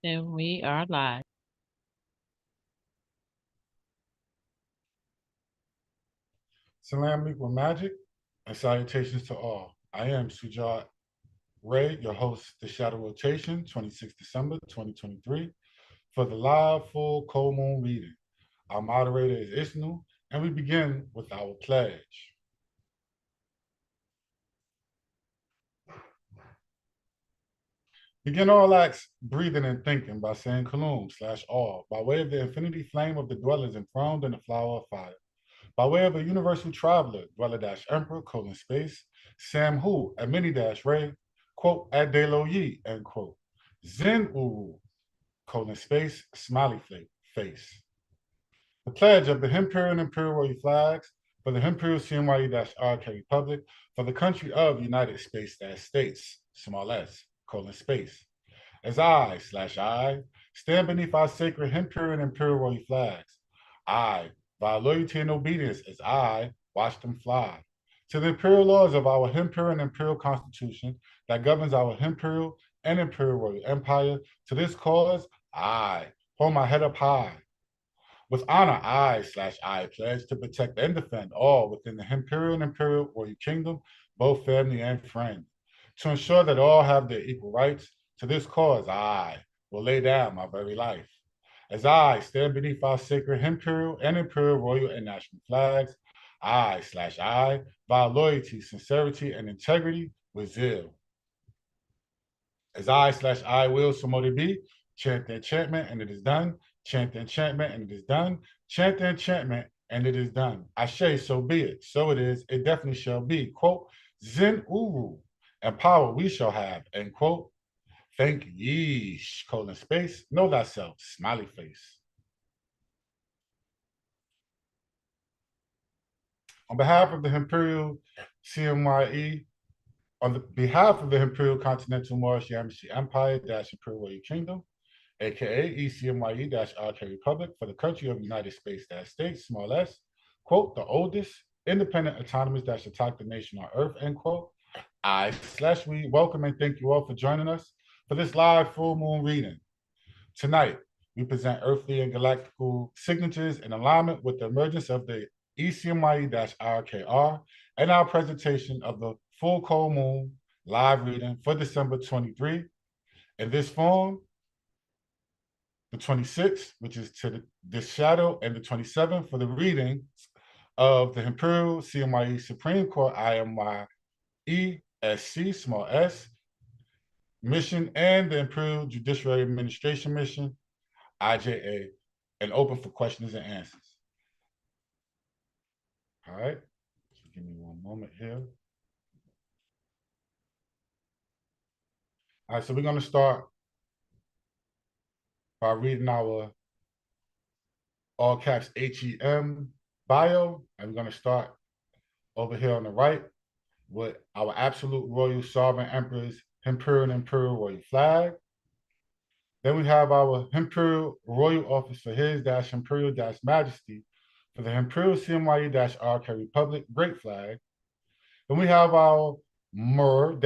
And we are live. Salam alaikum magic and salutations to all. I am Sujat Ray, your host, The Shadow Rotation, 26 December 2023, for the live full cold moon reading. Our moderator is Isnu, and we begin with our pledge. Begin all acts breathing and thinking by saying Kalum/all by way of the infinity flame of the dwellers enthroned in the flower of fire. By way of a universal traveler, dweller-emperor, space, Sam Hu, at mini-ray, quote, at De Lo Yi, end quote. Zen Uru, space, smiley face. The pledge of the Imperial and Imperial Royal flags for the Imperial CMYE-IRK Republic for the country of United States, small s, space. As I stand beneath our sacred Imperial and Imperial Royal flags, I, by loyalty and obedience, as I watch them fly, to the imperial laws of our Imperial and Imperial Constitution that governs our Imperial and Imperial Royal Empire, to this cause, I hold my head up high. With honor, I pledge to protect and defend all within the Imperial and Imperial Royal Kingdom, both family and friend. To ensure that all have their equal rights, to this cause, I will lay down my very life. As I stand beneath our sacred Imperial and Imperial Royal and national flags, I vow loyalty, sincerity, and integrity with zeal. As I will, so mote it be, chant the enchantment, and it is done. Chant the enchantment, and it is done. Chant the enchantment, and it is done. Ashe, so be it. So it is. It definitely shall be. Quote, Zen Uru, and power we shall have, end quote. Thank ye, space, know thyself, smiley face. On behalf of the Imperial CMYE, on the behalf of the Imperial Continental Moorish Yamasee Empire - Imperial Royal Kingdom, aka ECMYE-IRK Republic, for the country of United States, small s, quote, the oldest independent autonomous attack the nation on earth, end quote. We welcome and thank you all for joining us for this live full moon reading. Tonight, we present earthly and galactical signatures in alignment with the emergence of the ECMYE-IRKR and our presentation of the full cold moon live reading for December 23. In this form, the 26th, which is to this shadow, and the 27th for the reading of the Imperial CMYE Supreme Court IIESC, small s, mission and the Imperial Judiciary Administration mission, IJA, and open for questions and answers. All right, so give me one moment here. All right, so we're going to start by reading our all caps HEM bio, and we're going to start over here on the right with our absolute royal sovereign emperor's Imperial and Imperial Royal flag. Then we have our Imperial Royal Office for his Imperial Majesty for the Imperial CMYE-IRK Republic Great Flag. Then we have our Moore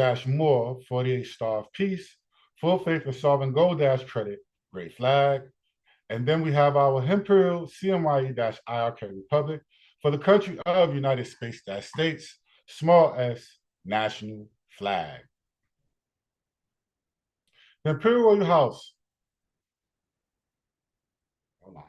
48 Star of Peace, Full Faith and Sovereign Gold Credit Great Flag. And then we have our Imperial CMYE-IRK Republic for the country of United States, small s, national flag. The Imperial Royal House. Hold on.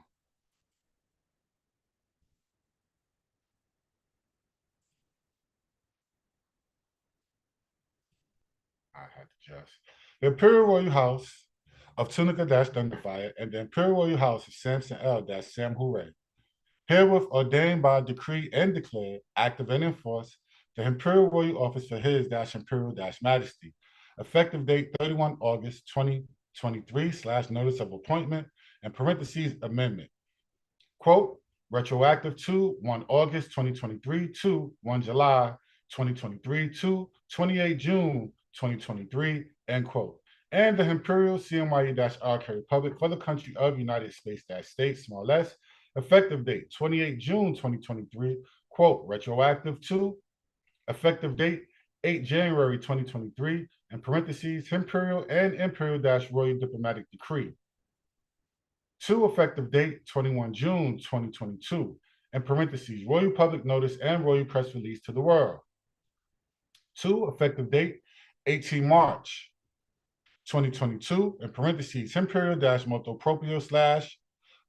I had to just. The Imperial Royal House of Tunica Thunderfire and the Imperial Royal House of Samson L Sam Hooray. Herewith ordained by decree and declared, active and enforced, the Imperial Royal Office for his Imperial Majesty. Effective date 31 August 2023 / notice of appointment and parentheses amendment. Quote, retroactive to 1 August 2023 to 1 July 2023 to 28 June 2023, end quote. And the Imperial CMYE-IRK Republic for the country of United States, small s, effective date 28 June 2023, quote, retroactive to effective date 8 January 2023, in parentheses, Imperial and Imperial-Royal Diplomatic Decree. 2, effective date 21 June 2022, in parentheses, Royal Public Notice and Royal Press Release to the world. 2, effective date 18 March 2022, in parentheses, Imperial-Moto Proprio /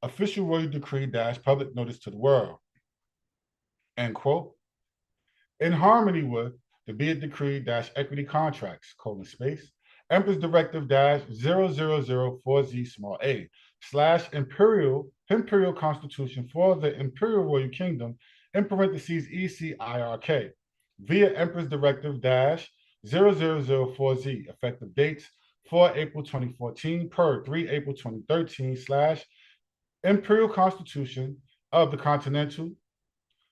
Official Royal Decree - Public Notice to the world. End quote. In harmony with the Be It Decree - Equity Contracts, Empress Directive -00040a / Imperial Constitution for the Imperial Royal Kingdom, in parentheses, ECMYE-IRK, via Empress Directive -00040, effective dates 4 April 2014 per 3 April 2013 / Imperial Constitution of the Continental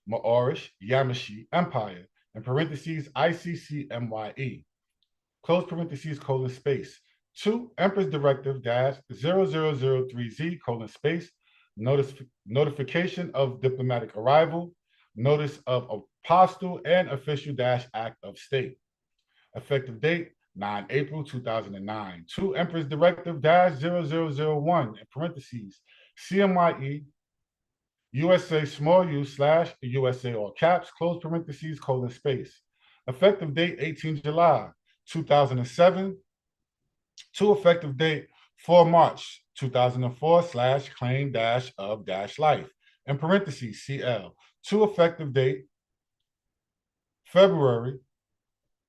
Moorish Yamashi Empire, in parentheses, ICCMYE, close parentheses, space. 2, Empress Directive -0003Z, space, notification of diplomatic arrival, notice of apostle and official - act of state. Effective date 9 April 2009. 2, Empress Directive -0001, in parentheses, CMYE USA small u / USA all caps, close parentheses, space. Effective date 18 July 2007. 2, effective date 4 March 2004 / claim - of - life, in parentheses, CL. 2, effective date February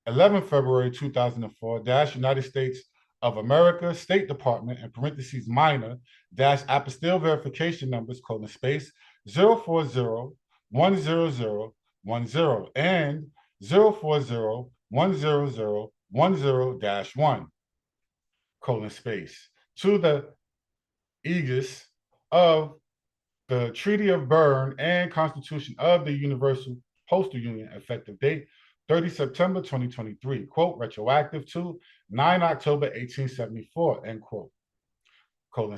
11 February 2004 - United States of America State Department, in parentheses, minor - apostille verification numbers, space, 040-10010 and 040-10010-1, space, to the aegis of the Treaty of Berne and Constitution of the Universal Postal Union, effective date 30 September 2023, quote, retroactive to 9 October 1874, end quote,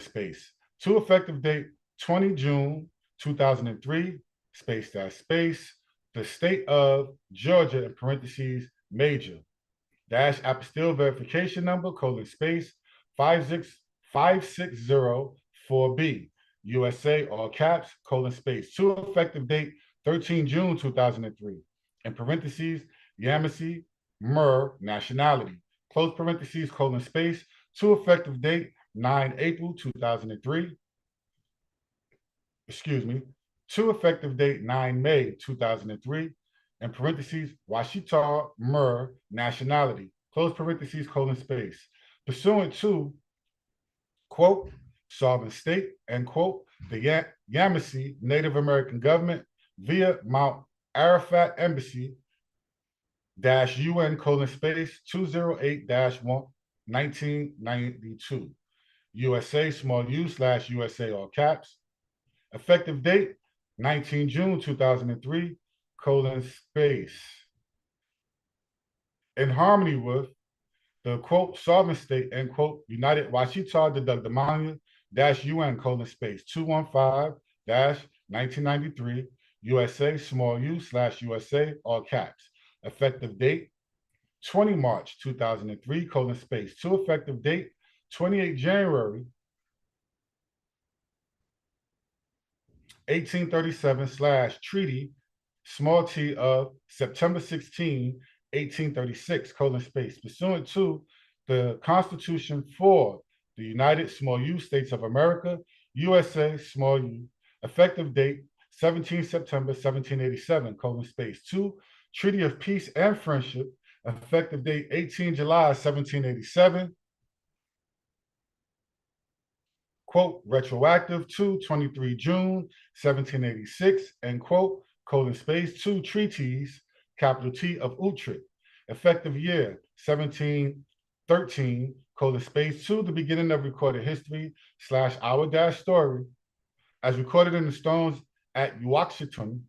space. 2, effective date 20 June 2003, space - space, the state of Georgia, in parentheses, major - apostille verification number, space, 560-4B, USA, all caps, space. 2, effective date 13 June 2003, in parentheses, Yamasee, Mer, nationality, close parentheses, space. 2, effective date 9 April 2003. 2, effective date 9 May 2003, in parentheses, Washita, Mer, nationality, close parentheses, space, pursuant to, quote, sovereign state, end quote, the Yamasee Native American government via Mount Arafat Embassy -UN, space, 208-1, 1992, USA small u / USA all caps, effective date 19 June 2003, space. In harmony with the, quote, sovereign state, end quote, United Washita de Dugdamania -UN, space, 215-1993, USA small u / USA all caps, effective date 20 March 2003, space, 2, effective date 28 January 1837 / treaty small t of September 16, 1836, space, pursuant to the Constitution for the United small u States of America, USA small u, effective date 17 September 1787, space, 2, Treaty of Peace and Friendship, effective date 18 July 1787, quote, retroactive to 23 June 1786, end quote, space, 2, treaties, capital T, of Utrecht, effective year 1713, space, 2, the beginning of recorded history / our - story, as recorded in the stones at Uaxtun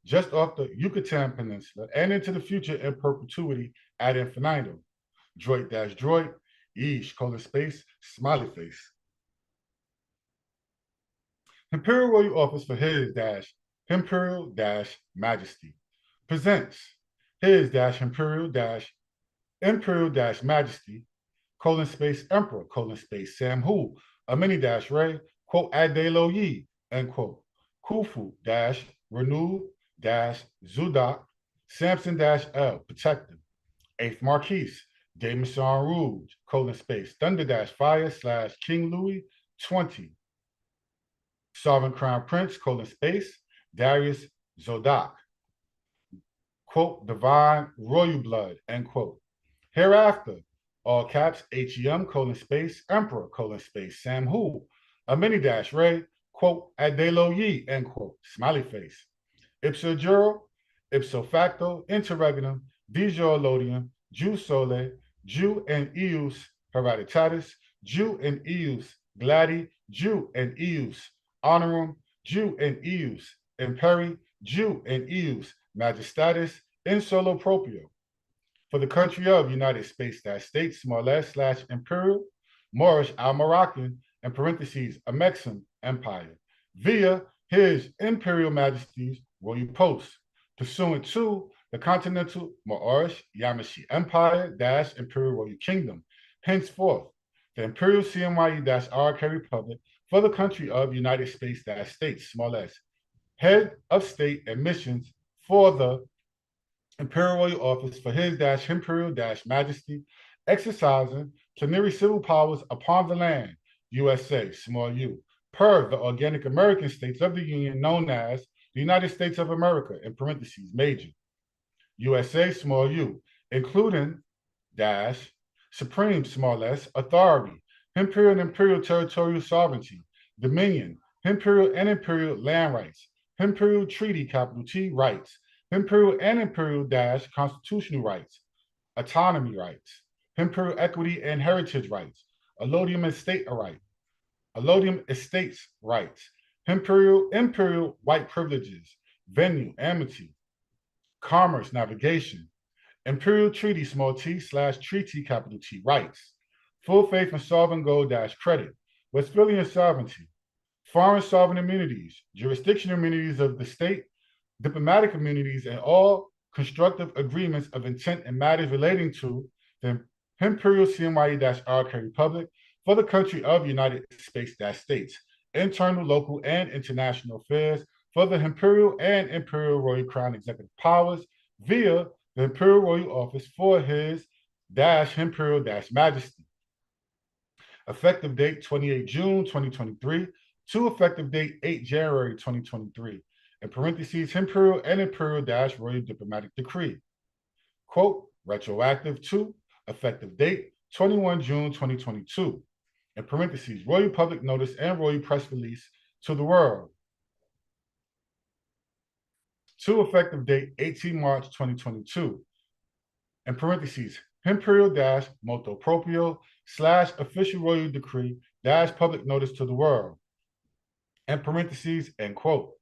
just off the Yucatan Peninsula, and into the future in perpetuity ad infinitum. Droid - droid, Yeesh, space, smiley face. Imperial Royal Office for his - Imperial - Majesty. presents His dash Imperial dash Majesty, colon space Emperor, colon space Sam Hu, a mini dash Ray, quote, Adelo Yi, end quote, Khufu dash Renew dash Zudak, Samson dash L, Protector, 8th Marquis, De Mission Rouge, colon space, Thunder dash Fire slash King Louis 20, Sovereign Crown Prince, colon space, Darius Zodak, quote, Divine Royal Blood, end quote. Hereafter, all caps, HEM, colon space, Emperor, colon space, Sam Hu, a mini dash Ray, quote, Adelo Yi, end quote, smiley face. Ipso juro, ipso facto, interregnum, di jure lodium, jus sole, Jew and eius hereditatis, Jew and eius gladi, Jew and eius honorum, Jew and eius imperi, Jew and eius majestatis, in solo proprio. For the country of United States, small s slash imperial, Moorish al-Moroccan, in parentheses, a Mexican empire, via his imperial majesty's royal post, pursuant to the continental Moorish Yamashi Empire dash Imperial Royal Kingdom, henceforth, the Imperial CMYE-IRK Republic for the country of United States, small s, head of state and missions for the Imperial Royal Office for his dash Imperial dash Majesty, exercising plenary civil powers upon the land, USA, small u, per the organic American states of the Union known as the United States of America, in parentheses, major, USA, small u, including dash supreme, small s, authority, imperial and imperial territorial sovereignty, dominion, imperial and imperial land rights, imperial treaty, capital T, rights, imperial and imperial dash constitutional rights, autonomy rights, imperial equity and heritage rights, allodium estates rights, imperial white privileges, venue, amity, commerce, navigation, imperial treaty, small t slash treaty, capital T, rights, full faith and sovereign gold dash credit, Westphalian sovereignty, foreign sovereign immunities, jurisdictional immunities of the state, diplomatic immunities, and all constructive agreements of intent and matters relating to the Imperial CMYE-IRK Republic for the country of United States, internal, local, and international affairs for the Imperial and Imperial Royal Crown executive powers via the Imperial Royal Office for his dash Imperial dash Majesty. Effective date 28 June 2023 to effective date 8 January 2023. In parentheses, Imperial and Imperial dash Royal Diplomatic Decree. Quote, retroactive to effective date 21 June 2022. In parentheses, Royal Public Notice and Royal Press Release to the world. To effective date 18 March 2022. In parentheses, Imperial dash motu proprio slash official royal decree dash public notice to the world. In parentheses, end quote.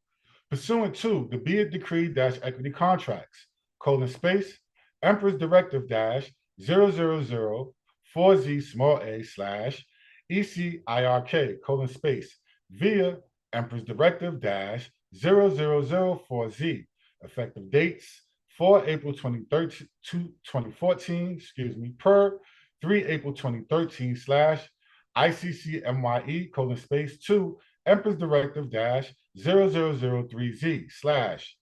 Pursuant to the be it decree dash equity contracts, colon space, Emperor's Directive dash 0004Z small a slash ECMYE-IRK, colon space, via Emperor's Directive dash 0004Z, effective dates 4 April 2014, per 3 April 2013 slash ICCMYE, colon space 2, Emperor's Directive dash 0003Z slash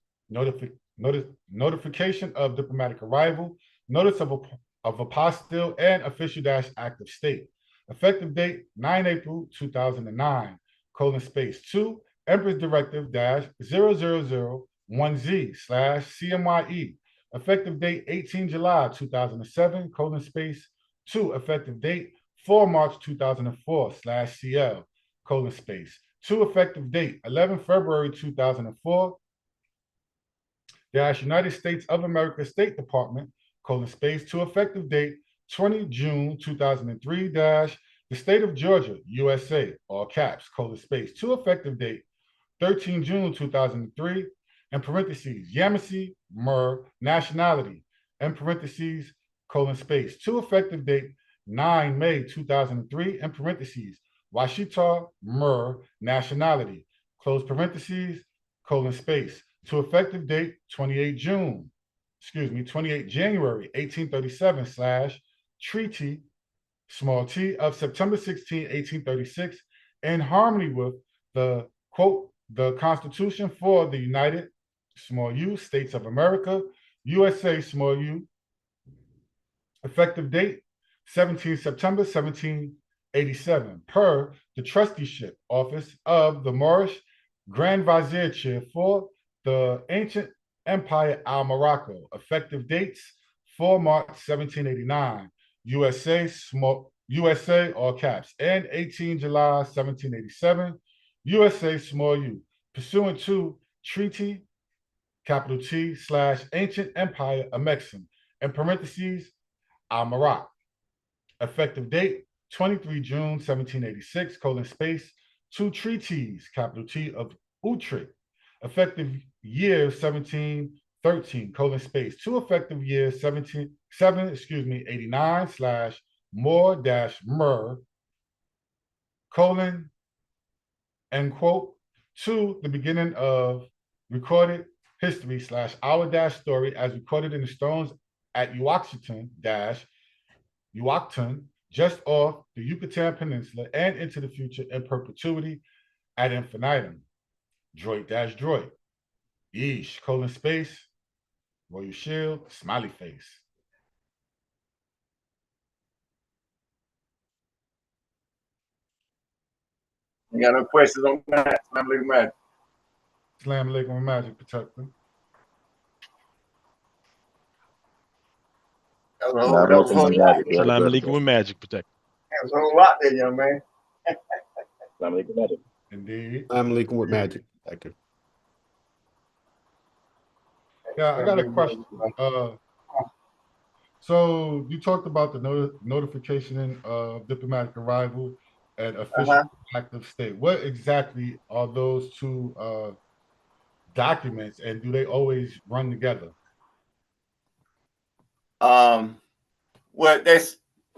notification of diplomatic arrival, notice of apostille and official dash act of state. Effective date 9 April 2009, colon space 2, Emperor's Directive dash 0001Z slash CMYE. Effective date 18 July 2007, colon space 2, effective date 4 March 2004 slash CL, colon space 2, effective date 11 February 2004 dash United States of America State Department, colon space 2, effective date 20 June 2003 dash the state of Georgia, USA, all caps, colon space 2, effective date 13 June 2003, in parentheses, Yamasee, Mer, nationality, in parentheses, colon space 2, effective date 9 May 2003, in parentheses, Washita, Mer, nationality, close parentheses, colon space, to effective date 28 June 28 January 1837 / Treaty, small t, of September 16, 1836, in harmony with the, quote, the Constitution for the United, small u, States of America, USA, small u, effective date 17 September 1787, per the trusteeship office of the Moorish Grand Vizier Chair for the ancient Empire al-Morocco, effective dates 4 March 1789, USA, all caps, and 18 July 1787, USA, small u, pursuant to Treaty, capital T, / Ancient Empire of Mexico, in parentheses, al-Morocco, effective date 23 June 1786, two treaties, capital T, of Utrecht, effective year 1713, two effective year 89 / More-Mer, end quote, to the beginning of recorded history / our story as recorded in the stones at Uaxton, just off the Yucatan Peninsula and into the future in perpetuity ad infinitum. Droid. Yeesh, : Royal Shield, smiley face. You got no questions on that? Slam League Magic. Slam League Magic protector. That was a whole lot. Slam League Magic protector. That was a whole lot there, young man. Slam League Magic. Indeed. Slam League Magic protector. Yeah, I got a question. So you talked about the notification of diplomatic arrival and official active state. What exactly are those two documents, and do they always run together? Well, that's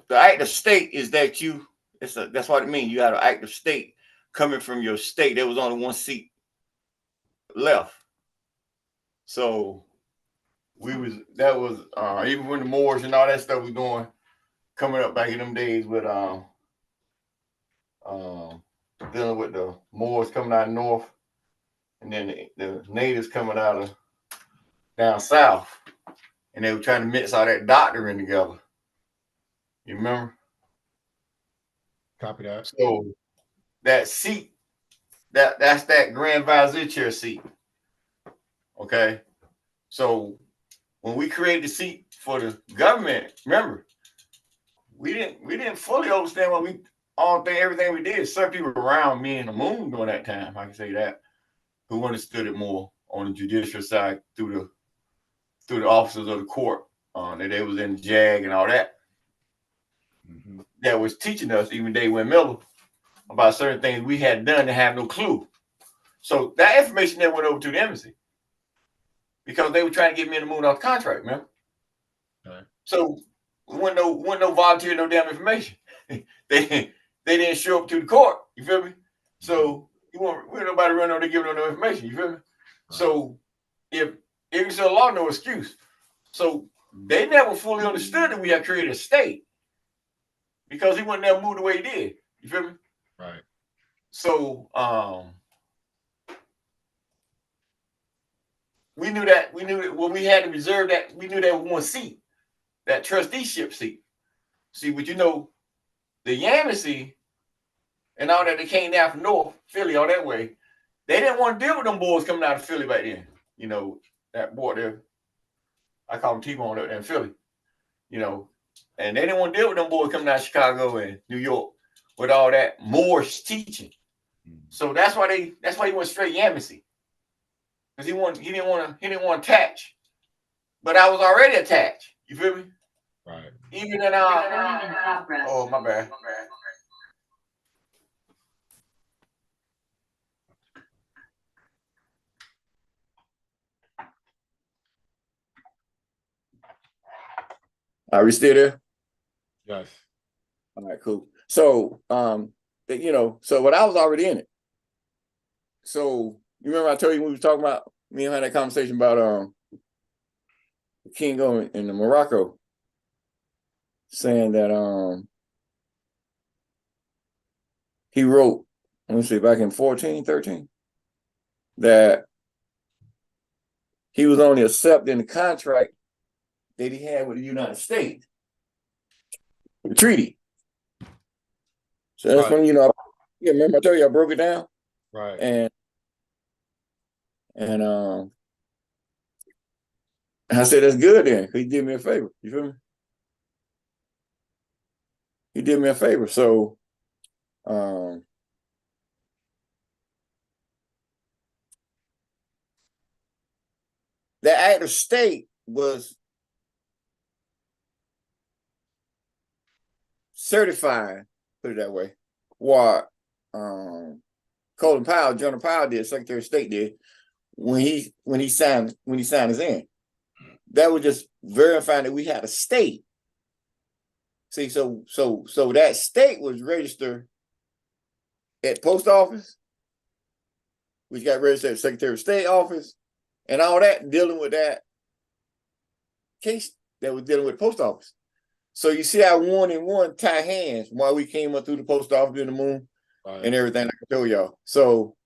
the active state is that that's what it means. You got an active state coming from your state. There was only one seat left. So even when the Moors and all that stuff was going, coming up back in them days with dealing with the Moors coming out of north, and then the natives coming out of down south, and they were trying to mix all that doctrine together. You remember? Copy that. So that seat, that's that Grand Vizier chair seat. Okay. So when we created the seat for the government, remember, we didn't fully understand everything we did. Certain people around me and the moon during that time, I can say that, who understood it more on the judicial side through the officers of the court, that they was in the JAG and all that. Mm-hmm. That was teaching us, even Dave Miller, about certain things we had done and have no clue. So that information then went over to the embassy because they were trying to get me and the moon off the contract, man. Right. So we wouldn't no volunteer, no damn information. they didn't show up to the court. You feel me? So we want nobody run over there giving them no information. You feel me? Right. So if it's a law, no excuse. So they never fully understood that we had created a state because he wouldn't never move the way he did. You feel me? Right. So we knew that when we had to reserve that, we knew that one seat, that trusteeship seat. See, but the Yamasee and all that, they came down from North Philly all that way. They didn't want to deal with them boys coming out of Philly back then. That boy there, I call him T-Bone up there in Philly. And they didn't want to deal with them boys coming out of Chicago and New York with all that Moorish teaching. So that's why he went straight Yamasee. Because he didn't want to attach. But I was already attached. You feel me? Right. Even in oh, my bad. Are we still there? Yes. All right, cool. So, so when I was already in it. So you remember I told you we were talking about, me and had that conversation about king in Morocco, saying that he wrote, let me see, back in 13, that he was only accepting the contract that he had with the United States, the treaty. So that's when, yeah, remember I told you I broke it down? Right. And I said, that's good then. He did me a favor. You feel me? He did me a favor. So the act of state was certified, put it that way, what Colin Powell, General Powell did, Secretary of State did, when he signed his end. That was just verifying that we had a state. See, so that state was registered at post office, which got registered at Secretary of State office, and all that dealing with that case that was dealing with the post office. So you see how 1 and 1 tie hands while we came up through the post office in the moon and everything I can tell y'all. So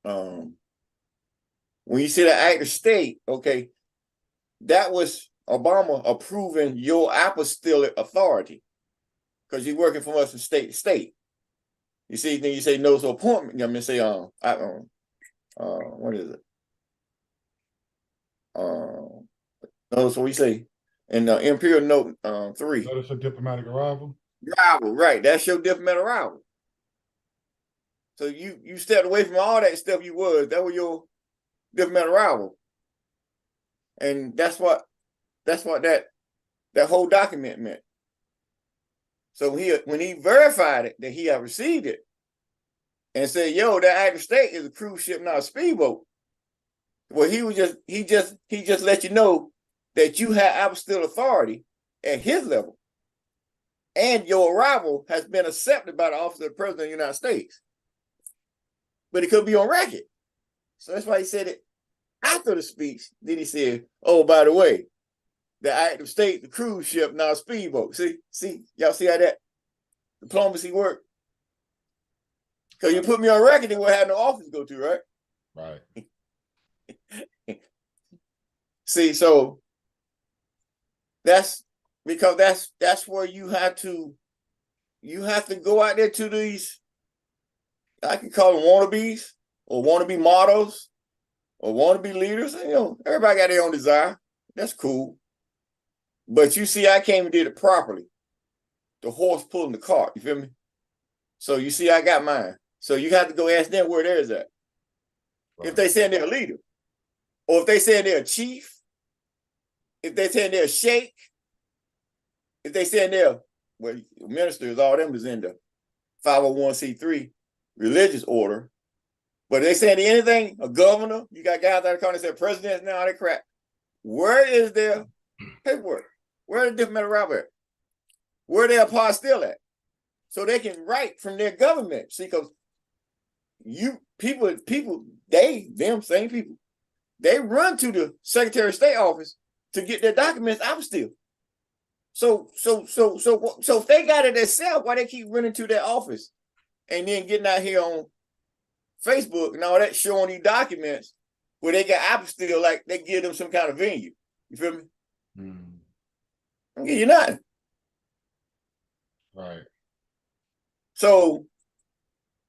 when you see the act of state, okay, that was Obama approving your apostolic authority because you're working from us from state to state. You see, then you say notice of appointment. I mean, say what is it? Notice what we say in Imperial Note 3. Notice of diplomatic arrival. Arrival, right? That's your diplomatic arrival. So you stepped away from all that stuff you was. That was your diplomatic arrival, and that's what that whole document meant. So when he verified it that he had received it, and said, "Yo, that act of state is a cruise ship, not a speedboat." Well, he just let you know that you have apostolic authority at his level, and your arrival has been accepted by the office of the President of the United States. But it could be on record. So that's why he said it after the speech. Then he said, "Oh, by the way, the act of state, the cruise ship, not a speedboat." See, y'all see how that diplomacy work? Because you put me on record, then we'll have no office to go to, right? Right. See, so that's because that's where you have to go out there to these, I can call them wannabes or wannabe models or wannabe leaders. You know, everybody got their own desire. That's cool. But you see, I came and did it properly. The horse pulling the cart, you feel me? So you see, I got mine. So you have to go ask them where theirs at. Right. If they say they're a leader, or if they say they're a chief, if they say they're a sheikh, if they say they're, well, ministers, all them is in the 501c3 religious order. But if they saying anything, a governor, you got guys that are calling themselves presidents now, they crap. Where is their paperwork? Where are the different arrival at? Where their apostille at? So they can write from their government. See, because same people, they run to the Secretary of State office to get their documents apostille. So if they got it themselves, why they keep running to their office and then getting out here on Facebook and all that, showing these documents where they got apostille, like they give them some kind of venue. You feel me? I don't give you nothing. Right. So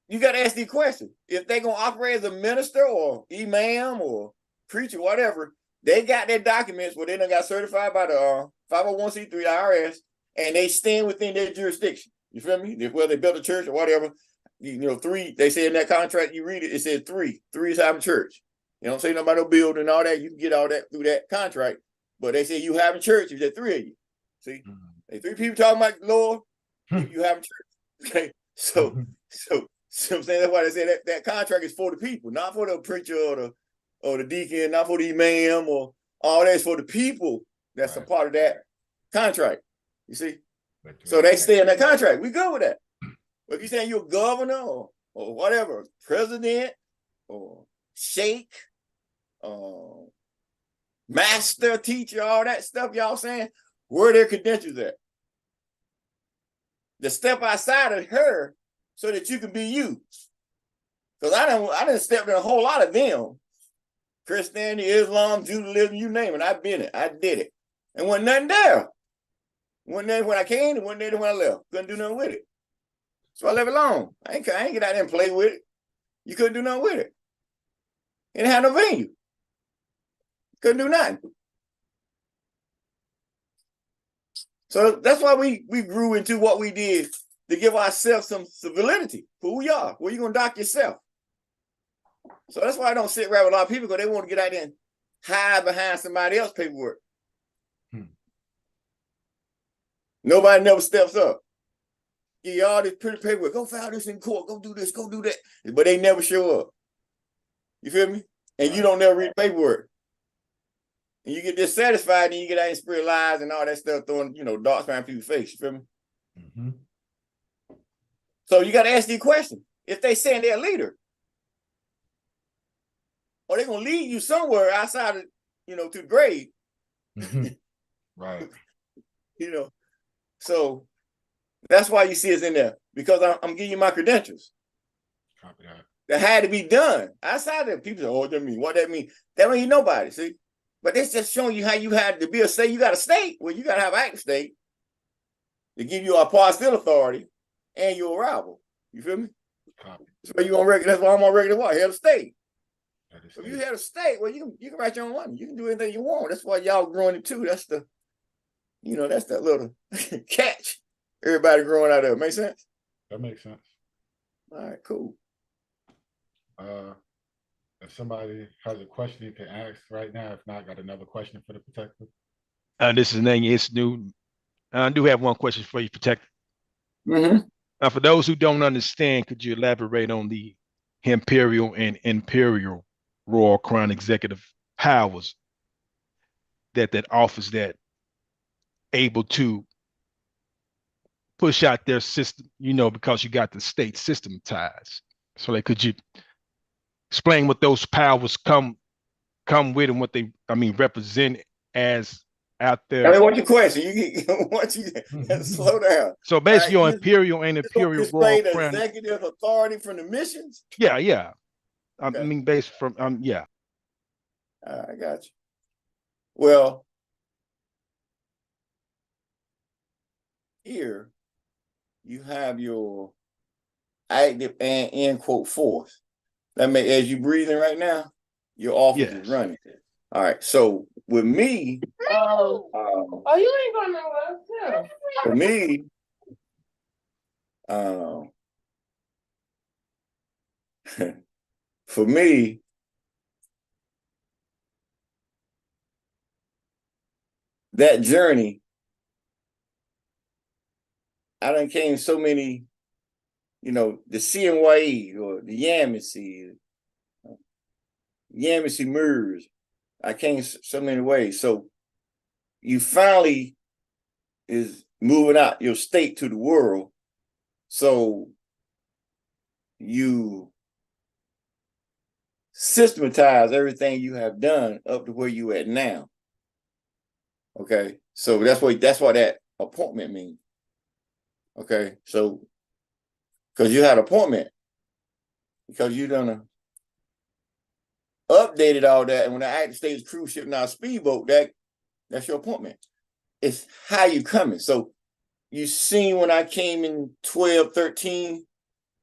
you got to ask the question. If they're going to operate as a minister or imam or preacher, whatever, they got their documents where they done got certified by the 501c3 IRS, and they stand within their jurisdiction. You feel me? Whether they built a church or whatever, you know, 3, they say in that contract, you read it, it says 3 is having church. You don't say nothing about no building and all that. You can get all that through that contract. But they say you having church, you said 3 of you. See? They 3 people talking about the Lord, you having church. Okay. So I'm saying that's why they say that contract is for the people, not for the preacher or the deacon, not for the imam or all that's for the people. That's right. A part of that contract. You see? So they stay in that contract. We good with that. But if you're saying you're a governor or whatever, president or sheikh, master teacher, all that stuff y'all saying, where are their credentials at? The step outside of her so that you can be you. Because I didn't step in a whole lot of them. Christianity, Islam, Judaism, you name it. I've been it. I did it. And wasn't nothing there. Wasn't there when I came, and wasn't there when I left. Couldn't do nothing with it. So I left it alone. I ain't get out there and play with it. You couldn't do nothing with it. It didn't have no venue. Couldn't do nothing. So that's why we grew into what we did to give ourselves some validity for who we are. Where you gonna dock yourself? So that's why I don't sit around with a lot of people, because they want to get out there and hide behind somebody else's paperwork. Nobody never steps up. Give you all this pretty paperwork. Go file this in court. Go do this. Go do that. But they never show up. You feel me? And you don't never read the paperwork. And you get dissatisfied, and you get out and spread lies and all that stuff, throwing, darts around people's face. You feel me? Mm-hmm. So you got to ask these questions. If they saying they're a leader, or they're going to lead you somewhere outside of, to the grave. Mm-hmm. Right. So that's why you see us in there, because I'm giving you my credentials. Copy that. That had to be done. Outside of people say, oh, what that mean? What that mean? That don't mean nobody, see? But it's just showing you how you had to be a state. You got a state. Well, you got to have an active state to give you a apostille authority and your arrival. You feel me? Copy. So you on record. That's why I'm on record. What? Head of state. If you head of state, well, you can write your own money. You can do anything you want. That's why y'all growing it too. That's the, that's that little catch. Everybody growing out of it. Make sense? That makes sense. All right, cool. If somebody has a question, you can ask right now. If not, got another question for the protector. This is Nanya. It's new. I do have one question for you, protector. Mm-hmm. For those who don't understand, could you elaborate on the imperial and imperial royal crown executive powers that office that able to push out their system, because you got the state systematized. So could you explain what those powers come with and what they, represent as out there? I mean, what's your question? Slow down. So basically, your right, imperial and imperial royal crown executive authority from the missions. Yeah. Okay. Based from yeah. I got you. Well, here you have your active and end quote force. That may, as you breathing right now, your office is running. All right. So with me, you ain't going nowhere. For me, for me, that journey, I done came so many, the CMYE or the MERS. I came so many ways. So you finally is moving out your state to the world. So you systematize everything you have done up to where you at now. Okay. So that's what that appointment means. Okay. So because you had an appointment, because you done updated all that, and when the active state cruise ship now speedboat, that's your appointment. It's how you coming. So you seen when I came in 1213,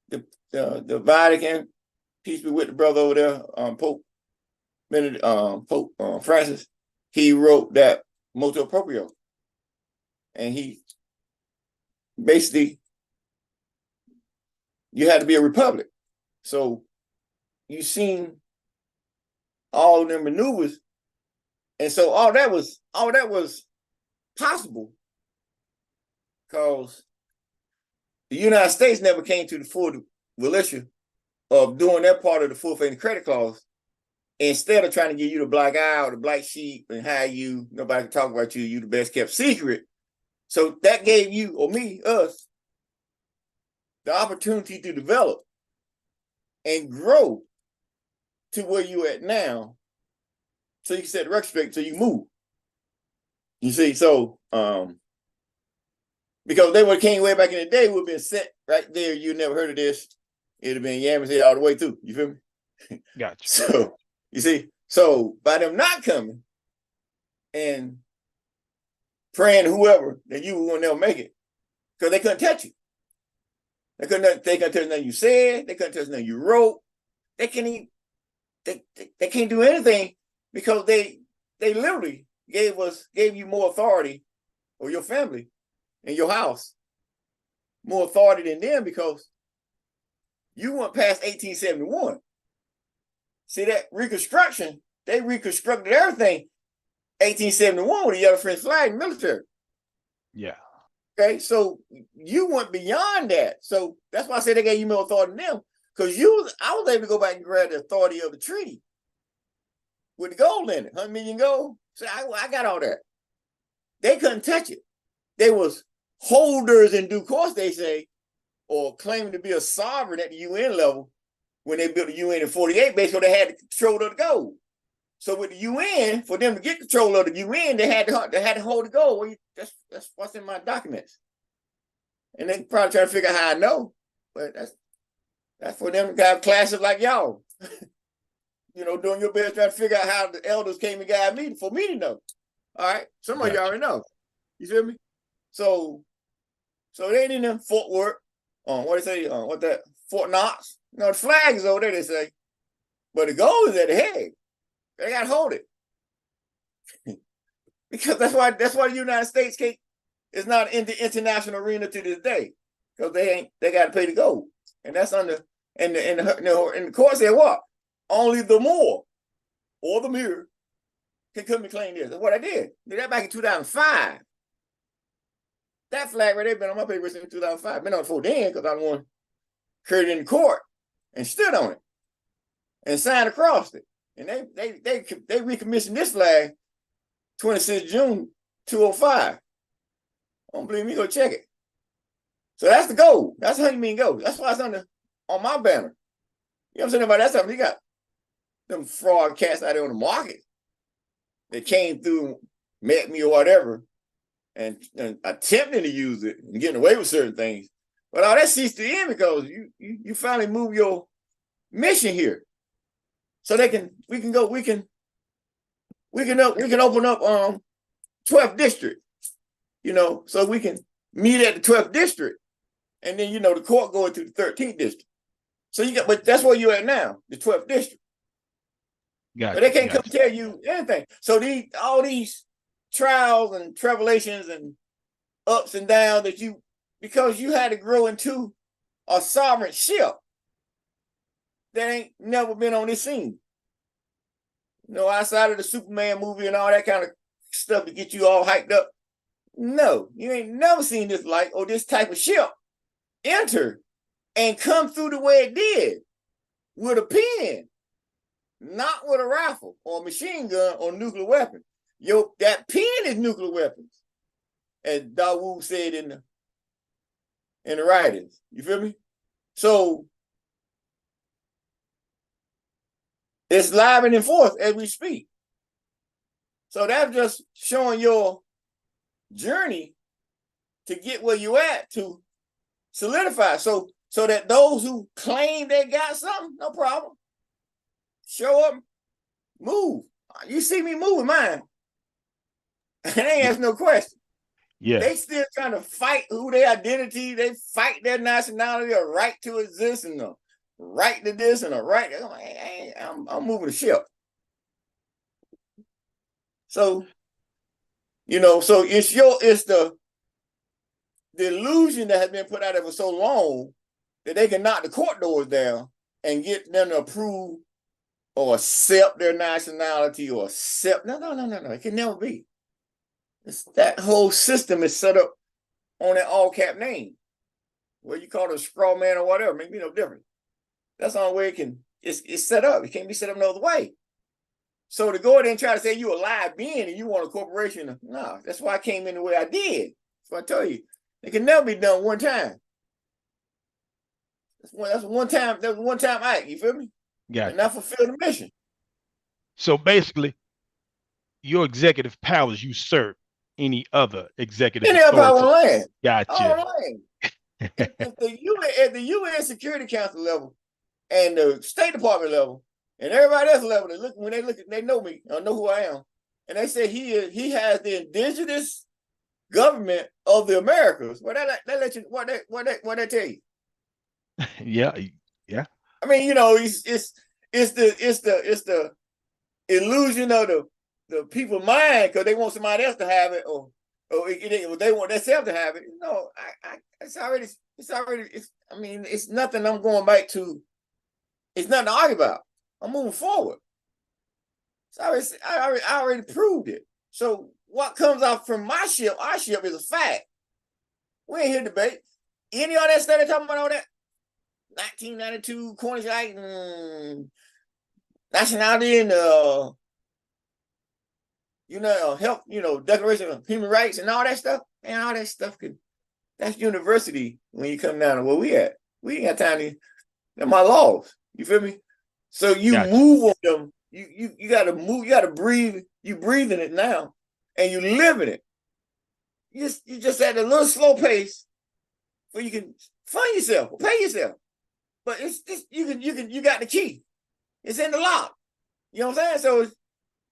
the Vatican, peace be with the brother over there, Pope Francis, he wrote that motu proprio, and he basically, you had to be a republic. So you seen all them maneuvers, and so all that was possible because the United States never came to the full volition of doing their part of the full faith and credit clause. Instead of trying to give you the black eye or the black sheep and hide you, nobody can talk about you, you the best kept secret. So that gave you, or me, us, the opportunity to develop and grow to where you at now so you can set the record straight so you move. You see, so because they would have came way back in the day, would have been set right there. You never heard of this. It'd have been Yammer's Head all the way through. You feel me? Gotcha. So you see, so by them not coming and praying to whoever that you will never make it, because they couldn't touch you. They couldn't touch nothing you said. They couldn't touch nothing you wrote. They can't even, they can't do anything because they literally gave you more authority, or your family and your house more authority than them, because you went past 1871. See that Reconstruction, they reconstructed everything 1871 with the yellow French flag and military. Yeah. Okay, so you went beyond that. So that's why I said they gave you more authority than them, because I was able to go back and grab the authority of the treaty with the gold in it, 100 million gold. So I got all that. They couldn't touch it. They was holders in due course, they say, or claiming to be a sovereign at the UN level when they built the UN in 48, basically they had the control of the gold. So with the UN, for them to get control of the UN, they had to hold the gold. Well, that's what's in my documents. And they probably try to figure out how I know, but that's for them to have classes like y'all. You know, doing your best trying to figure out how the elders came and guided me for me to know. All right, some of you already know. You feel me? So they ain't in them Fort Worth. What they say? What that Fort Knox? You know, the flag is over there. They say, but the gold is at the head. They got to hold it because that's why the United States is not in the international arena to this day, because they got to pay the gold, and that's under and the court said what? Only the Moor or the Mirror can come and claim this. That's what I did. Did that back in 2005. That flag right there been on my paper since 2005. Been on it before then, because I'm the one carried it in court and stood on it and signed across it. And they recommissioned this flag 26 June 2005. Don't believe me? Go check it. So that's the gold. That's how you mean gold. That's why it's on my banner. You know what I'm saying about that stuff? You got them fraud cats out there on the market that came through, met me or whatever, and attempting to use it and getting away with certain things. But all that ceased to end because you finally move your mission here. So we can open up 12th district, you know, so we can meet at the 12th district, and then you know the court going to the 13th district. So but that's where you're at now, the 12th district. Gotcha, but they can't come tell you anything. So all these trials and tribulations and ups and downs because you had to grow into a sovereign ship that ain't never been on this scene. You know, outside of the Superman movie and all that kind of stuff to get you all hyped up. No, you ain't never seen this light or this type of ship enter and come through the way it did with a pen, not with a rifle or a machine gun or nuclear weapon. That pen is nuclear weapons, as Dawood said in the writings. You feel me? So it's live and in force as we speak. So that's just showing your journey to get where you at, to solidify. So that those who claim they got something, no problem. Show up, move. You see me moving mine. And they ain't ask no question. Yeah. They still trying to fight who their identity, they fight their nationality, a right to exist, and a right to this and a right. I'm moving the ship. So, you know, so it's the illusion that has been put out there for so long that they can knock the court doors down and get them to approve or accept their nationality or accept. No. It can never be. That whole system is set up on that all cap name. Whether you call it a straw man or whatever, make me no difference. That's the only way it's set up. It can't be set up no other way. So to go there and try to say you're a live being and you want a corporation, no, that's why I came in the way I did. That's what I tell you. It can never be done one time. That's one time. That was one time act. You feel me? Yeah. And not fulfill the mission. So basically, your executive powers usurp any other executive Any other power on authority. land. Gotcha. On land. If the UN, at the UN Security Council level and the State Department level and everybody else level, they know me, I know who I am, and they say he has the indigenous government of the Americas. Well, that let you what that tell you? Yeah. I mean, you know, it's the illusion of the people's mind because they want somebody else to have it, or they want themselves to have it. No, it's I mean, it's nothing I'm going back to. It's nothing to argue about. I'm moving forward. I already proved it. So what comes out from our ship is a fact. We ain't here to debate. Any of that stuff they talking about all that? 1992 Cornish Act and nationality and health, Declaration of Human Rights and all that stuff. And all that stuff that's university when you come down to where we at. We ain't got time to, they're my laws. You feel me? So you move on them. You gotta move, you gotta breathe, you breathing it now, and you live in it. You just at a little slow pace where you can fund yourself, pay yourself. But it's you got the key. It's in the lock. You know what I'm saying? So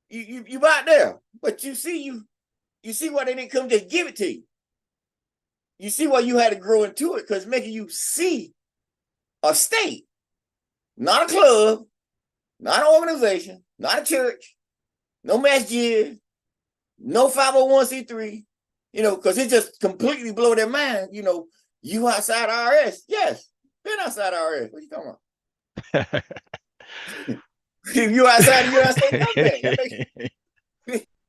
you out there, but you see why they didn't come just give it to you. You see why you had to grow into it, because making you see a state, not a club, not an organization, not a church, no masjid, no 501c3, because it just completely blow their mind. You outside IRS. Yes, been outside IRS. What you talking about? If you outside the United States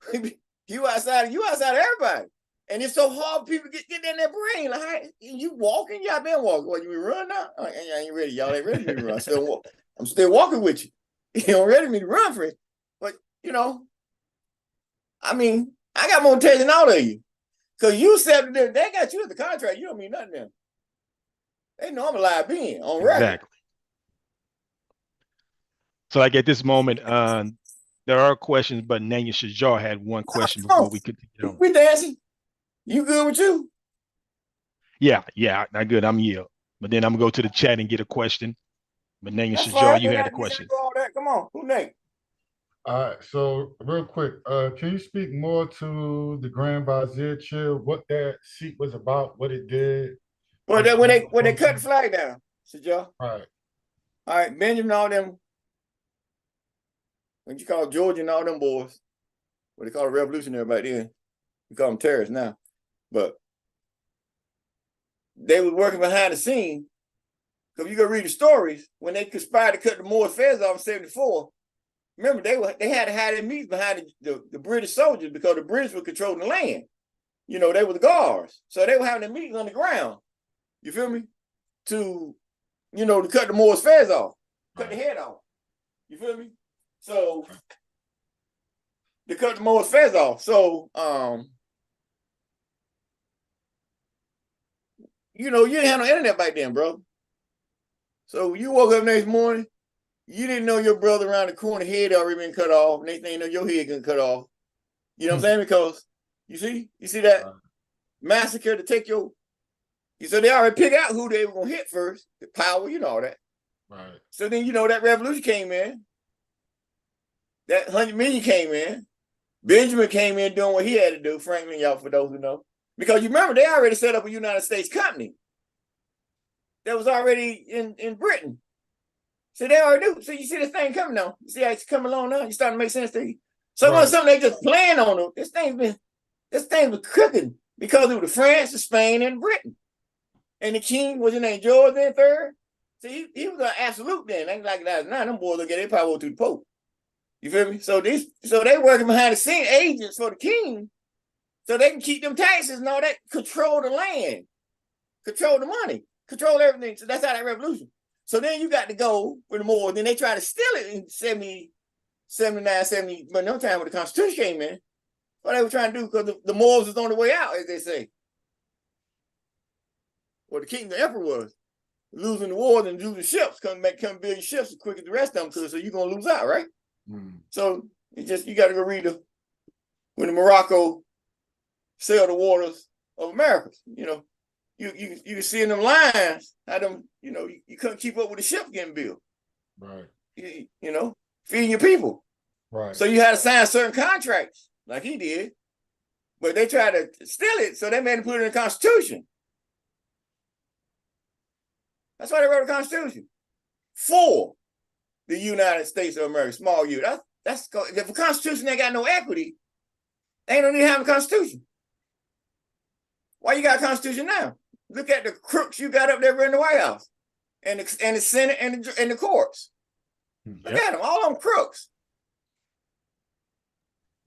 government, you outside of everybody. And it's so hard for people to get in their brain. Like, you walking? Y'all been walking. What, you run now? I ain't ready. Y'all ain't ready for me to run. I'm still walking with you. You don't ready for me to run for it. But, I mean, I got more intelligence than all of you. Because you said they got you at the contract. You don't mean nothing to them. They know I'm a live being on record. Exactly. So like at this moment, there are questions, but Nanya Shajar had one question before we continue on. We dancing. You good with you? Yeah, not good. I'm yield. But then I'm gonna go to the chat and get a question. But Nanya Shajar, you had a question. Come on, who next? All right, so real quick, can you speak more to the Grand Vizier chair, what that seat was about, what it did? Well, when they cut the flag down, Shajar. All right, Benjamin, all them, what you call Georgia and all them boys, what they call a revolutionary back then. We call them terrorists now. But they were working behind the scene. Because you go read the stories, when they conspired to cut the Moors feds off in 74, remember, they had to have their meetings behind the British soldiers because the British were controlling the land. They were the guards. So they were having their meetings on the ground. You feel me? To cut the Moors feds off, cut the head off. You feel me? So they cut the Moors feds off. So you didn't have no internet back then, bro. So you woke up next morning, you didn't know your brother around the corner head already been cut off. Next thing you know, your head getting cut off. You know what I'm saying? Because you see that massacre to take your. So they already pick out who they were gonna hit first, the power, all that. right. So then that revolution came in. That 100 million came in. Benjamin came in doing what he had to do. Franklin, y'all, for those who know, because you remember they already set up a United States company that was already in Britain. So they already do. So you see this thing coming now. You see how it's coming along now? You starting to make sense to you? So right. Something they just playing on them. This thing was cooking because it was France, Spain, and Britain. And the king was his name George III. So he was an absolute then. Ain't like that now. Them boys look at they probably go to the Pope. You feel me? So they working behind the scene agents for the king, so they can keep them taxes and all that, control the land, control the money, control everything. So that's how that revolution. So then you got to go with the Moors. Then they try to steal it in 70, 79, 70, but no time when the Constitution came in. What they were trying to do, because the Moors was on the way out, as they say. Or the king, the emperor was. Losing the wars and losing ships, come build ships as quick as the rest of them could, so you're going to lose out, right? So you got to go read when the Morocco sailed the waters of America. You know, you can see in them lines how them, you know, you couldn't keep up with the ship getting built. Right. You know, feeding your people. Right. So you had to sign certain contracts, like he did, but they tried to steal it, so they made him put it in the Constitution. That's why they wrote the Constitution for the United States of America, small U. That's if a Constitution ain't got no equity, they ain't no need to have a Constitution. Why you got a Constitution now? Look at the crooks you got up there in the White House, and the Senate and the courts. Look at them, all of them crooks.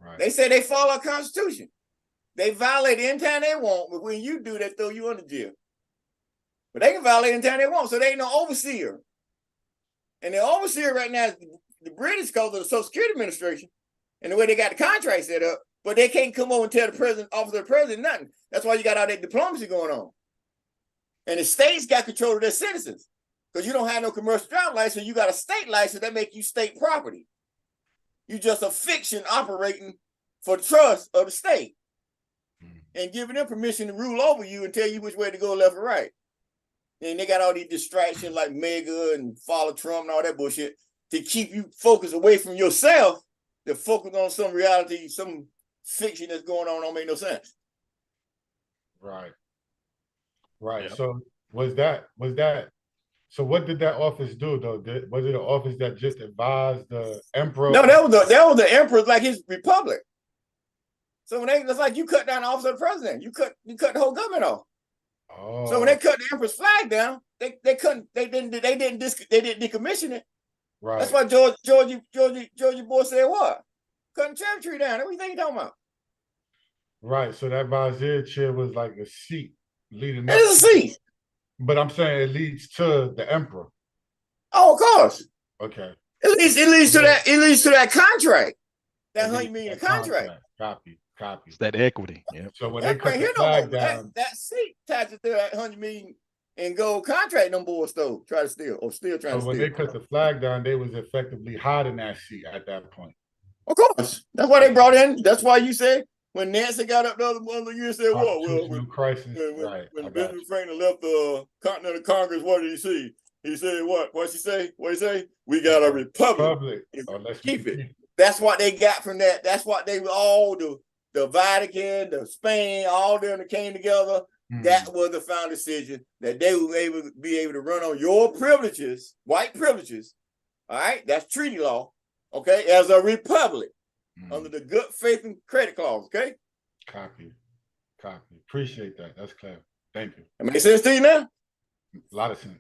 Right. They say they follow a Constitution. They violate it anytime they want, but when you do, they throw you under jail. But they can violate anytime they want, so they ain't no overseer. And the overseer right now is the British called it the Social Security Administration, and the way they got the contract set up, but they can't come over and tell the president, officer of the president, nothing. That's why you got all that diplomacy going on. And the states got control of their citizens, because you don't have no commercial driver's license. You got a state license that make you state property. You just a fiction operating for the trust of the state and giving them permission to rule over you and tell you which way to go, left or right. And they got all these distractions like MAGA and follow Trump and all that bullshit to keep you focused away from yourself, to focus on some reality, some fiction that's going on, don't make no sense. Right. Right. Yep. So so what did that office do though? Was it an office that just advised the emperor? No, that was the emperor, like his republic. So when it's like you cut down the office of the president, you cut the whole government off. Oh. So when they cut the emperor's flag down, they didn't decommission it. Right. That's why Georgie Bush said what? Cutting cherry tree down. What do you think you're talking about? Right. So that vizier chair was like a seat leading up. It's a seat. But I'm saying it leads to the emperor. Oh, of course. Okay. It leads to that contract. That $100 million contract. Copy. It's that equity. Yeah. So when they cut the flag down, that seat taxes to that $100 million in gold contract, them boys still trying to steal. So when they cut the flag down, they was effectively hiding that seat at that point. Of course. That's why they brought in. That's why you said when Nancy got up the other year and said, "What? Well, crisis." When Benjamin Franklin left the Continental Congress, what did he see? He said, "What? What'd she say? What did he say? We got a republic. Keep it." That's what they got from that. That's what they all do. The Vatican, the Spain, all them that came together. That was the final decision that they would be able to run on your privileges, white privileges. All right, that's treaty law. Okay, as a republic under the good faith and credit clause. Okay. Copy. Appreciate that. That's clear. Thank you. That makes sense to you now? A lot of sense.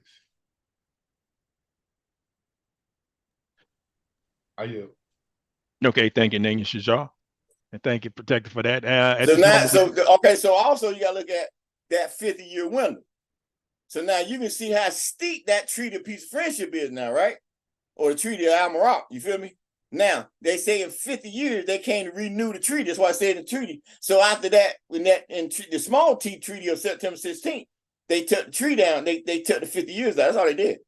Are you? Okay, thank you, Nanya Shajar. And thank you, Protector, for that. So also you gotta look at that 50-year window. So now you can see how steep that treaty of peace and friendship is now, right? Or the treaty of Al-Maraq, you feel me? Now, they say in 50 years, they can't renew the treaty. That's why I said the treaty. So after that, the small T treaty of September 16th, they took the tree down. They took the 50 years out. That's all they did.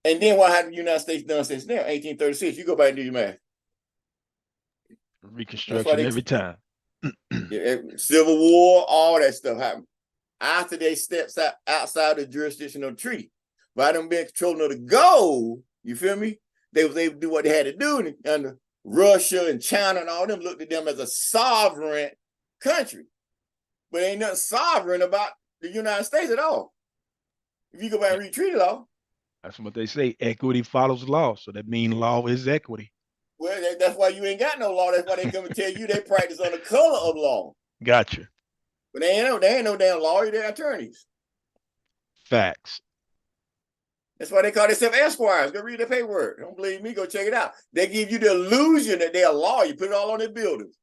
And then what happened to the United States done since now? 1836. You go back and do your math. Reconstruction every time. Civil War, all that stuff happened. After they stepped outside the jurisdiction of the treaty. By them being controlling of the gold, you feel me? They was able to do what they had to do, and Russia and China and all them looked at them as a sovereign country. But ain't nothing sovereign about the United States at all. If you go back and read treaty law. That's what they say. Equity follows law. So that means law is equity. Well, that's why you ain't got no law. That's why they come and tell you they practice on the color of law. Gotcha. But they ain't no damn lawyer, they're attorneys. Facts. That's why they call themselves esquires. Go read the paperwork. Don't believe me? Go check it out. They give you the illusion that they're a lawyer. You put it all on their buildings.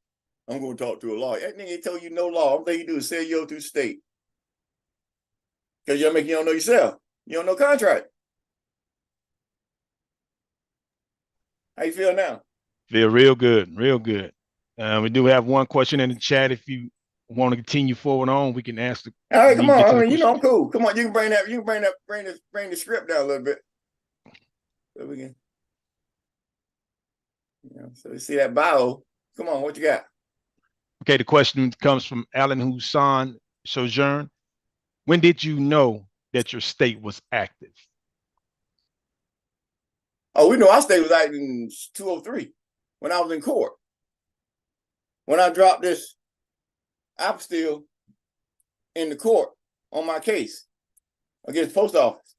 I'm going to talk to a lawyer. That nigga told you no law. All thing you do is sell you through the state. Because you don't know yourself. You don't know contract. How you feel now? Feel real good. Real good. We do have one question in the chat. If you want to continue forward on, we can ask the. All right, come on. I'm cool. Come on, you can bring the script down a little bit. So we can. So you see that bio. Come on, what you got? Okay, the question comes from Alan Hussein Sojourn. When did you know that your state was active? Oh, we know our state was active in 203 when I was in court. When I dropped this apostille in the court on my case against the post office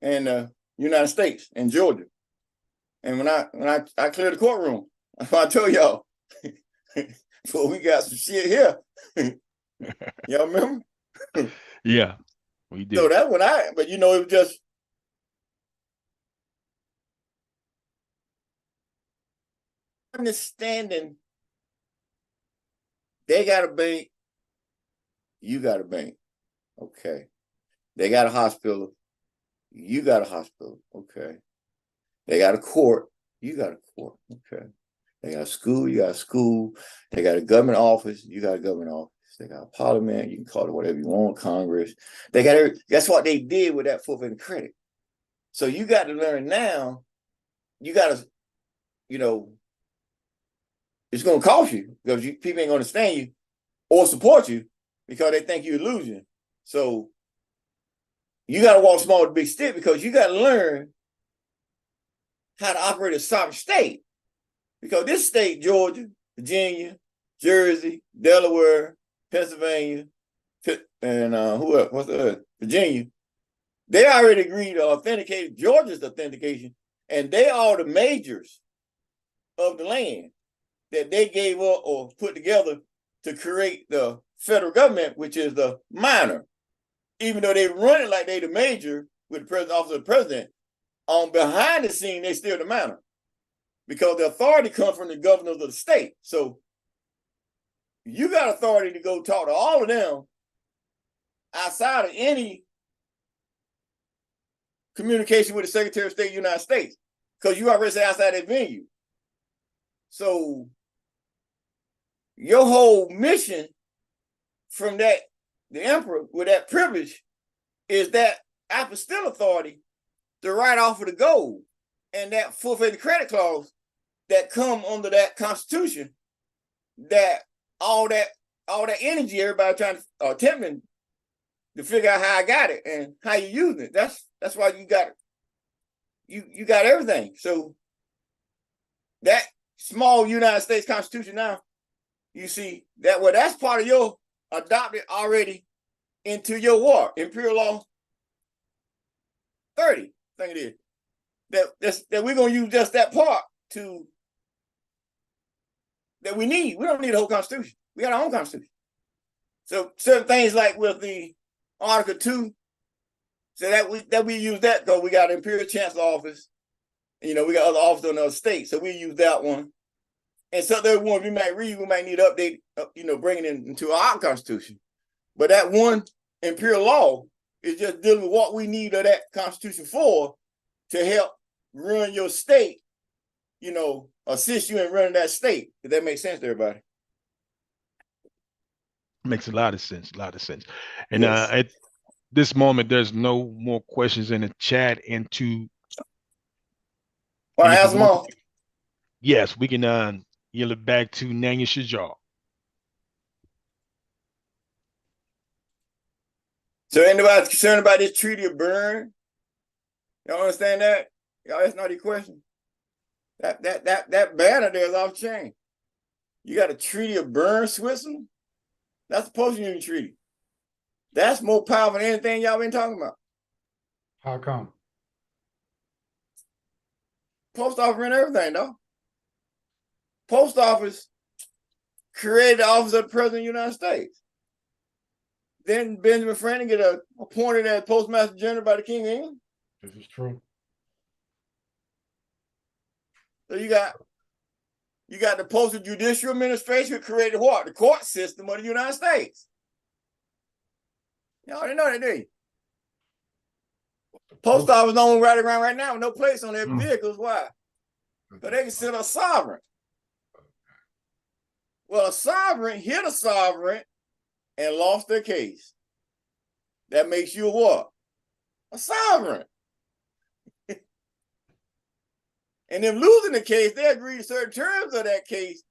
in the United States in Georgia. And when I cleared the courtroom, I told y'all, well, we got some shit here. Y'all remember? Yeah, we did. So that's when but you know, it was just understanding they got a bank, you got a bank. Okay. They got a hospital, you got a hospital. Okay. They got a court, you got a court. Okay. They got a school, you got a school. They got a government office, you got a government office. They got a parliament, you can call it whatever you want, Congress. They got that's what they did with that forfeited credit. So you got to learn now, you got to, you know, it's going to cost you because people ain't going to understand you or support you because they think you're losing. So you got to walk small with a big stick because you got to learn how to operate a sovereign state. Because this state, Georgia, Virginia, Jersey, Delaware, Pennsylvania, and who else? What's the other? Virginia. They already agreed to authenticate Georgia's authentication, and they are the majors of the land that they gave up or put together to create the federal government, which is the minor. Even though they run it like they the major with the president, office of the president, on behind the scene, they still the minor. Because the authority comes from the governors of the state. So you got authority to go talk to all of them outside of any communication with the Secretary of State of the United States, because you already say outside that venue. So your whole mission from that, the emperor with that privilege, is that apostille authority to write off of the gold and that forfeited credit clause that come under that constitution, that all that energy everybody trying to attempting to figure out how I got it and how you using it. That's why you got you got everything. So that small United States Constitution now, you see that that's part of your adopted already into your war, Imperial Law 30, I think it is. That we're gonna use just that part to that we need. We don't need a whole constitution. We got our own constitution. So certain things like with the Article 2, so that we use that because we got Imperial Chancellor Office. You know, we got other officers in other states, so we use that one. And some other ones we might read, we might need to update, you know, bringing it into our constitution. But that one imperial law is just dealing with what we need of that constitution for to help run your state, you know, assist you in running that state. Does that make sense to everybody? Makes a lot of sense, And Yes. at this moment, there's no more questions in the chat. And to Want to ask them all? Yes, we can yield it back to Nanya Shajar. So anybody concerned about this Treaty of Bern? Y'all understand that? Y'all, that's not your question. That banner there is off chain. You got a Treaty of Bern, Switzerland? That's the post-union treaty. That's more powerful than anything y'all been talking about. How come? Post office ran everything, though. Post office created the office of the President of the United States. Then Benjamin Franklin get appointed as Postmaster General by the King of England. This is true. So you got the Postal Judicial Administration, who created what? The court system of the United States. Y'all didn't know that, do you? Post office don't ride around right now with no place on their vehicles. Why? Because they consider a sovereign. Well, a sovereign hit a sovereign and lost their case. That makes you a what? A sovereign. And them losing the case, they agree to certain terms of that case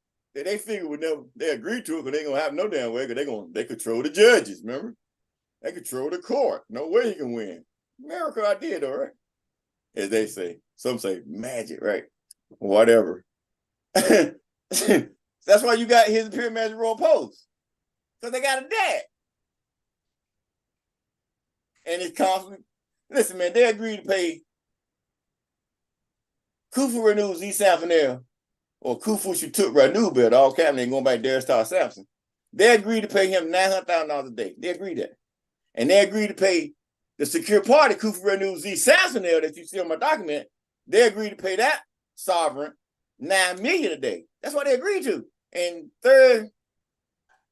they figure would never, they agreed to it, because they ain't gonna have no damn way, because they control the judges, remember? They control the court. No way he can win. America, I did, all right? As they say. Some say magic, right? Whatever. That's why you got his appear magic royal post. Because they got a dad. And it's constantly, listen, man, they agreed to pay Khufu Renews E. Sampson or Khufu Shatuk Ranu, all cabinet going by Darius Star Sampson. They agreed to pay him $900,000 a day. They agreed that. And they agreed to pay the secure party, Khufu Renews Z. Sampson that you see on my document. They agreed to pay that sovereign $9 million a day. That's what they agreed to. And 3rd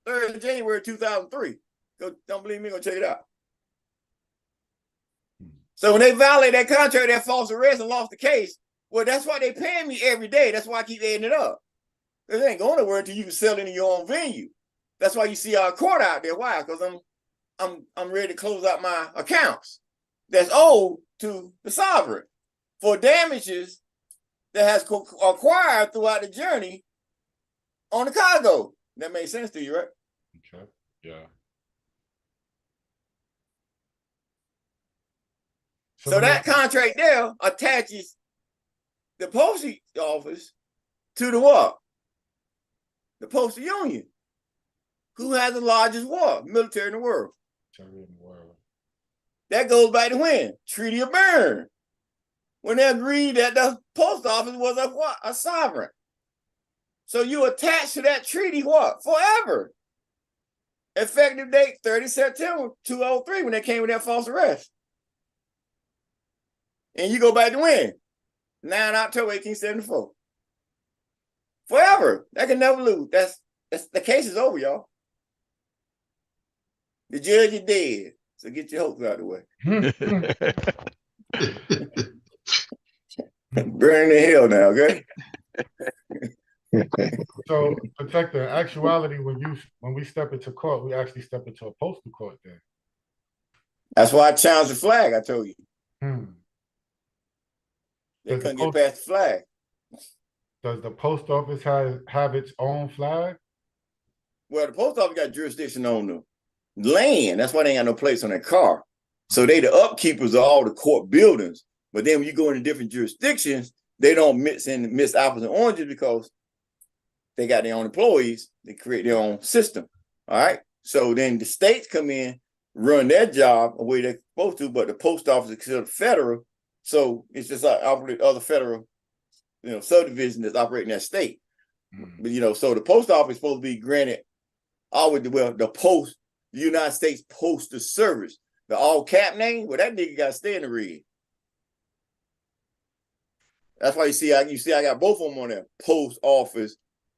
of January 2003. Don't believe me? Go check it out. So when they violate that contract, that false arrest and lost the case, well, that's why they paying me every day. That's why I keep adding it up. It ain't going nowhere until you can sell it in your own venue. That's why you see our court out there. Why? Because I'm ready to close out my accounts that's owed to the sovereign for damages that has acquired throughout the journey on the cargo. That makes sense to you, right? Okay. Yeah. So that contract there attaches the postal office to the what? The postal union. Who has the largest war military in the world? That goes back to when? Treaty of Bern. When they agreed that the post office was a sovereign. So you attach to that treaty what? Forever. Effective date 30 September 2003 when they came with that false arrest. And you go back to when? 9 October 1874. Forever. That can never lose. That's the case is over, y'all. The judge is dead. So get your hopes out of the way. Burn in hell now, okay? So, Protector, in actuality, when we step into court, we actually step into a postal court then. That's why I challenged the flag, I told you. They Does couldn't get past the flag. Does the post office have its own flag? Well, the post office got jurisdiction on the land. That's why they ain't got no place on their car. So they the upkeepers of all the court buildings. But then when you go into different jurisdictions, they don't mix apples and oranges because they got their own employees. They create their own system. All right. So then the states come in, run their job the way they're supposed to, but the post office is considered federal. So it's just like operate other federal, subdivision that's operating that state. But so the post office is supposed to be granted the United States Postal Service, the all cap name. Well, that nigga got to stay in the red. That's why you see I got both of them on there, post office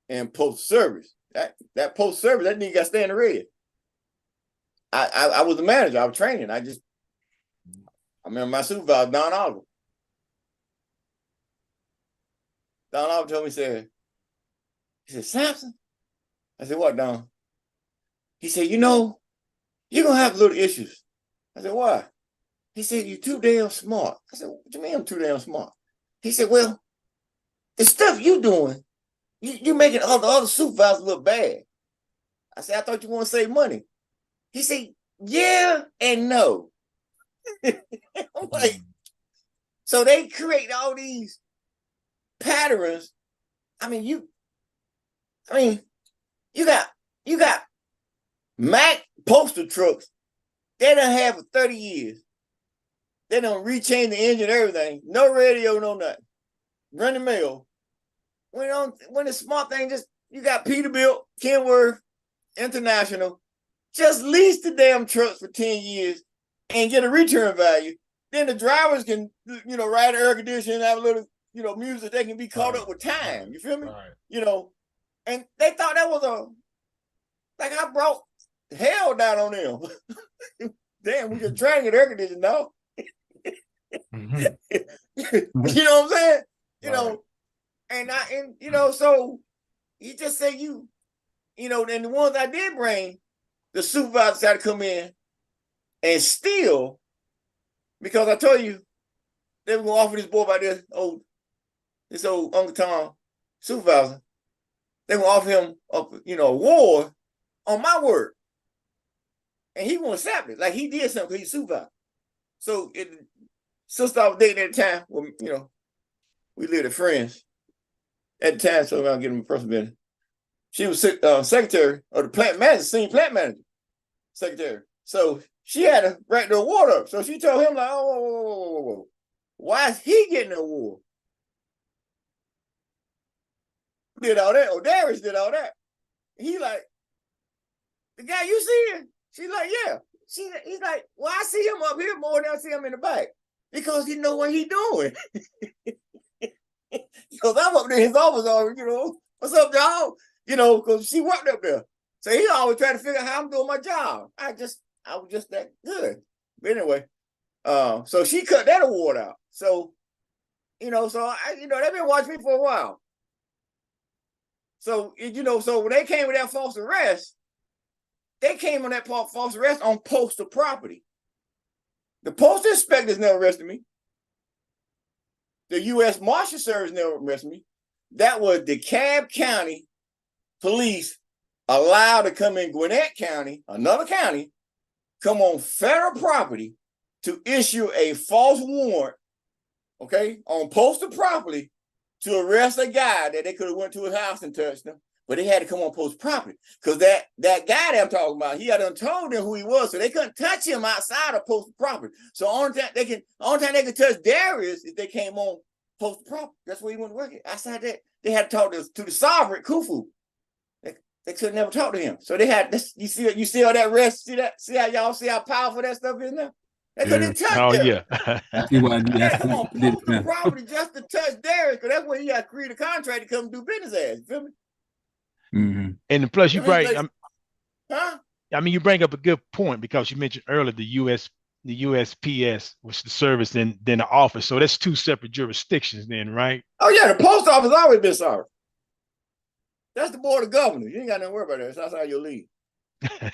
and post service. That post service, that nigga got to stay in the red. I was the manager. I was training. I remember my supervisor, Don Oliver. Don Oliver told me, he said, Sampson? I said, what, Don? He said, you're going to have little issues. I said, why? He said, you're too damn smart. I said, what do you mean I'm too damn smart? He said, well, the stuff you doing, you're making all the other supervisors look bad. I said, I thought you want to save money. He said, yeah and no. I'm like, so they create all these patterns. You got Mack postal trucks. They done have for 30 years. They done rechain the engine, everything. No radio, no nothing. Run the mail. When the smart thing, you got Peterbilt, Kenworth, International. Just lease the damn trucks for 10 years and get a return value. Then the drivers can, ride the air conditioning, have a little, music. They can be caught up with time. You feel me? And they thought that was I brought hell down on them. Damn, we just trying to get air conditioning now. You know what I'm saying? So you just say and the ones I did bring, the supervisors had to come in and steal, because I told you they were gonna offer this boy by this old Uncle Tom supervisor they gonna offer him a award on my work. And he won't accept it. Like he did something because he's supervisor. So sister I was dating at the time, well, we lived as friends at the time, so I'm gonna give him a personal business. She was secretary of the plant manager, senior plant manager, secretary. So she had to write the award up. So she told him, like, whoa. Why is he getting the award? Did all that. Darius did all that. He like, the guy you seeing? She's like, yeah. He's like, well, I see him up here more than I see him in the back. Because he know what he doing. Because I'm up there in his office already, what's up, y'all? Because she worked up there. So he always trying to figure out how I'm doing my job. I was just that good. But anyway, so she cut that award out. So, they've been watching me for a while. So, so when they came with that false arrest, they came on that false arrest on postal property. The postal inspectors never arrested me. The U.S. Marshal Service never arrested me. That was DeKalb County police allowed to come in Gwinnett County, another county, come on federal property to issue a false warrant, on postal property to arrest a guy that they could have went to his house and touched him, but they had to come on postal property because that guy that I'm talking about, he had told them who he was, so they couldn't touch him outside of postal property. So only time they could touch Darius if they came on postal property. That's where he went to work at. Outside that, they had to talk to the sovereign Khufu. They could never talk to him. So they had this. You see all that rest? See that? See how powerful that stuff is now? They couldn't touch him. Yeah. They had to come on postal property just to touch Darius, because that's where he had to create a contract to come do business as. You feel me? Mm-hmm. And plus, you bring, huh? You bring up a good point because you mentioned earlier the USPS, which is the service, then the office. So that's two separate jurisdictions, then, right? Oh yeah, the post office always been sorry. That's the board of governors. You ain't got nothing to worry about that. That's outside your league. I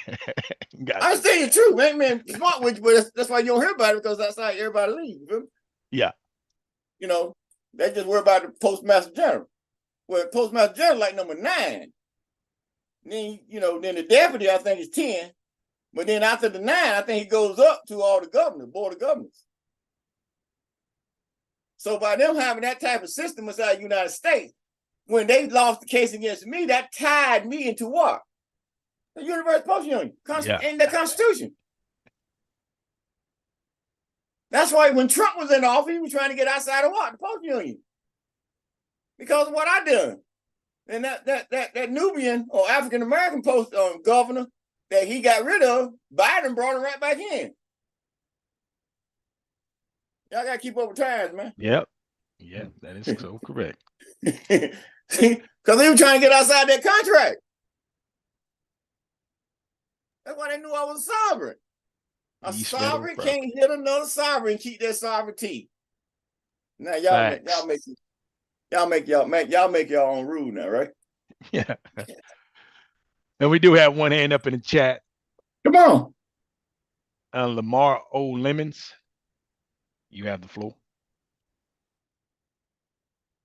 understand the truth, man. Smart with you, but that's why you don't hear about it, because that's how everybody leaves. Yeah. They just worry about the postmaster general. Well, postmaster general like number 9. Then then the deputy I think is 10, but then after the 9, I think he goes up to all the governors, board of governors. So by them having that type of system inside the United States, when they lost the case against me, that tied me into what? The Universal Postal Union in the Constitution. That's why when Trump was in office, he was trying to get outside of what? The Postal Union. Because of what I done. And that Nubian or African American post governor that he got rid of, Biden brought him right back in. Y'all gotta keep up with times, man. Yep. Yeah, that is so correct. Because they were trying to get outside that contract. That's why they knew I was a sovereign. A sovereign can't hit another sovereign and keep their sovereignty. Now y'all make your own rule now, right? Yeah. And we do have one hand up in the chat. Come on. Lamar O. Lemons, you have the floor.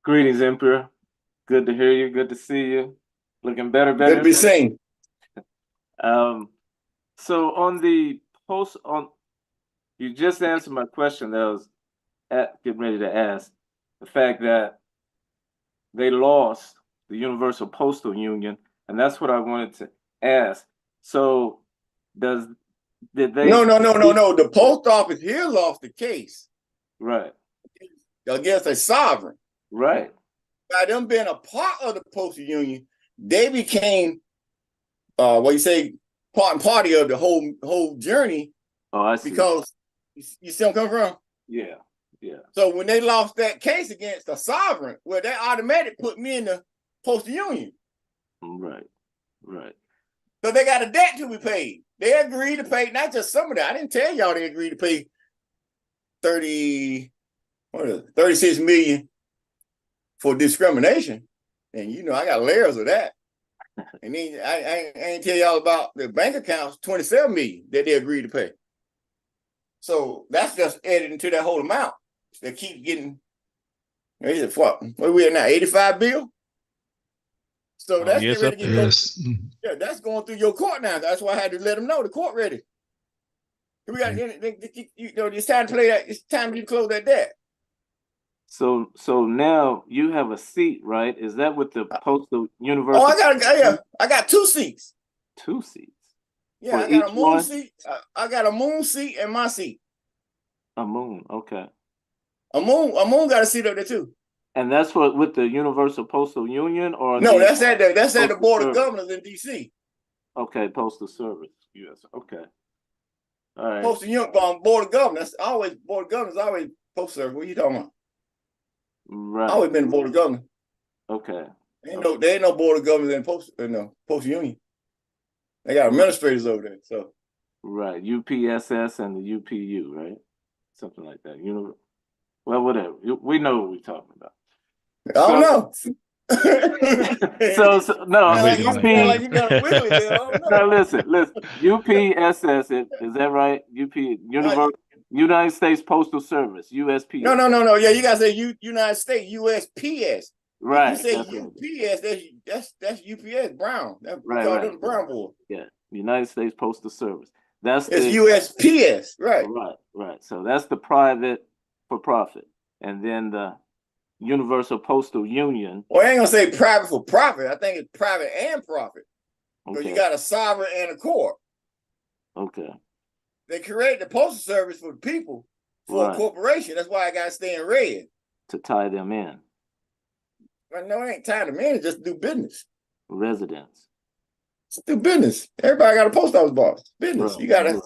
Greetings, Emperor. Good to hear you. Good to see you. Looking better. Good to be seen. So on the post you just answered my question that I was getting ready to ask. The fact that they lost the Universal Postal Union, and that's what I wanted to ask. So did they? No. The post office here lost the case. Right. Against a sovereign. Right. By them being a part of the postal union, they became part and party of the whole journey. Oh, I see. Because you see where I'm coming from? Yeah. So when they lost that case against a sovereign, well, that automatically put me in the postal union. Right. So they got a debt to be paid. They agreed to pay, not just some of that. I didn't tell y'all they agreed to pay 36 million for discrimination. And I got layers of that. And then I ain't tell y'all about the bank accounts, 27 million that they agreed to pay. So that's just added into that whole amount. They keep getting, what are we at now, 85 bill? So that's yes, getting ready to get Yes. yeah, that's going through your court now. That's why I had to let them know the court ready. We got you know, it's time to play that. It's time to close that debt. So now you have a seat, right? Is that with the postal university? Oh, I got 2 seats. 2 seats. Yeah, For I got a each moon one? seat. I got a moon seat and my seat. A moon, okay. A moon got a seat up there too. And that's with the Universal Postal Union, or No, the that's at the Postal Board of Service? Governors in DC. Okay, Postal Service, US. Okay. All right. Postal Union, Board of Governors. Board of Governors always Postal Service. What are you talking about? Right. Always been Board of Governors. Okay. There ain't no Board of Governors in Postal Union. They got administrators over there. So Right. UPSS and the UPU, right? Something like that. Well, whatever. We know what we're talking about. I don't know. So no, like UP. you got a wiggle there. I don't know. No, listen. UPSS, is that right? United States Postal Service, USPS. No. Yeah, you gotta say United States, USPS. Right. You say UPS, that's UPS Brown. That we Right, call right. them the Brown board. Yeah, United States Postal Service. It's USPS, right? Right. So that's the private for profit, and then the Universal Union. Well, I ain't gonna say private for profit. I think it's private and profit. Because Okay. you got a sovereign and a court. Okay. They create the postal service for the people, for a corporation. That's why I gotta stay in red. To tie them in. But no, it ain't time to man, just do business. Residents. Just do business. Everybody got a post office box. Business. Right. You gotta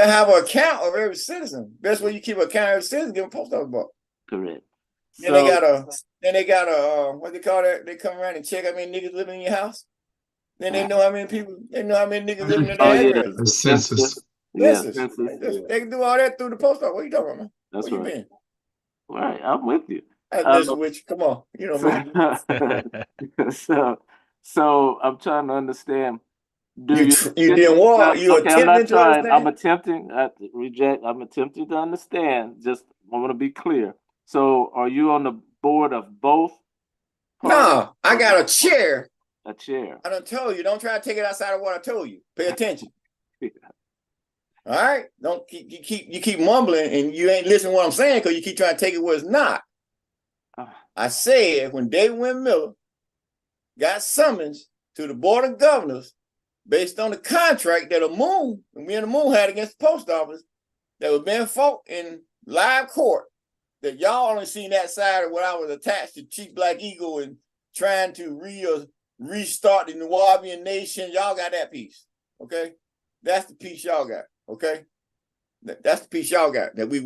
have an account of every citizen. Best way you keep an account of every citizen, give them a post office box. Correct. Then they got a what they call that? They come around and check how many niggas living in your house. Then they know how many people. They know how many niggas living in their address. The census. Census. They can do all that through the post office. What are you talking about, man? That's Where right. you been? Right, I'm with you. I listen with you. Come on, you know me. So I'm trying to understand. You didn't walk. You okay, I'm not attempting to trying. understand? I'm attempting. I'm attempting to understand. Just I want to be clear. So, are you on the board of both? No, I got a chair. A chair. I done told you. Don't try to take it outside of what I told you. Pay attention. All right. Don't you keep mumbling and you ain't listening to what I'm saying because you keep trying to take it where it's not. I said when David Wynn Miller got summons to the Board of Governors based on the contract that me and the Moon had against the post office that was being fought in live court, that y'all only seen that side of when I was attached to Chief Black Eagle and trying to restart the Nubian nation. Y'all got that piece. Okay. That's the piece y'all got. Okay. That's the piece y'all got that we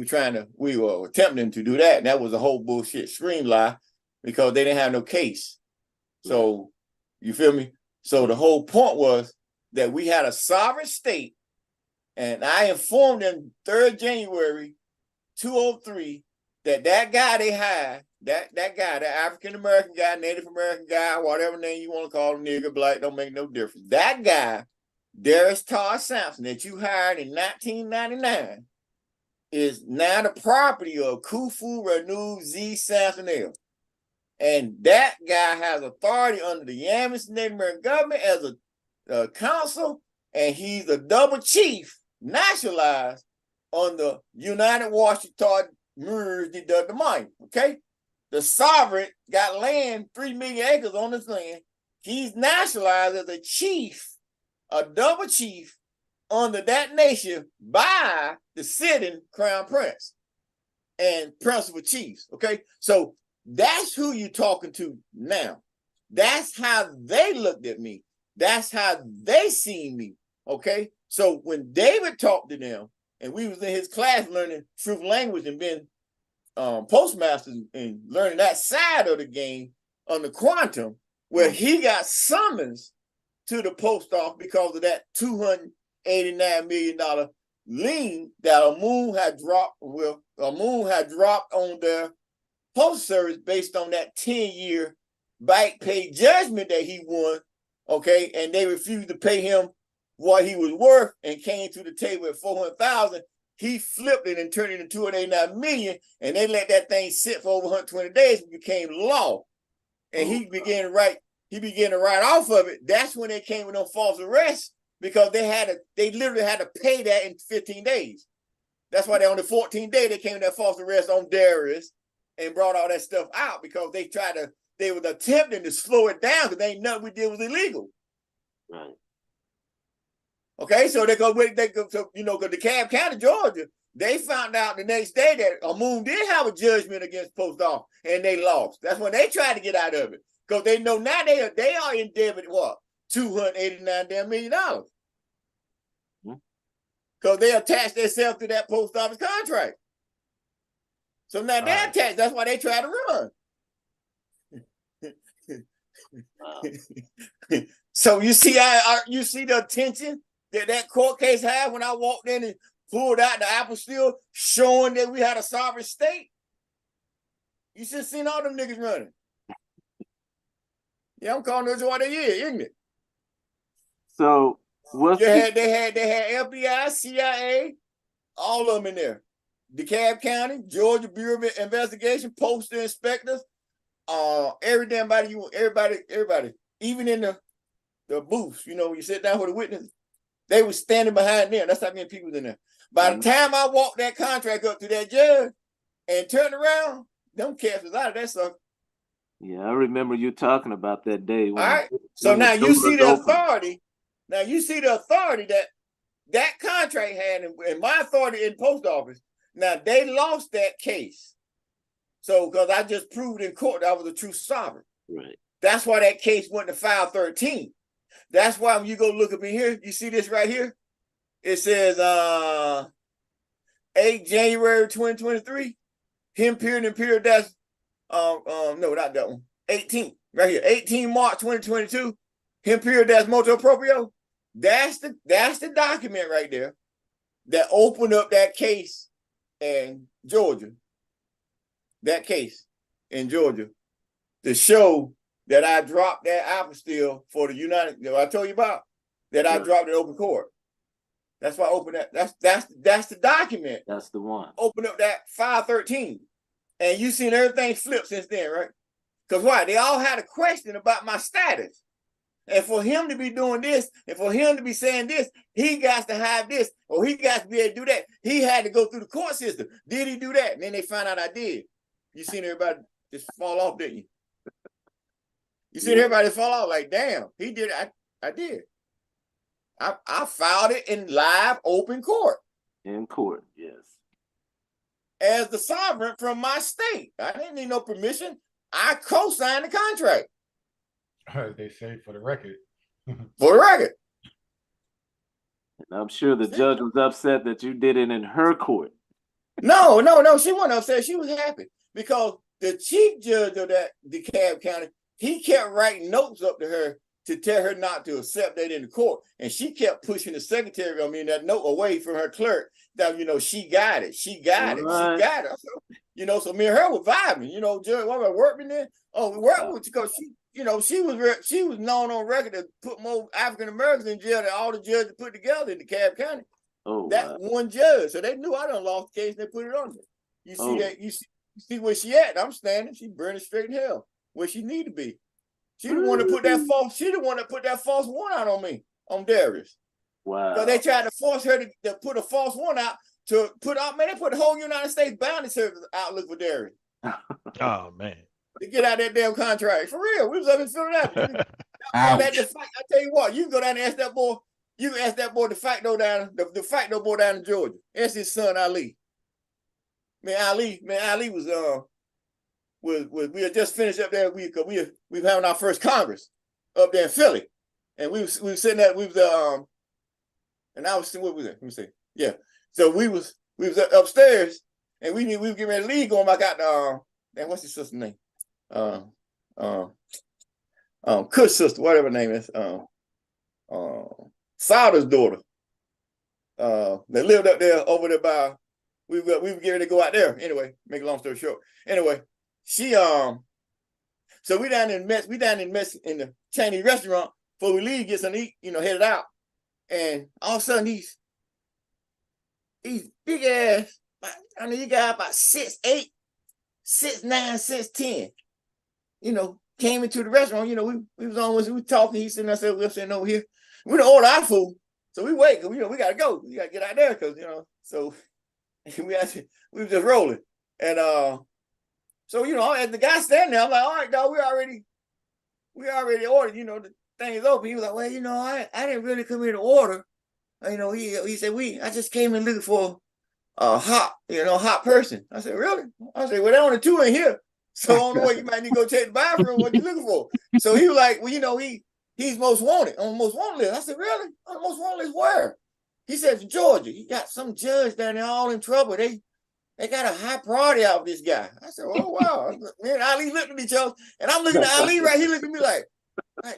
were attempting to do that. And that was a whole bullshit scream lie because they didn't have no case. So you feel me? So the whole point was that we had a sovereign state, and I informed them 3rd January 2003 that guy they hired, that guy, the African American guy, Native American guy, whatever name you want to call him, nigga, black, don't make no difference. That guy, Darius Tar Sampson, that you hired in 1999, is now the property of Khufu Ranu Z. Sampson L. And that guy has authority under the Yamas Native American government as a council, and he's a double chief, nationalized on the United Washington MERS deducted money. Okay? The sovereign got land, 3 million acres on this land. He's nationalized as a chief, a double chief under that nation by the sitting crown prince and principal chiefs. Okay? So that's who you're talking to now. That's how they looked at me. That's how they seen me. Okay? So when David talked to them, and we was in his class learning truth language and being postmasters and learning that side of the game on the quantum, where he got summons to the post office because of that $289 million lien that Moon had dropped. Well, Moon had dropped on their post service based on that 10-year back pay judgment that he won. Okay, and they refused to pay him what he was worth and came to the table at $400,000. He flipped it and turned it into $289 million, and they let that thing sit for over 120 days and became law. And he began to write he began to write off of it. That's when they came with no false arrests because they literally had to pay that in 15 days. That's why on the 14th day they came with that false arrest on Darius and brought all that stuff out because they were attempting to slow it down because nothing we did was illegal. Right. Okay, so because DeKalb County, Georgia, they found out the next day that Amun did have a judgment against post office and they lost. That's when they tried to get out of it because they know now they are in debit what $289 million because they attached themselves to that post office contract. So now they're attached. That's why they try to run. So you see, you see the attention that court case had when I walked in and pulled out the apostille showing that we had a sovereign state. You should have seen all them niggas running. Yeah, I'm calling those what they is, isn't it? So what's they had FBI, CIA, all of them in there. DeKalb County, Georgia Bureau of Investigation, postal inspectors, everybody, even in the booths, when you sit down with the witness, they were standing behind them. That's how many people was in there. By the time I walked that contract up to that judge and turned around, them cats was out of that sucker. Yeah, I remember you talking about that day. All right. So now you see the authority. Now you see the authority that contract had and my authority in post office. Now they lost that case. So because I just proved in court that I was a true sovereign. Right. That's why that case went to file 13. That's why when you go look up in here, you see this right here? It says 8 January 2023. Him period and period that's no, not that one. 18, right here. 18 March 2022. Him period that's motu proprio. That's the document right there that opened up that case in Georgia. That case in Georgia to show that I dropped that apostille for the United. I told you about that. I dropped it open court. That's why I opened that. That's the document. That's the one. Open up that 513, and you seen everything flip since then, right? Because why? They all had a question about my status, and for him to be doing this, and for him to be saying this, he got to have this, or he got to be able to do that. He had to go through the court system. Did he do that? And then they found out I did. You seen everybody just fall off, didn't you? You seen everybody fall off like, damn, he did. I did. I filed it in live open court. In court, yes. As the sovereign from my state. I didn't need no permission. I co-signed the contract. As they say, for the record. For the record. And I'm sure the judge was upset that you did it in her court. No. She wasn't upset. She was happy because the chief judge of that DeKalb County, he kept writing notes up to her to tell her not to accept that in the court. And she kept pushing the secretary on me that note away from her clerk. That, she got it. She got it. She got it. So, so me and her were vibing. Judge, what about working there? Oh, we worked with because she was known on record to put more African Americans in jail than all the judges put together in DeKalb County. Oh, that one judge. So they knew I done lost the case and they put it on there. You see that? You see where she at? I'm standing. She burning straight in hell where she need to be. She didn't want to put that false. She didn't want to put that false one out on me, on Darius. Wow. So they tried to force her to put a false one out to put out. Man, they put the whole United States Bounty Service outlook for Darius. Oh man. To get out that damn contract. For real. We was up in Philadelphia. I tell you what, you can go down and ask that boy. You can ask that boy the facto boy down in Georgia. Ask his son Ali. Ali was we had just finished up there. We were having our first Congress up there in Philly, and we was sitting there. And I was what was it? Let me see. Yeah. So we was upstairs, and we were getting ready to leave. Going back out to what's his sister's name? Kush's sister, whatever her name is. Sauter's daughter. They lived up there over there by. We were getting ready to go out there. Anyway, make a long story short. Anyway. She so we down in mess in the Chinese restaurant before we leave, get something to eat, headed out. And all of a sudden these big ass, you got about 6'8", 6'9", 6'10", came into the restaurant. You know, we was talking. He sitting there, we're sitting over here. We don't order our food, so we wait because we gotta go. We gotta get out there because So we were just rolling, and so as the guy standing there, I'm like, all right, dog, we already ordered. The thing is open. He was like, well, I didn't really come here to order. He said I just came in looking for a hot person. I said, really? I said, well, there only two in here. So I don't know what you might need to go check the bathroom. What you looking for? So he was like, well, he's most wanted on the most wanted list. I said, really? On the most wanted list where? He said, Georgia. He got some judge down there all in trouble. They got a high priority out of this guy. I said, oh wow. Me and Ali looked at each other, and I'm looking at Ali right. He looked at me like I'm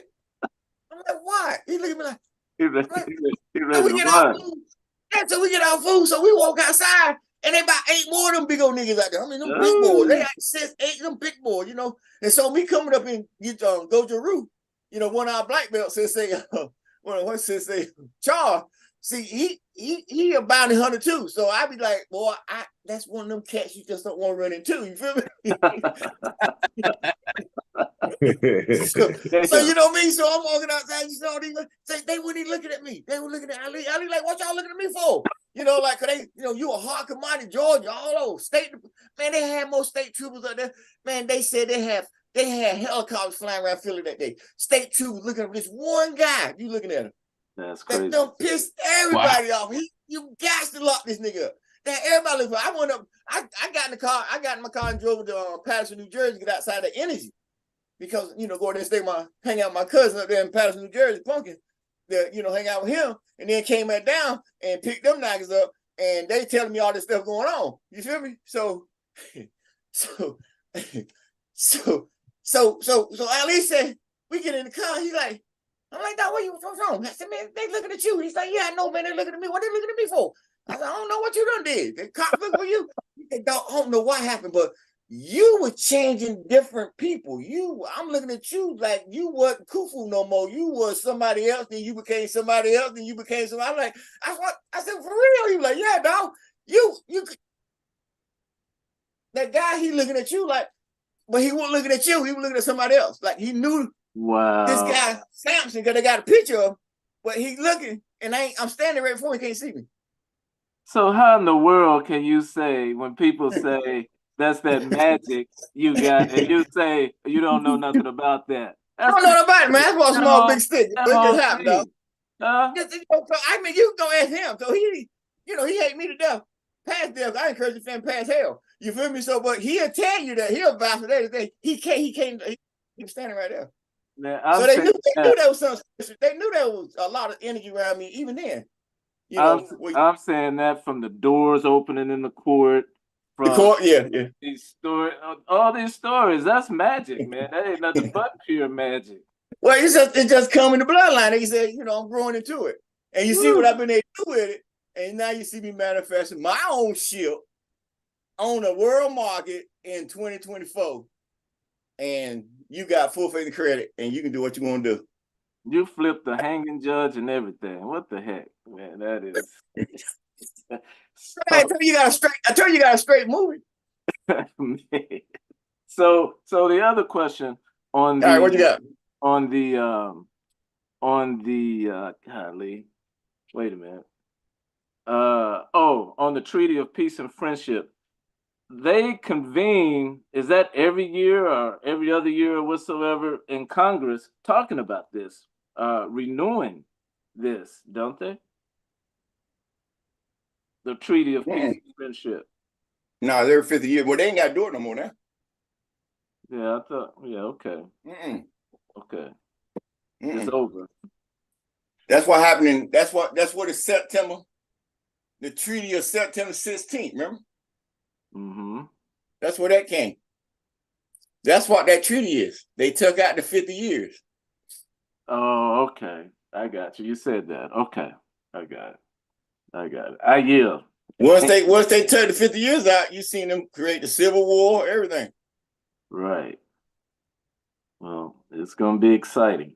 like, why? He looked at me like. So we get our food. Yeah, so we get our food. So we walk outside, and they about 8 more of them big old niggas out there. I mean, them big boys. They got 6, 8 of them big boys, And so me coming up and go to Roo, one of our black belts says say Charles. See, he a bounty hunter too. So I be like, boy, that's one of them cats you just don't want to run into. You feel me? so you know me. So I'm walking outside. They weren't even looking at me. They were looking at Ali. Ali like, what y'all looking at me for? Like, cause they, you a hard commodity, Georgia, all over state. Man, they had more state troopers out there. Man, they said they had helicopters flying around Philly that day. State troopers looking at this one guy. You looking at him. That's crazy. That done pissed everybody off. You got to lock this nigga up. That everybody look. I went up. I got in the car. I got in my car and drove to Patterson, New Jersey, to get outside of Energy, because go there and hang out with my cousin up there in Patterson, New Jersey, Punkin. Hang out with him, and then came back down and picked them niggas up, and they telling me all this stuff going on. You feel me? So Ali said, we get in the car. He's like. I'm like, dog, where you from? I said, man, they looking at you. He's like, yeah, I know, man, they looking at me. What they looking at me for? I said, I don't know what you done did. The cops looking for you. He said, dog, I don't know what happened, but you were changing different people. I'm looking at you like you wasn't Khufu no more. You was somebody else, then you became somebody else, then you became somebody. I'm like, I said, for real? He was like, yeah, dog. You that guy, he looking at you like, but he wasn't looking at you. He was looking at somebody else. Like he knew. Wow. This guy, Samson, because they got a picture of him, but he's looking, and I'm standing right before him, he can't see me. So how in the world can you say, when people say that's that magic you got, and you say you don't know nothing about that? I don't know about it, man. That's what a small big stick. It just happened, dog. I mean, you can go ask him. So he hate me to death. Past death, I encourage your family past hell. You feel me? So, but he'll tell you that he'll vouch for that. He was standing right there. So they knew there was something special. They knew there was a lot of energy around me even then. I'm saying that from the doors opening in the court. From the court, yeah. These stories, all these stories, that's magic, man. That ain't nothing but pure magic. Well, it just come in the bloodline. He said, I'm growing into it. And you see what I've been able to do with it. And now you see me manifesting my own ship on the world market in 2024. And you got full faith and credit, and you can do what you want to do. You flipped the hanging judge and everything. What the heck, man? That is. I tell you, you got a straight movie. So the other question on the. All right, what you got? On the golly, wait a minute. On the Treaty of Peace and Friendship. They convene, is that every year or every other year or whatsoever in Congress talking about this, renewing this, don't they? The Treaty of Peace and Friendship. No, every 50 years. Well, they ain't got to do it no more now. Yeah, I thought, okay. Okay. It's over. That's what happened that's what it's September, the Treaty of September 16th, remember? That's where that came. That's what that treaty is. They took out the 50 years. Oh, okay. I got you. You said that. Okay. I got it. I yield. Once they took the 50 years out, you seen them create the Civil War, everything. Right. Well, it's gonna be exciting.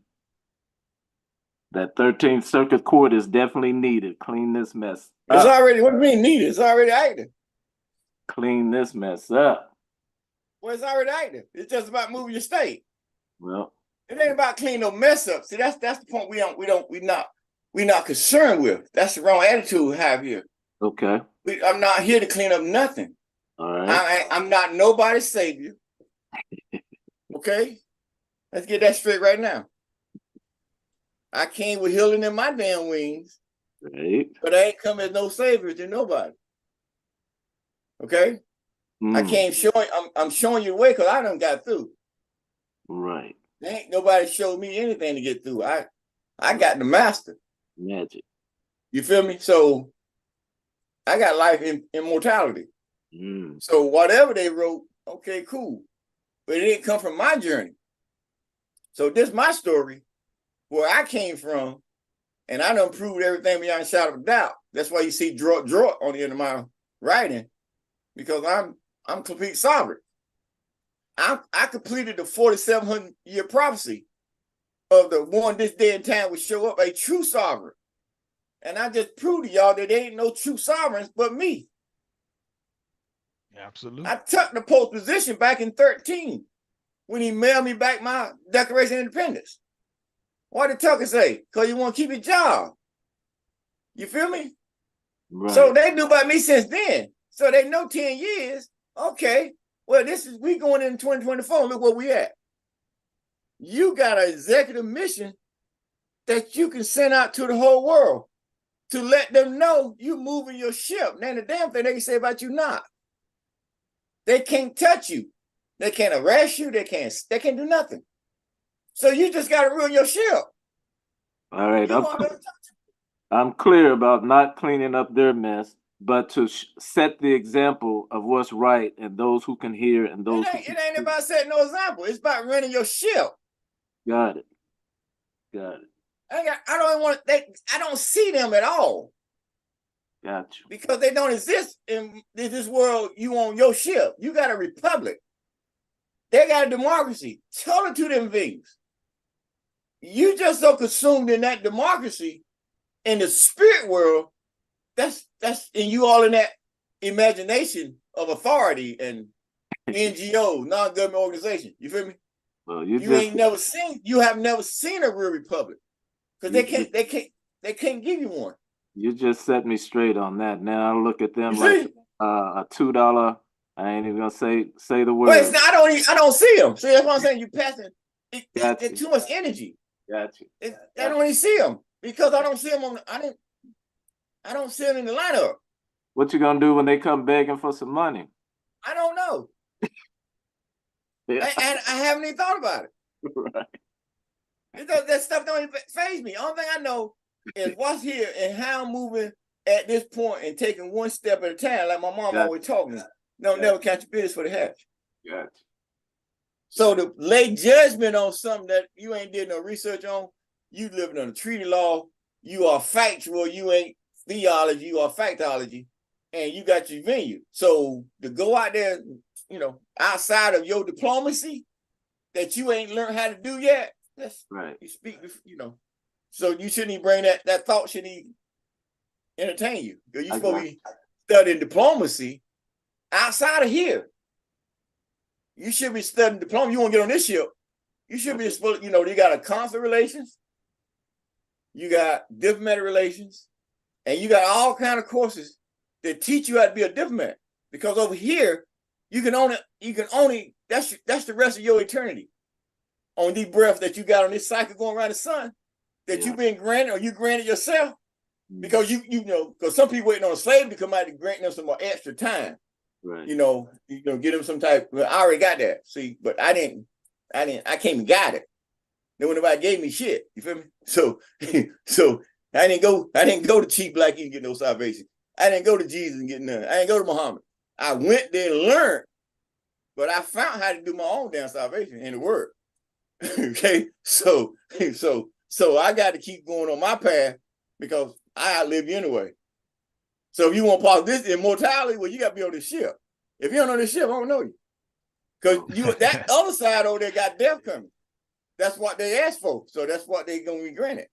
That 13th Circuit Court is definitely needed. Clean this mess up. It's already, what do you mean needed? It's already active. Clean this mess up. Well, it's already active. It's just about moving your state. Well, It ain't about cleaning no mess up. See, that's the point we not concerned with. That's the wrong attitude we have here. okay. I'm not here to clean up nothing. All right. I'm not nobody's savior. Okay? Let's get that straight right now. I came with healing in my damn wings, Right. but I ain't come as no savior to nobody. Okay? I came showing, I'm showing you the way because I done got through. Right. There ain't nobody showed me anything to get through. I got the master. Magic. You feel me? So I got life in immortality. So whatever they wrote, okay, cool. But it didn't come from my journey. So this is my story, where I came from, and I done proved everything beyond a shadow of doubt. That's why you see draw on the end of my writing, because I'm complete sovereign. I completed the 4,700-year prophecy of the one this day and time would show up, a true sovereign. And I just proved to y'all that there ain't no true sovereigns but me. Absolutely. I took the post position back in 13 when he mailed me back my Declaration of Independence. What did Tucker say? Because you want to keep your job. You feel me? Right. So they knew about me since then. So they know 10 years. Okay. Well, we going in 2024. Look where we at. You got an executive mission that you can send out to the whole world to let them know you moving your ship. Now, the damn thing they can say about you not. They can't touch you. They can't arrest you. They can't do nothing. So you just got to run your ship. All right. I'm clear about not cleaning up their mess, but to set the example of what's right and those who can hear and those it ain't about setting no example. It's about running your ship. Got it. Got it. I don't see them at all. Got you. Because they don't exist in this world. You on your ship. You got a republic. They got a democracy. Tell it to them things. You just so consumed in that democracy in the spirit world. That's and you all in that imagination of authority and NGO, non-government organization. You feel me? Well, you have never seen a real republic because they can't give you one. You just set me straight on that. Now I look at them like a $2. I ain't even gonna say the word. Well, I don't see them. See, that's what I'm saying. You passing. It's too much energy. Got you. I don't even see them because I don't see them I don't see them in the lineup. What you gonna do when they come begging for some money? I don't know. And I haven't even thought about it. Right. That stuff don't even faze me. Only thing I know is what's here and how I'm moving at this point and taking one step at a time, like my mom always taught me. Never catch your business for the hatch. Gotcha. So to lay judgment on something that you ain't did no research on, you living on a treaty law, you are factual, you ain't theology, you are factology, and you got your venue. So to go out there, outside of your diplomacy that you ain't learned how to do yet, that's right. You speak, so you shouldn't even bring that thought shouldn't even entertain you. Because you're supposed to be studying diplomacy outside of here. You should be studying diplomacy. You want to get on this ship. You should be supposed, you got a consular relations, you got diplomatic relations, and you got all kind of courses that teach you how to be a diplomat. Because over here, you can only that's the rest of your eternity. On these breaths that you got on this cycle going around the sun, that you've been granted or you granted yourself, because because some people waiting on a slave to come out to grant them some more extra time. Right. Get them some type. Well, I already got that. See, but I came and got it. Then when nobody gave me shit, you feel me? So I didn't go to cheap black and get no salvation. I didn't go to Jesus and get none. I didn't go to Muhammad. I went there and learned, but I found how to do my own damn salvation in the word. Okay, so I got to keep going on my path because I outlive you anyway. So if you want part of this immortality, well, you got to be on this ship. If you don't know this ship, I don't know you. Because that other side over there got death coming. That's what they asked for. So that's what they're going to be granted.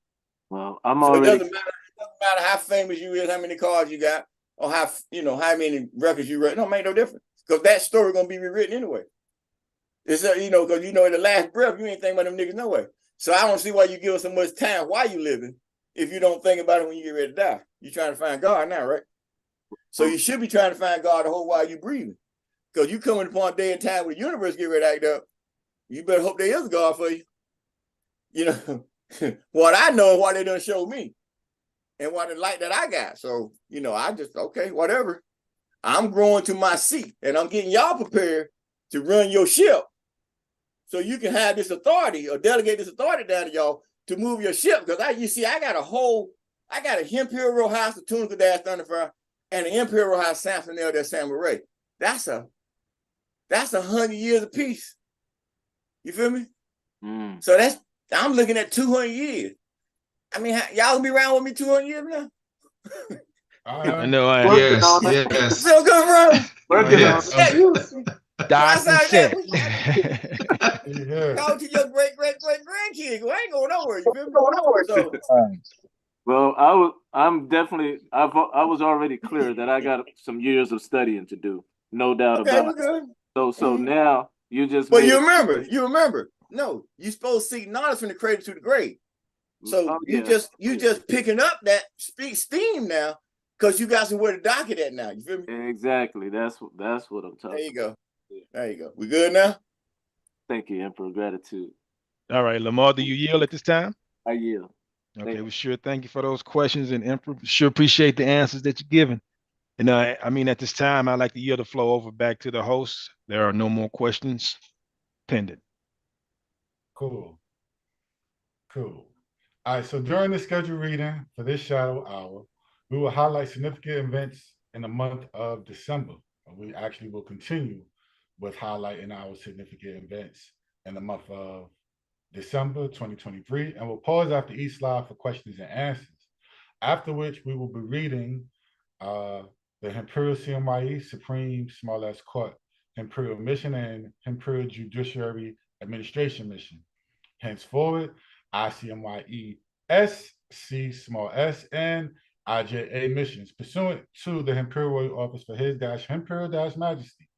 Well, it doesn't matter how famous you is, how many cars you got, or how many records you wrote. It don't make no difference. Because that story going to be rewritten anyway. It's you know, because you know in the last breath you ain't thinking about them niggas no way. So I don't see why you give us so much time while you living if you don't think about it when you get ready to die. You're trying to find God now, right? So you should be trying to find God the whole while you breathing. Because you coming upon a day and time where the universe get ready to act up. You better hope there is God for you. You know, what I know and what they done show me and what the light that I got. So, you know, I just, okay, whatever. I'm growing to my seat and I'm getting y'all prepared to run your ship so you can have this authority or delegate this authority down to y'all to move your ship. Because you see, I got a Imperial House, the Tunica Dash Thunderfire, and an Imperial House Samson L. That's Samurai. That's 100 years apiece. You feel me? So I'm looking at 200 years. I mean, y'all gonna be around with me 200 years now? I know. Yes, Where yes. Phil come from? Yes. Dodged and set. Go to your great grandkids. I ain't going nowhere. You feel me? So, well, I was already clear that I got some years of studying to do, no doubt about it. Good. So now you just. But you remember. No, you supposed to seek knowledge from the cradle to the grave. So you just picking up that steam now because you got somewhere to dock it at now. You feel me? Exactly. That's what I'm talking. There you go. There you go. We good now? Thank you, Emperor. Gratitude. All right, Lamar, do you yield at this time? I yield. Okay, well, sure. Thank you for those questions, and Emperor, sure appreciate the answers that you're giving. And I mean, at this time, I'd like to yield the flow over back to the host. There are no more questions pending. Cool. All right, so during the scheduled reading for this shadow hour, we will highlight significant events in the month of December. We actually will continue with highlighting our significant events in the month of December 2023, and we'll pause after each slide for questions and answers, after which we will be reading the Imperial CMYE Supreme Small S Court Imperial Mission and Imperial Judiciary Administration Mission. Henceforward, ICMYE SC small s and IJA missions pursuant to the Imperial Royal Office for His Imperial Majesty.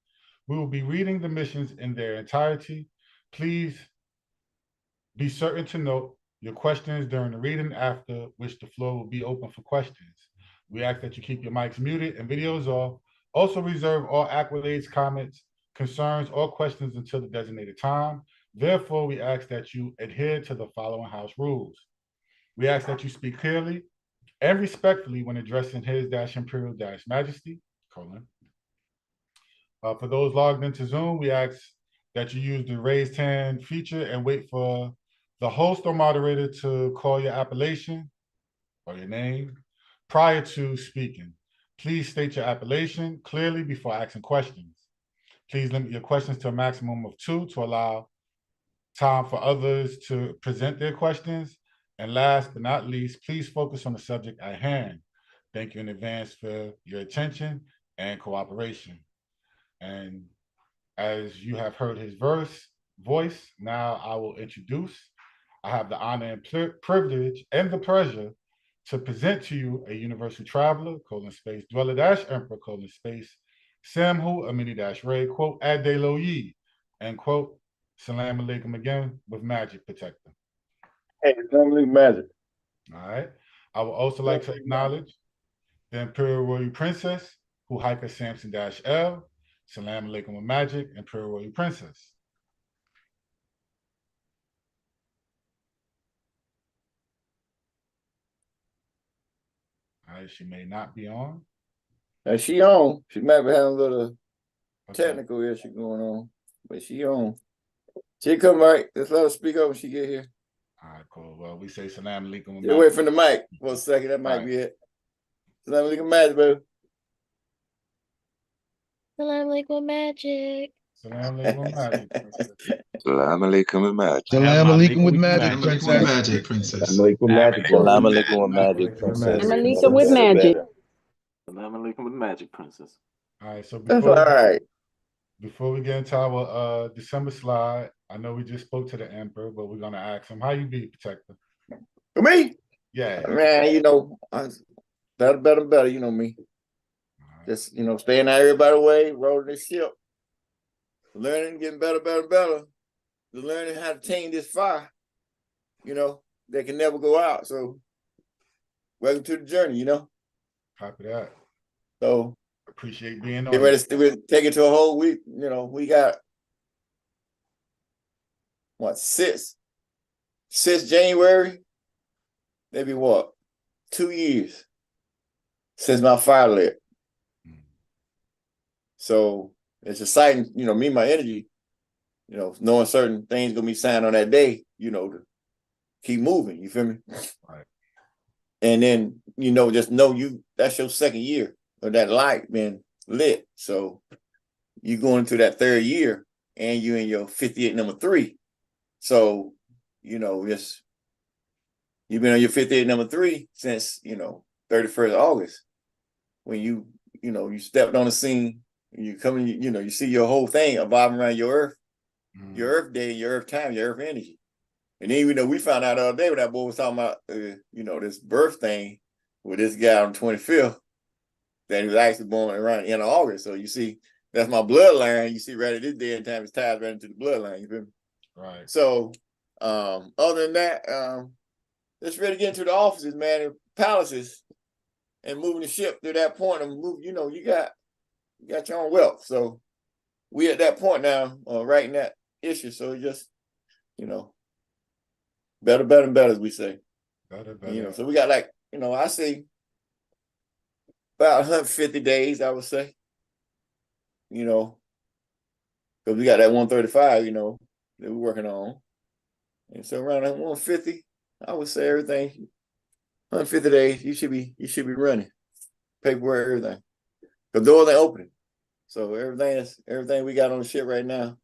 We will be reading the missions in their entirety. Please be certain to note your questions during the reading, after which the floor will be open for questions. We ask that you keep your mics muted and videos off. Also reserve all accolades, comments, concerns, or questions until the designated time. Therefore, we ask that you adhere to the following house rules. We ask that you speak clearly and respectfully when addressing His Imperial Majesty, : for those logged into Zoom, we ask that you use the raised hand feature and wait for the host or moderator to call your appellation or your name prior to speaking. Please state your appellation clearly before asking questions. Please limit your questions to a maximum of 2 to allow time for others to present their questions. And last but not least, please focus on the subject at hand. Thank you in advance for your attention and cooperation. And as you have heard his voice, now I will introduce. I have the honor and privilege and the pleasure to present to you a universal traveler, : dweller - emperor, : Samhu Amini - Ray, Ade Lo Yi, and Salam alaikum again with magic, protector. Hey, salam alaikum, magic. All right. I would also like to acknowledge the Imperial Royal Princess, Huhaika Samson - L. Salam alaikum with magic, Imperial Royal Princess. All right, she may not be on. She on. She might be having a little technical issue going on, but she on. She'll come right. Let's let her speak up when she get here. All right, cool. Well, we say salam alaikum. Get away from the mic for a second. That might be it. Salam alaikum, magic, baby. Salam alaikum, magic. Salam alaikum, magic. Salam alaikum with magic. Salam alaikum with magic, magic, princess. Salam alaikum, magic. Salam alaikum with magic, princess. Salam alaikum with magic. Salam alaikum with magic, princess. All right, so before we get into our December slide, I know we just spoke to the emperor, but we're gonna ask him, how you be, protector? For me? Yeah. Man, you know, better, you know me. Right. Just, you know, staying out everybody's way, rolling this ship. learning, getting better, better, better. The learning how to tame this fire, you know, that can never go out. So welcome to the journey, you know. Copy that. So Appreciate being get on. ready to take it to a whole week. You know, we got what, 6 January, maybe what, 2 years since my fire lit. So it's exciting, you know, me, my energy, you know, knowing certain things gonna be signed on that day, you know, to keep moving. You feel me? Right. And then, you know, just know that's your 2nd year of that light being lit. So you going into that 3rd year and you in your 58 number 3. So, you know, you've been on your 58 number 3 since, you know, 31st of August. When you know, you stepped on the scene, you come in, you know, you see your whole thing evolving around your earth, your earth day, your earth time, your earth energy. And then, you know, we found out the other day when that boy was talking about, you know, this birth thing with this guy on the 25th, that he was actually born around the end of August. So you see, that's my bloodline. You see, right at this day and time, it's tied right into the bloodline. You feel me? Right. So, other than that, let's really get into the offices, man, and palaces, and moving the ship to that point and move. You know, you got your own wealth. So we at that point now, writing that issue. So just, you know, better, better, and better, as we say. Better, better. You know, so we got, like, you know, I say about 150 days, I would say. You know, because we got that 135, you know, that we're working on. And so around that 150, I would say everything, 150 days, you should be running. Paperwork, everything. The doors ain't opening. So everything we got on the ship right now,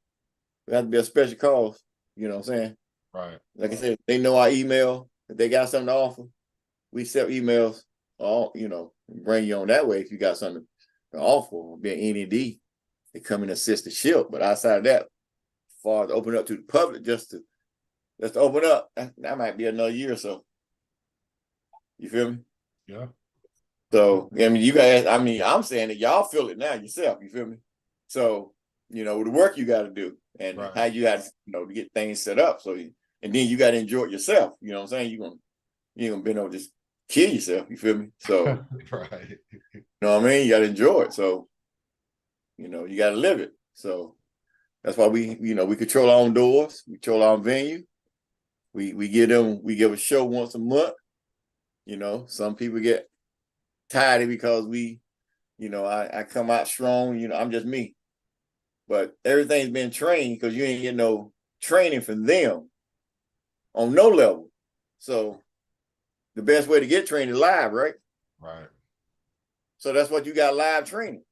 we have to be a special cause. You know what I'm saying? Right. Like I said, they know our email. If they got something to offer, we accept emails. All, you know, bring you on that way if you got something to offer. Be an NED, they come and assist the ship. But outside of that, as far as open up to the public, just to open up, that might be another year or so. You feel me? Yeah. So, I mean, you guys, I mean, I'm saying that y'all feel it now yourself. You feel me? So, you know, the work you got to do and Right. how you got to, you know, to get things set up. So, and then you got to enjoy it yourself. You know what I'm saying? You ain't gonna be able to just kill yourself. You feel me? So, Right. you know what I mean? You got to enjoy it. So, you know, you got to live it. So that's why we control our own doors. We control our own venue. We give a show once a month. You know, some people get tired because I come out strong. You know, I'm just me. But everything's been trained because you ain't get no training from them on no level. So the best way to get trained is live, right? Right. So that's what you got, live training.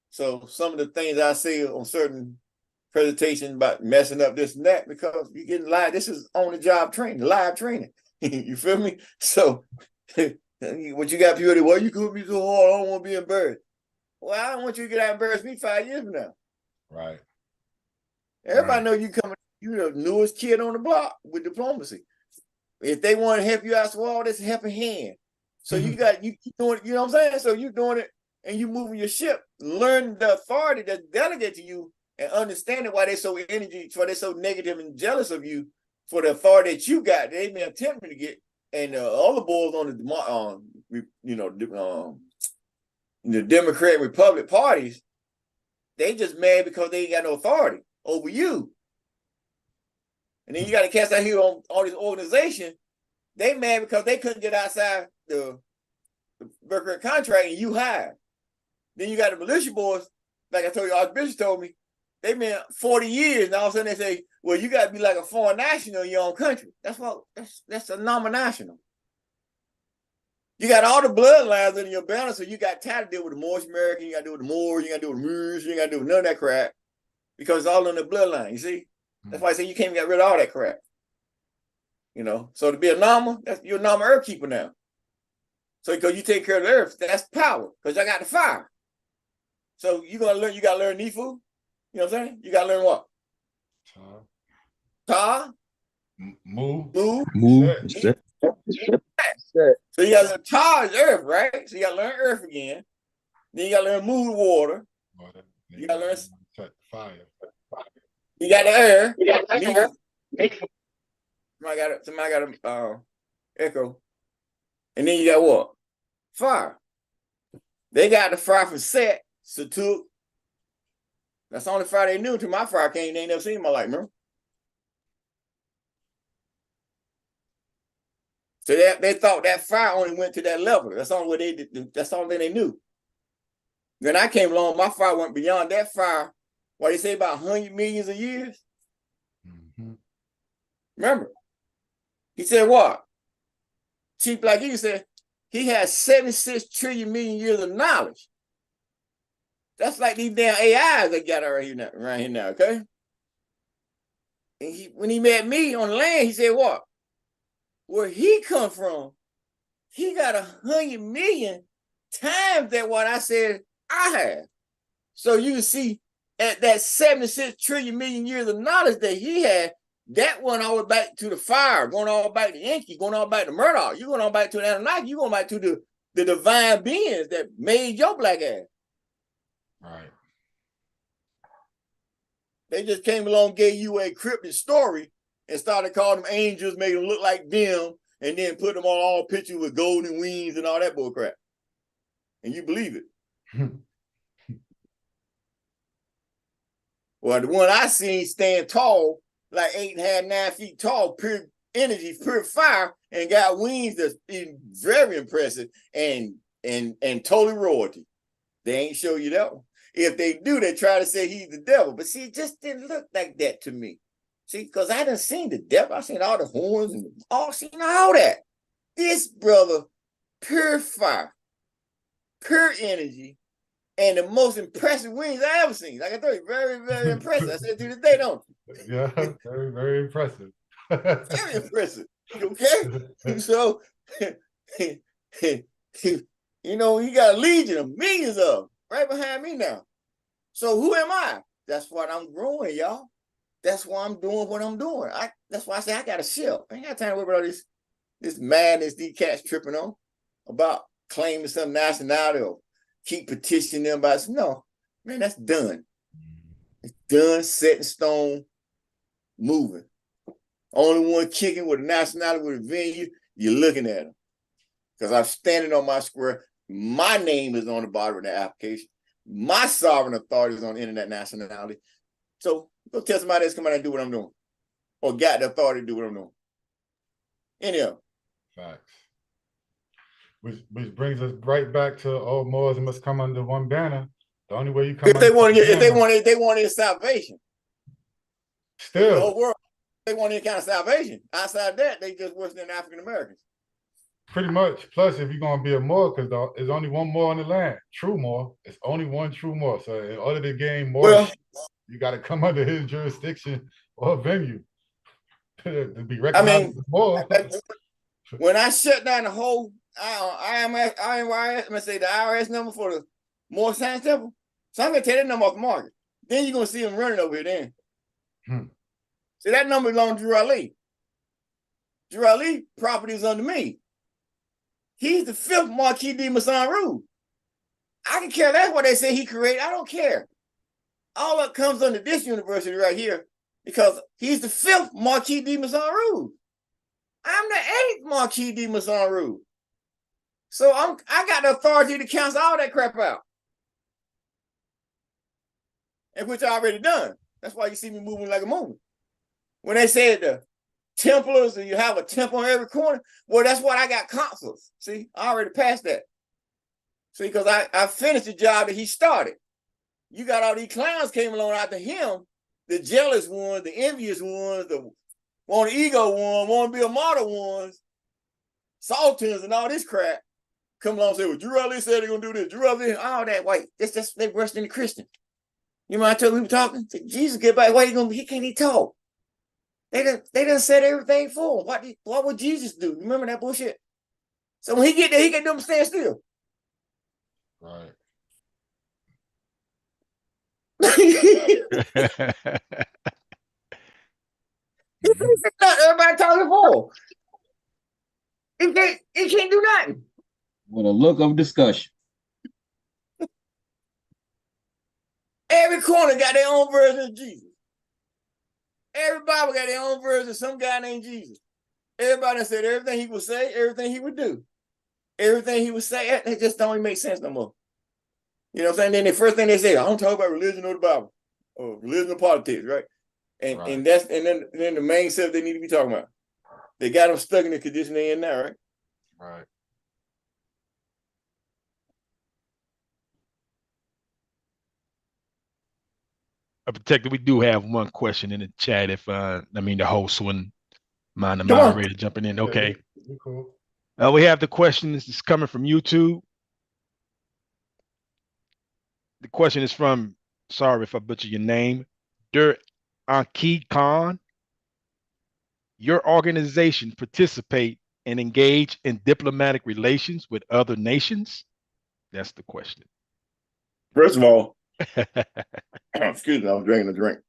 So some of the things I say on certain presentations about messing up this and that, because you're getting live. This is on the job training, live training. You feel me? So what you got people that, well, you could be so hard, I don't want to be embarrassed. Well, I don't want you to get out and embarrass me 5 years from now. Right. Everybody know you coming, you the newest kid on the block with diplomacy. If they want to help you out, so all this helping hand. So you doing it, you know what I'm saying? So you doing it and you moving your ship, learn the authority that's delegated to you and understanding why they're so why they're so negative and jealous of you for the authority that you got. They been attempting to get, and all the boys on the Democrat and Republican parties, they just mad because they ain't got no authority over you. And then you got to cast out here on all this organization. They mad because they couldn't get outside the Berkeley contract and you hired. Then you got the militia boys, like I told you, Archbishop told me, they've been 40 years, and all of a sudden they say, well, you got to be like a foreign national in your own country. That's a nominational. You got all the bloodlines in your banner, so you got tired to deal with the Moorish American, you got to deal with the Moors, you got to deal with the Moors, you got to deal with none of that crap, because it's all in the bloodline, you see? That's why I say you can't get rid of all that crap. You know, so to be a Nama, you're a Nama earth keeper now. So because you take care of the earth, that's power, because I got the fire. So you gotta learn Nifu. You know what I'm saying? You gotta learn what? Ta. Move. Set. So you gotta learn Ta is earth, right? So you gotta learn earth again. Then you gotta learn move water. You gotta learn Set the fire. You got the air. Somebody got a echo. And then you got what? Fire. They got the fire from Set, Satuk. That's the only fire they knew until my fire came. They ain't never seen in my life, remember? So they thought that fire only went to that level. That's all what they did. That's all that they knew. Then I came along, my fire went beyond that fire. What they say about 100 millions of years? Mm-hmm. Remember? He said what? Chief Black Eagle said he has 76 trillion million years of knowledge. That's like these damn AIs they got around here now, okay? And when he met me on the land, he said what? Where he come from, he got 100 million times that what I said I have. So you can see at that 76 trillion million years of knowledge that he had, that went all the way back to the fire, going all back to Enki, going all back to Murdoch. You're going all back to the Anunnaki. You're going back to the divine beings that made your black ass. Right. They just came along, gave you a cryptic story and started calling them angels, making them look like them, and then put them on all pictures with golden wings and all that bull crap. And you believe it. Well, the one I seen stand tall, like 8.5, 9 feet tall, pure energy, pure fire, and got wings that's very impressive and totally royalty. They ain't show you that one. If they do, they try to say he's the devil. But see, it just didn't look like that to me. See, because I done seen the devil. I seen all the horns and seen all that. This brother, pure fire, pure energy, and the most impressive wings I ever seen. Like I told you, very, very impressive. I said to this day, don't you? Yeah, very, very impressive. Very impressive. Okay? So, you know, you got a legion of millions of them right behind me now. So who am I? That's what I'm growing, y'all. That's why I'm doing what I'm doing. That's why I say I got a ship. I ain't got time to worry about this madness these cats tripping on about claiming some nationality or keep petitioning them about. No, man, that's done. It's done, set in stone, moving. Only one kicking with a nationality with a venue, you're looking at them. Because I'm standing on my square. My name is on the bottom of the application. My sovereign authority is on internet nationality. So go tell somebody else come out and do what I'm doing. Or got the authority to do what I'm doing. Anyhow. Facts. Which brings us right back to all Moors must come under one banner. The only way you come if they want their salvation. Still the whole world, they want any kind of salvation. Outside that, they just worse than African Americans. Pretty much. Plus, if you're gonna be a Moor, because there's only one Moor on the land, true Moor. It's only one true Moor. So in order to gain more, you got to come under his jurisdiction or venue to be recognized as Moor. When I shut down the whole IIEHU, I'm gonna say the IRS number for the Moor Science Temple. So I'm gonna take that number off the market. Then you're gonna see them running over here. Then see that number belongs to Drew Ali. Drew Ali property is under me. He's the 5th Marquis de Masson. I can care less what they say he created. I don't care. All that comes under this university right here because he's the 5th Marquis de Masson. I'm the 8th Marquis de Masson. So I got the authority to cancel all that crap out. And which I already done. That's why you see me moving like a movie. When they said the Templars and you have a temple on every corner, well, that's what I got consuls. See, I already passed that. See, because I finished the job that he started. You got all these clowns came along after him, the jealous ones, the envious ones, the want the ego one, want to be a model ones, sultans and all this crap. Come along and say, well, Drew Ali said they're going to do this. Drew Ali, all that white. They worse than the Christian. You know what I told him talking? Said, Jesus, get back. Why he can't even talk? They done said everything for him. What would Jesus do? You remember that bullshit? So when he get there, he can do them stand still. Right. Everybody talking for. It can't do nothing. With a look of discussion. Every corner got their own version of Jesus. Every Bible got their own version of some guy named Jesus. Everybody said everything he would say, everything he would do. Everything he would say, it just don't even make sense no more. You know what I'm saying? Then the first thing they say, I don't talk about religion or the Bible, or religion or politics, right? And Right. and then the main stuff they need to be talking about. They got them stuck in the condition they in now, right? Right. Protector, we do have one question in the chat. If the host wouldn't mind the Come on. moderator jumping in. Okay. Yeah, cool. We have the question. This is coming from YouTube. The question is from, sorry if I butcher your name, Der Anki Khan. Your organization participate and engage in diplomatic relations with other nations? That's the question. First of all, excuse me, I was drinking a drink.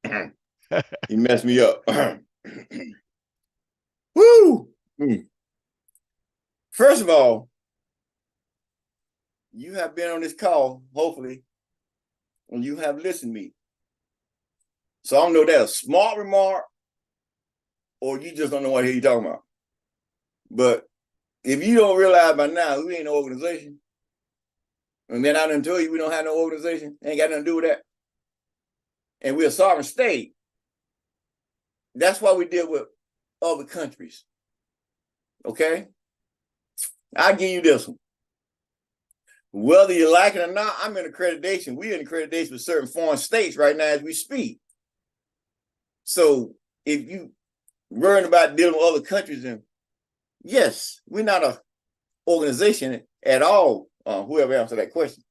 He messed me up. Woo! First of all, you have been on this call, hopefully, and you have listened to me. So I don't know if that's a smart remark or you just don't know what you're talking about. But if you don't realize by now, we ain't an organization. And then I done told you we don't have no organization. Ain't got nothing to do with that. And we're a sovereign state. That's why we deal with other countries. Okay? I'll give you this one. Whether you like it or not, I'm in accreditation. We're in accreditation with certain foreign states right now as we speak. So if you worrying about dealing with other countries, then yes, we're not an organization at all, whoever answered that question.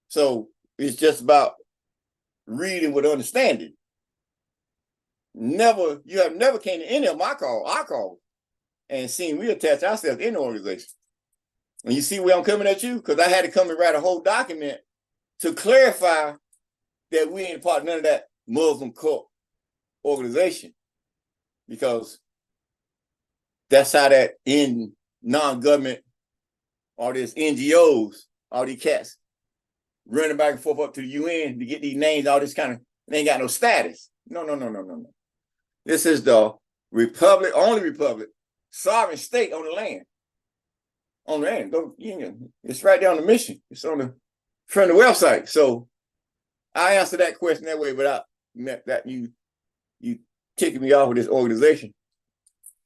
So it's just about reading with understanding. You have never came to any of our call, and seen we attach ourselves in the organization. And you see where I'm coming at you? Because I had to come and write a whole document to clarify that we ain't part of none of that Muslim cult organization. Because that's how that in non-government, all these NGOs, all these cats running back and forth up to the UN to get these names, all this kind of, they ain't got no status. No. This is the republic, only republic, sovereign state on the land. On the land. It's right there on the mission. It's on the front of the website. So I answer that question that way without that you kicking me off with this organization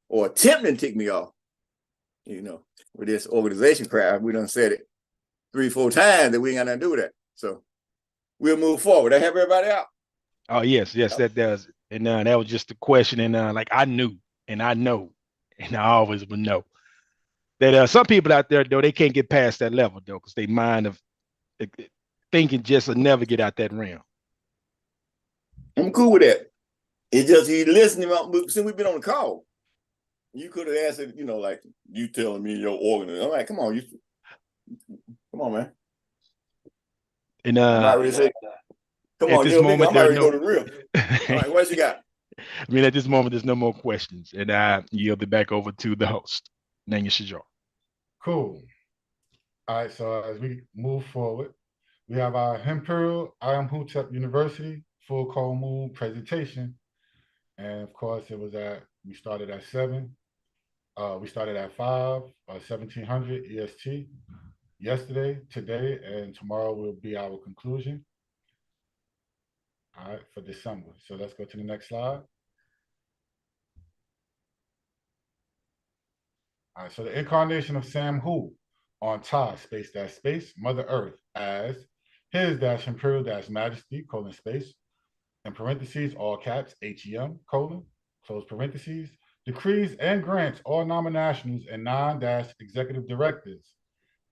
or attempting to kick me off, with this organization crowd. We done said it 3-4 times that we ain't got nothing to do with that. So we'll move forward. I have everybody out. Oh, yes, that does. And that was just the question. And I knew, and I know, and I always would know that some people out there, though, they can't get past that level, though, because they mind of thinking just will never get out that realm. I'm cool with that. It's just you listening, since we've been on the call, you could have answered, like you telling me your organ. I'm like, come on, man. And come on, this moment, I'm already going to real. All right, what you got? At this moment, there's no more questions, and I yield it back over to the host, Nanya Shajar. Cool. All right, so as we move forward, we have our Imperial IIEHU University full call moon presentation. And of course, we started at 7. We started at 5, 1700 EST yesterday, today, and tomorrow will be our conclusion. All right, for December. So let's go to the next slide. All right, so the incarnation of Sam Hu on Ta space Mother Earth as his Imperial Majesty space, in parentheses, all caps, HEM, close parentheses, decrees and grants all nominationals and non-executive directors,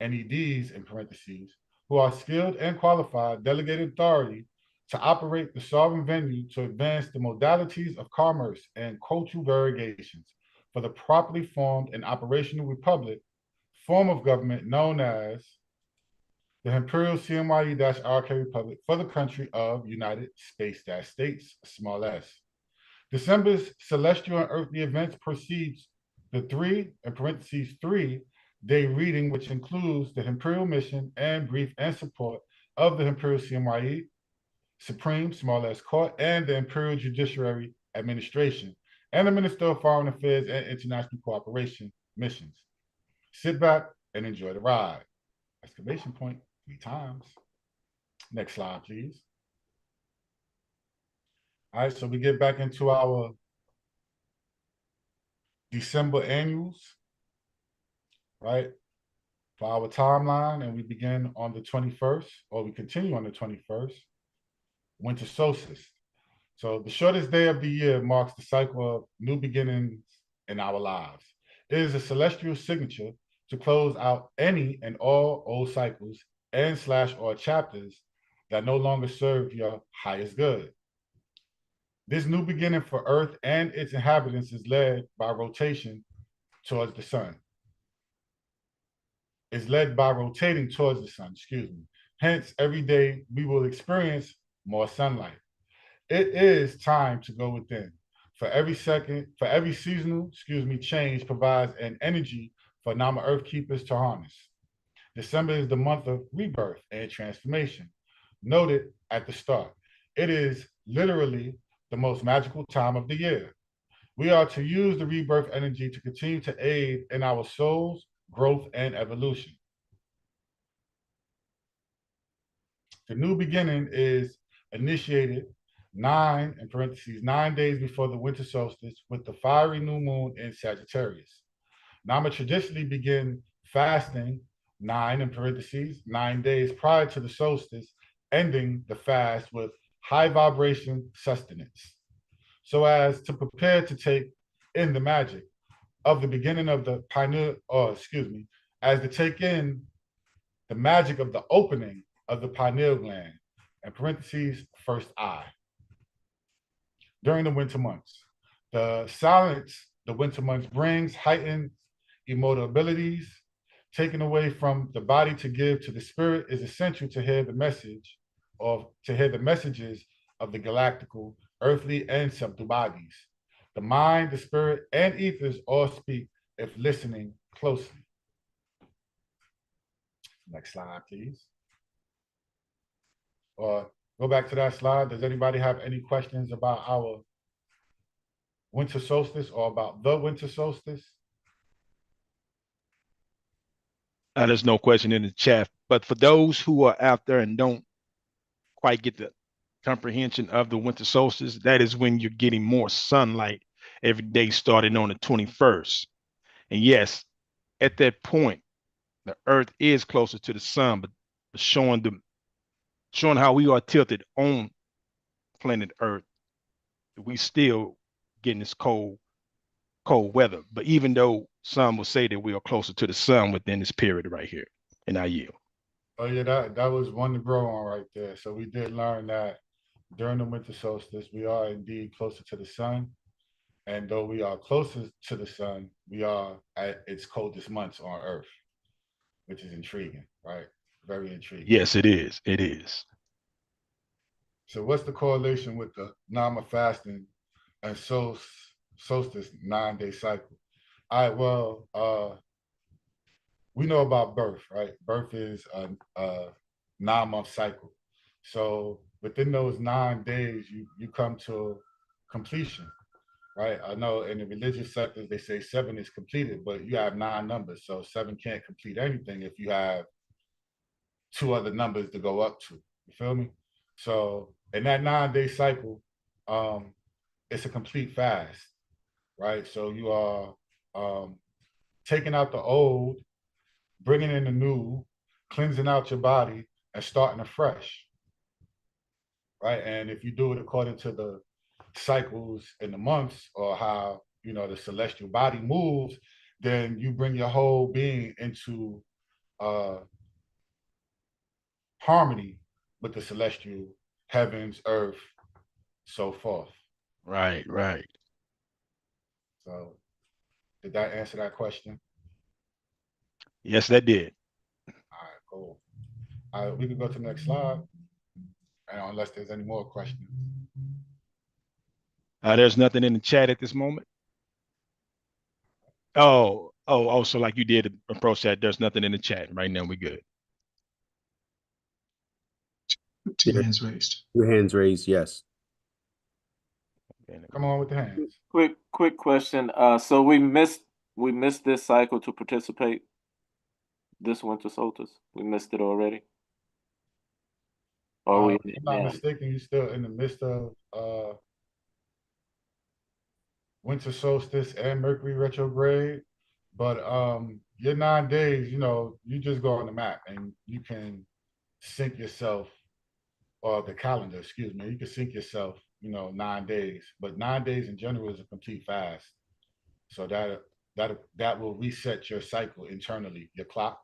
NEDs, in parentheses, who are skilled and qualified delegated authority to operate the sovereign venue to advance the modalities of commerce and cultural variegations for the properly formed and operational republic form of government known as the Imperial CMYE-IRK Republic for the country of United States, small s. December's celestial and earthly events precedes the 3-day reading, which includes the Imperial mission and brief and support of the Imperial CMYE, Supreme, small s court, and the Imperial Judiciary Administration, and the Minister of Foreign Affairs and International Cooperation missions. Sit back and enjoy the ride. Exclamation point 3 times. Next slide, please. All right, so we get back into our December annuals, right? For our timeline, and we begin on the 21st, or we continue on the 21st, winter solstice. So the shortest day of the year marks the cycle of new beginnings in our lives. It is a celestial signature to close out any and all old cycles and / or chapters that no longer serve your highest good. This new beginning for Earth and its inhabitants is led by rotation towards the sun. Is led by rotating towards the sun, excuse me. Hence, every day we will experience more sunlight. It is time to go within. For every seasonal, change provides an energy for Nama Earth keepers to harness. December is the month of rebirth and transformation. Noted at the start, it is literally the most magical time of the year. We are to use the rebirth energy to continue to aid in our soul's growth and evolution. The new beginning is initiated 9 days before the winter solstice with the fiery new moon in Sagittarius. Nama traditionally begin fasting 9 days prior to the solstice, ending the fast with high vibration sustenance, so as to prepare to take in the magic of the beginning of the pineal, as to take in the magic of the opening of the pineal gland, in parentheses, first eye. During the winter months, the silence the winter months brings heightened emotive abilities, taken away from the body to give to the spirit is essential to hear the message the messages of the galactical, earthly, and subtle bodies. The mind, the spirit, and ethers all speak if listening closely. Next slide, please. Or go back to that slide. Does anybody have any questions about our winter solstice or about the winter solstice? There's no question in the chat, but for those who are out there and don't quite get the comprehension of the winter solstice, that is when you're getting more sunlight every day starting on the 21st. And yes, at that point, the earth is closer to the sun, but showing how we are tilted on planet Earth, we still getting this cold weather. But even though some will say that we are closer to the sun within this period right here, and I yield. Oh yeah, that was one to grow on right there. So we did learn that during the winter solstice, we are indeed closer to the sun. And though we are closer to the sun, we are at its coldest months on Earth, which is intriguing, right? Very intriguing. Yes, it is. It is. So what's the correlation with the Nama fasting and solstice 9-day cycle? All right, well, we know about birth, right? Birth is a 9-month cycle. So within those 9 days, you come to completion, right? I know in the religious sectors, they say 7 is completed, but you have 9 numbers. So 7 can't complete anything if you have 2 other numbers to go up to, you feel me? So in that 9-day cycle, it's a complete fast, right? So you are taking out the old, bringing in the new, cleansing out your body, and starting afresh, right? And if you do it according to the cycles in the months or how, the celestial body moves, then you bring your whole being into harmony with the celestial heavens, earth, so forth. Right. So did that answer that question? Yes, that did. All right, cool. All right, we can go to the next slide. And unless there's any more questions. There's nothing in the chat at this moment. Oh, so like you did approach that, there's nothing in the chat. Right now, we're good. Two hands raised. 2 hands raised, yes. Come on with the hands. Quick question. So we missed this cycle to participate this winter solstice. We missed it already. Or we If I'm not mistaken, you're still in the midst of winter solstice and Mercury retrograde. But your 9 days, you just go on the map and you can sync yourself, or the calendar, excuse me, you can sync yourself, 9 days. But 9 days in general is a complete fast. So that will reset your cycle internally, your clock.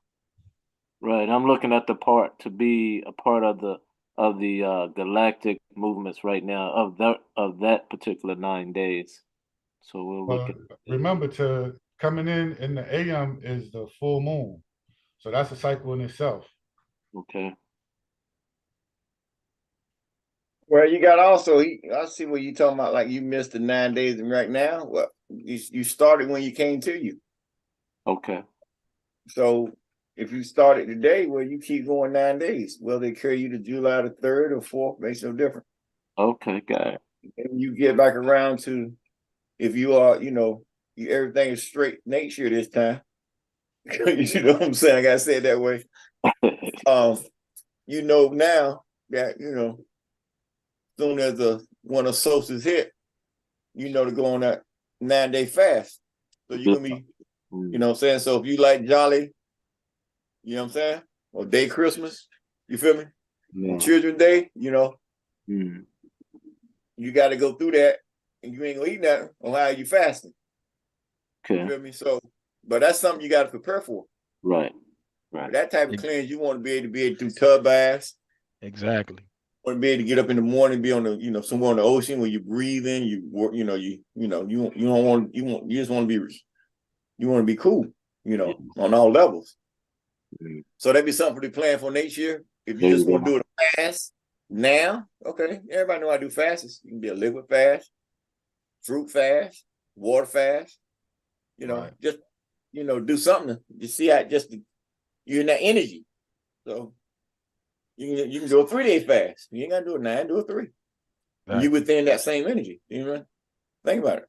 Right. I'm looking at the part to be a part of the galactic movements right now of that particular 9 days. So we'll look at remember, to coming in the AM is the full moon. So that's a cycle in itself. Okay. Well, you got also, I see what you talking about, like you missed the 9 days, and right now, well, you started when you came to you. Okay. So if you started today, well, you keep going 9 days. Well, they carry you to July the 3rd or 4th, makes no difference. Okay, got it. And you get back around to, if you are, everything is straight nature this time. You know what I'm saying? I gotta say it that way. Now that, soon as when a solstice hit, to go on that 9-day fast. So you're gonna be, you know what I'm saying? So if you like jolly, you know what I'm saying? Or day Christmas, you feel me? Yeah. Children's Day, you gotta go through that, and you ain't gonna eat nothing on how you fasting. Okay. You feel me? So, but that's something you gotta prepare for. Right. For that type of cleanse, you want to be able to do tub baths. Exactly. Want to be able to get up in the morning, be on the, somewhere on the ocean where you breathe in, you work, you just want to be cool, on all levels. So that'd be something to plan for next year. If you just want to do it fast now, okay. Everybody know I do fasts. You can be a liquid fast, fruit fast, water fast. Right. Just do something to see how you're in that energy. So you can do a 3-day fast. You ain't gotta do a 9, do a 3. Right. You within that same energy. Think about it.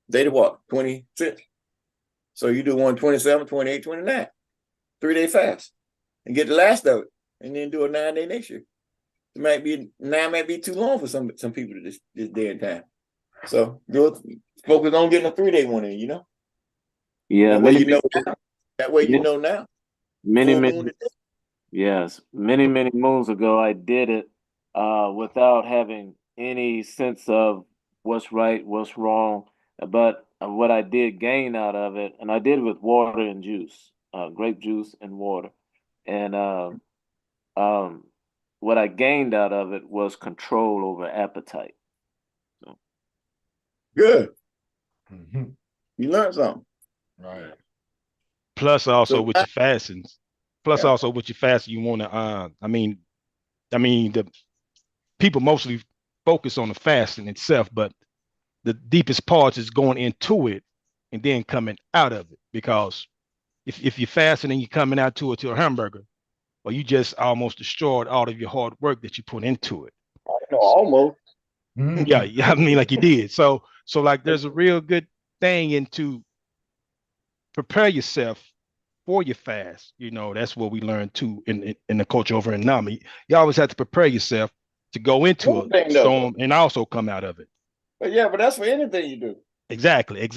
Day to what? 26. So you do 1 27, 28, 29. 3-day fast. And get the last of it. And then do a 9-day next year. It might be too long for some people this day and time. So focus on getting a 3-day one in, Yeah. That way you know now. That way you know now. Many moons ago, I did it without having any sense of what's right, what's wrong. But what I did gain out of it, and I did it with water and juice, grape juice and water. And what I gained out of it was control over appetite. So. Good. You learned something. Right. Plus also with your fastings. Also with your fasting, you want to, the people mostly focus on the fasting itself, but the deepest part is going into it and then coming out of it. Because if you're fasting and you're coming out to a hamburger, well, you just almost destroyed all of your hard work that you put into it. Almost. Yeah, I mean, like you did. So like there's a real good thing into prepare yourself for your fast. That's what we learned too in the culture over in NAMI. You always have to prepare yourself to go into a storm and also come out of it. But that's for anything you do. Exactly.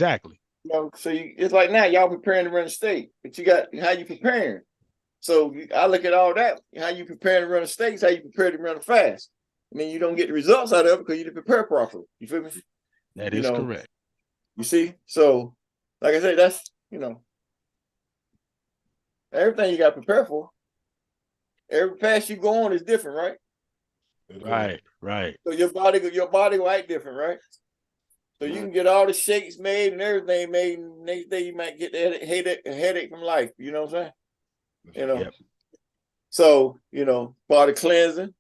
So it's like now y'all preparing to run a state, but you got how you preparing. So I look at all that, how you preparing to run a state, how you prepare to run a fast. I mean, you don't get the results out of it because you didn't prepare properly. You feel me? That is correct. You see? So, like I said, that's, everything you got to prepare for. Every fast you go on is different, right? Right. So your body will act different, right? So you can get all the shakes made and everything made, and next day you might get a headache from life. You know what I'm saying? Yep. So, body cleansing,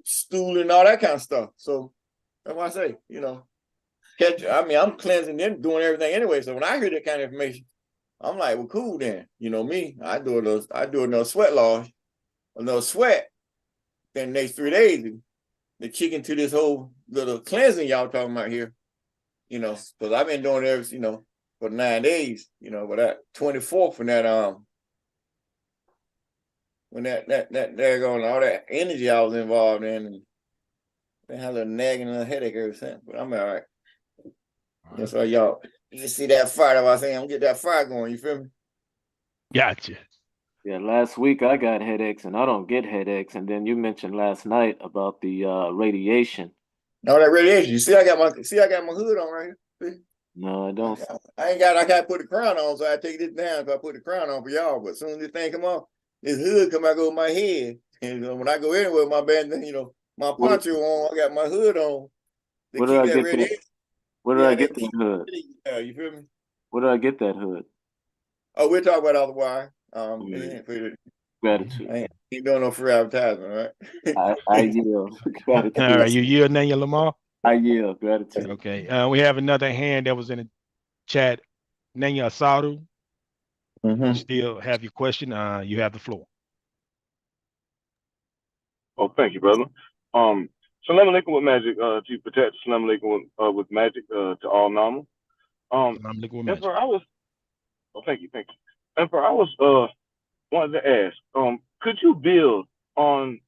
stooling, all that kind of stuff. So that's why I say, I'm cleansing and doing everything anyway. So when I hear that kind of information, I'm like, well, cool then. Me, I do another sweat loss, another sweat, then the next 3 days, the chicken to this whole little cleansing y'all talking about here, because I've been doing it, for 9 days, but that 24th from that when that they're going all that energy I was involved in, and I had a little nagging and a headache ever since, but I'm all right. That's why y'all, you see that fire that I was saying, I'm get that fire going, you feel me? Gotcha. Yeah, last week I got headaches, and I don't get headaches. And then you mentioned last night about the radiation. No, that radiation. You see, I got my hood on right here. See? No, I don't. I got to put the crown on, so I take this down so I put the crown on for y'all. But as soon as this thing come off, this hood come back over my head. And when I go anywhere, my band, my poncho on, I got my hood on. Where did I get that? Where did I get that hood? You feel me? Where did I get that hood? Oh, we'll talk about it off the wire. Gratitude. I ain't doing no free advertisement, right? I yield. Gratitude. All right, you yield, Nanya Lamar? I yield. Gratitude. Okay. We have another hand that was in the chat. Nanya Asadu. You still have your question. You have the floor. Oh, thank you, brother. Salam alaikum with magic, to protect. Salam alaikum with magic, to all normal. Salam alaikum with magic. Emperor, thank you. Emperor, I was wanted to ask, could you build on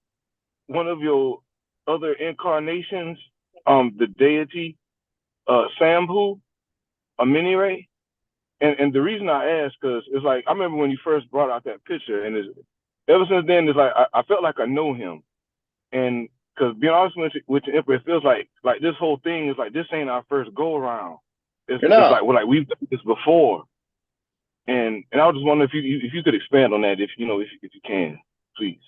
one of your other incarnations, the deity, Sambhu, a mini ray? And the reason I ask, because it's like, I remember when you first brought out that picture, and ever since then, it's like, I felt like I know him. And because being honest with you, Emperor, it feels like this whole thing is like, this ain't our first go around. It's like we've done this before. And I was just wondering if you could expand on that, if you can, please.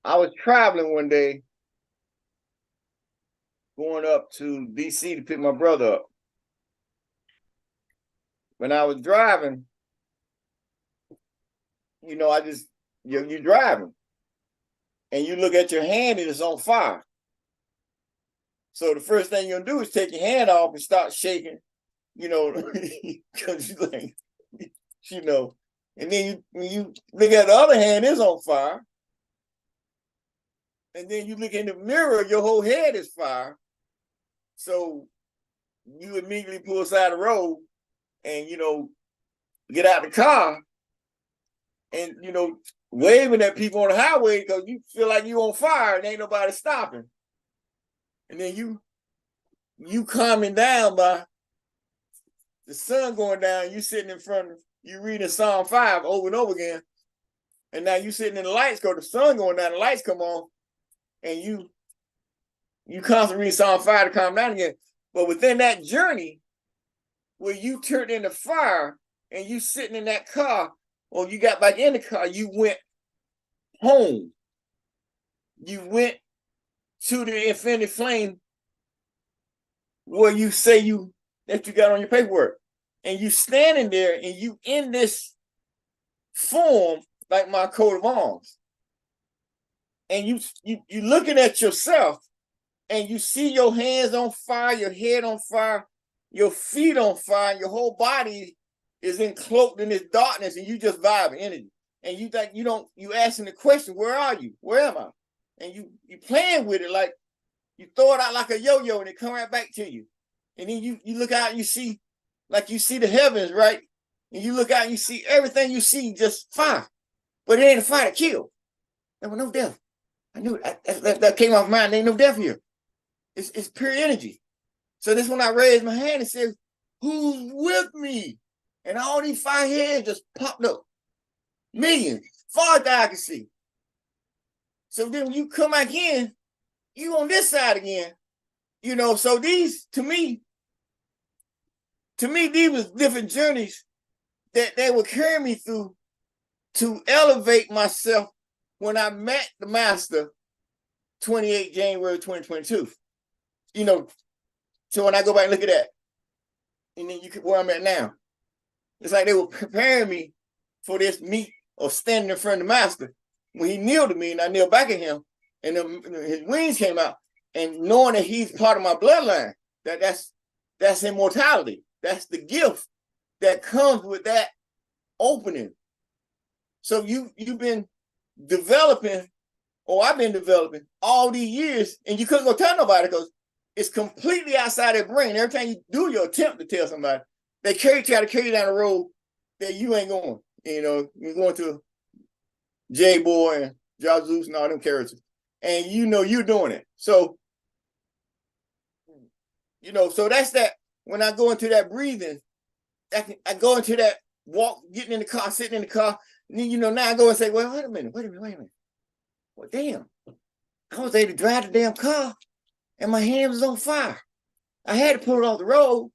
I was traveling one day, going up to DC to pick my brother up. When I was driving, you're driving, and you look at your hand and it's on fire. So the first thing you're gonna do is take your hand off and start shaking, because you like, and then when you look at the other hand, it's on fire. And then you look in the mirror, your whole head is fire. So you immediately pull aside the road and, get out the car and, waving at people on the highway because you feel like you on fire and ain't nobody stopping. And then you calming down by the sun going down, you sitting in front of, you reading Psalm 5 over and over again. And now you sitting in the lights because the sun going down, the lights come on, and you constantly read Psalm 5 to calm down again. But within that journey, where you turned into fire and you sitting in that car, or you got back in the car, you went home. You went to the infinity flame where you say that you got on your paperwork. And you standing there and you in this form like my coat of arms. And you looking at yourself and you see your hands on fire, your head on fire, your feet on fire, your whole body is encloaked in this darkness, and you just vibing energy. And you think you asking the question, where are you? Where am I? And you playing with it, like you throw it out like a yo-yo and it come right back to you. And then you look out and you see the heavens, right? And you look out and you see everything you see just fire. But it ain't a fire to kill. There was no death. I knew that came off mine. There ain't no death here. It's pure energy. So this when I raised my hand and said, who's with me? And all these fire heads just popped up. Millions, far as I can see. So then when you come back in, you on this side again. So these, to me, these was different journeys that they would carry me through to elevate myself when I met the master 28 January 2022. So when I go back and look at that, and then where I'm at now, it's like they were preparing me for this meet or standing in front of the master. When he kneeled to me and I kneeled back at him, and his wings came out, and knowing that he's part of my bloodline, that's immortality. That's the gift that comes with that opening. So you've been developing, or I've been developing all these years, and you couldn't go tell nobody because it's completely outside their brain. Every time you do your attempt to tell somebody, they try to carry you down the road that you ain't going. You know, you're going to J-Boy and Jesus and all them characters, and you know you're doing it. So, you know, so that's that. When I go into that breathing, I go into that walk, getting in the car, sitting in the car, and then, you know, now I go and say, well, wait a minute. Well, damn, I was able to drive the damn car, and my hand was on fire. I had to pull it off the road.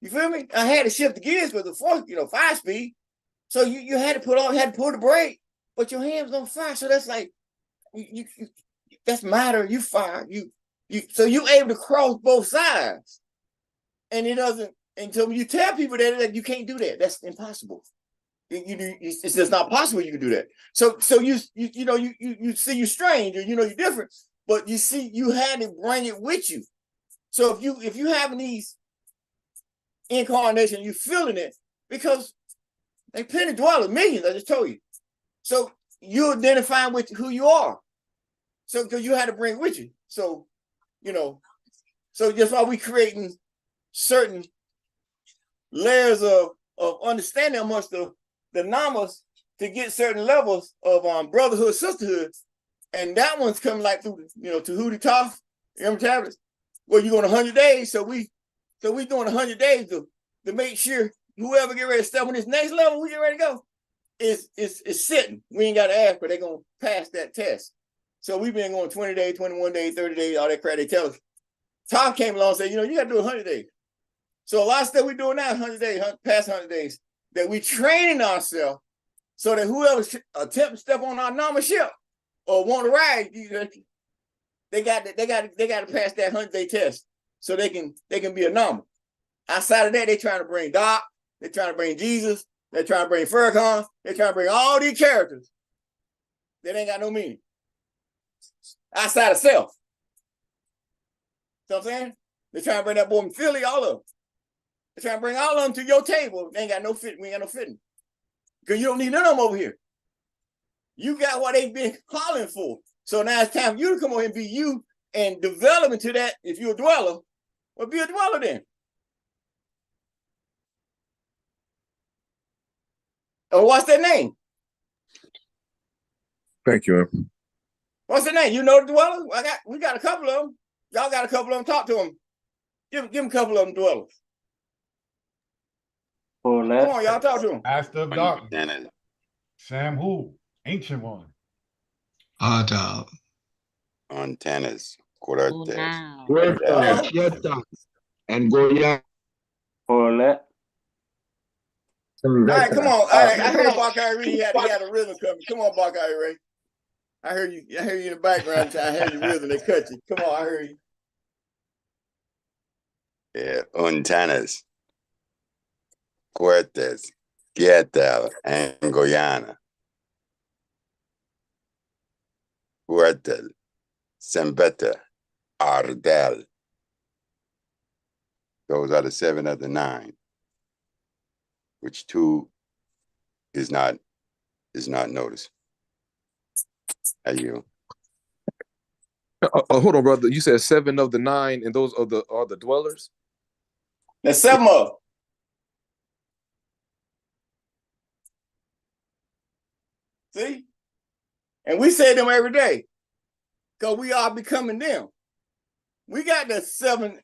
You feel me? I had to shift the gears with the 5 speed. So you had to pull the brake, but your hand was on fire. So that's like, that's matter. You fire. So you able to cross both sides, and it doesn't. Until you tell people that you can't do that, that's impossible. It's just not possible. You can do that. So you see you strange, or you know you're different, but you see you had to bring it with you. So if you having these incarnations, you feeling it because they plenty dwellers, millions. I just told you. So you identifying with who you are. So because you had to bring it with you. So you know, so that's why we creating certain layers of understanding amongst the namas to get certain levels of brotherhood, sisterhood, and that one's coming like through Tahuti Toph, tablets. Well, you're going 100 days, so we doing 100 days to make sure whoever get ready to step on this next level, we get ready to go, is sitting. We ain't got to ask, but they're gonna pass that test. So we've been going 20 days, 21 days, 30 days, all that crap they tell us. Toph came along and said, you got to do 100 days. So a lot of stuff we're doing now, 100 days, past 100 days, that we training ourselves so that whoever attempt to step on our normal ship or want to ride, they got to pass that 100-day test so they can be a normal. Outside of that, they trying to bring Doc, they're trying to bring Jesus, they're trying to bring Farrakhan, they're trying to bring all these characters that ain't got no meaning outside of self. You know what I'm saying? They're trying to bring that boy from Philly, all of them. They're trying to bring all of them to your table. They ain't got no fit. We ain't got no fitting. Because you don't need none of them over here. You got what they've been calling for. So now it's time for you to come over here and be you and develop into that. If you're a dweller, well, be a dweller then. Oh, what's their name? Thank you. What's their name? You know the dweller? We got a couple of them. Y'all got a couple of them. Talk to them. Give them a couple of them dwellers. Come on, y'all talk to him. Master of Darkness. Sam Who, Ancient One. Dog. Antennas. Cortes. And Goya. Paulette. All right, come on. All right, I heard Bakari Ray. He had a rhythm coming. Come on, Bakari Ray. I heard you in the background. I heard your rhythm. They cut you. Come on, I heard you. Yeah, Antennas. Cortes, Guetel, and Guyana. Huertel, Sembeta, Ardel. Those are the 7 of the 9, which 2 is not noticed. Are you? Hold on, brother. You said 7 of the 9, and those are the dwellers? That's 7 of them. See? And we say them every day because we are becoming them. We got the 7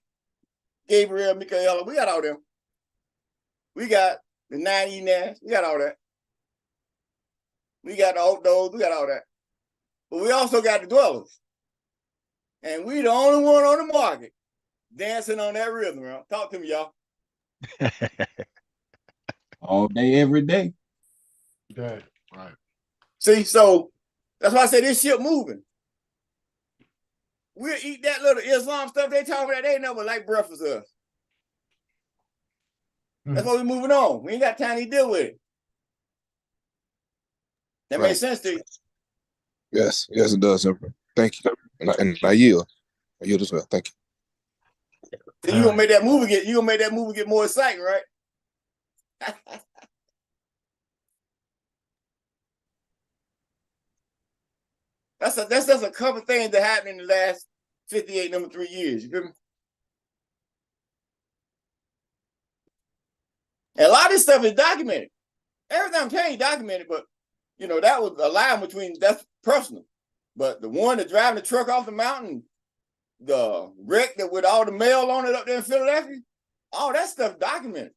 Gabriel, Michaela. We got all them. We got the 9 Enas. We got all that. We got the Outdoors. We got all that. But we also got the dwellers. And we the only one on the market dancing on that rhythm, bro. Talk to me, y'all. All day, every day. Yeah, right. See, so that's why I say this shit moving. We'll eat that little Islam stuff they talking about. They never like breakfast with us. That's why we're moving on. We ain't got time to deal with it. That makes sense to you? Yes, it does, Emperor. Thank you. And I yield. I yield as well. Thank you. So you gonna make that movie get more exciting, right? That's just a couple things that happened in the last 58 number 3 years. You feel me? And a lot of this stuff is documented. Everything I'm telling you documented, but you know, that was a line between, that's personal. But the one that driving the truck off the mountain, the wreck that with all the mail on it up there in Philadelphia, all that stuff documented.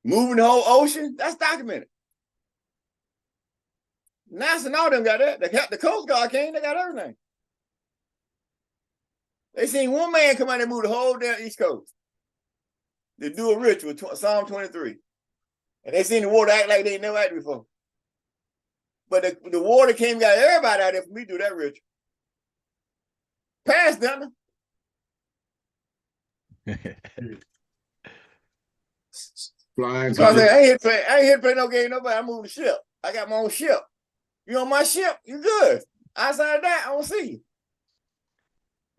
Moving the whole ocean, that's documented. NASA and all them got that. The Coast Guard came, they got everything. They seen one man come out and move the whole damn East Coast to do a ritual, Psalm 23. And they seen the water act like they ain't never acted before. But the water came and got everybody out there for me to do that ritual. Pass, done. Flying. So I said, I ain't here to play no game, nobody. I moved the ship. I got my own ship. You on my ship, you good. Outside of that, I don't see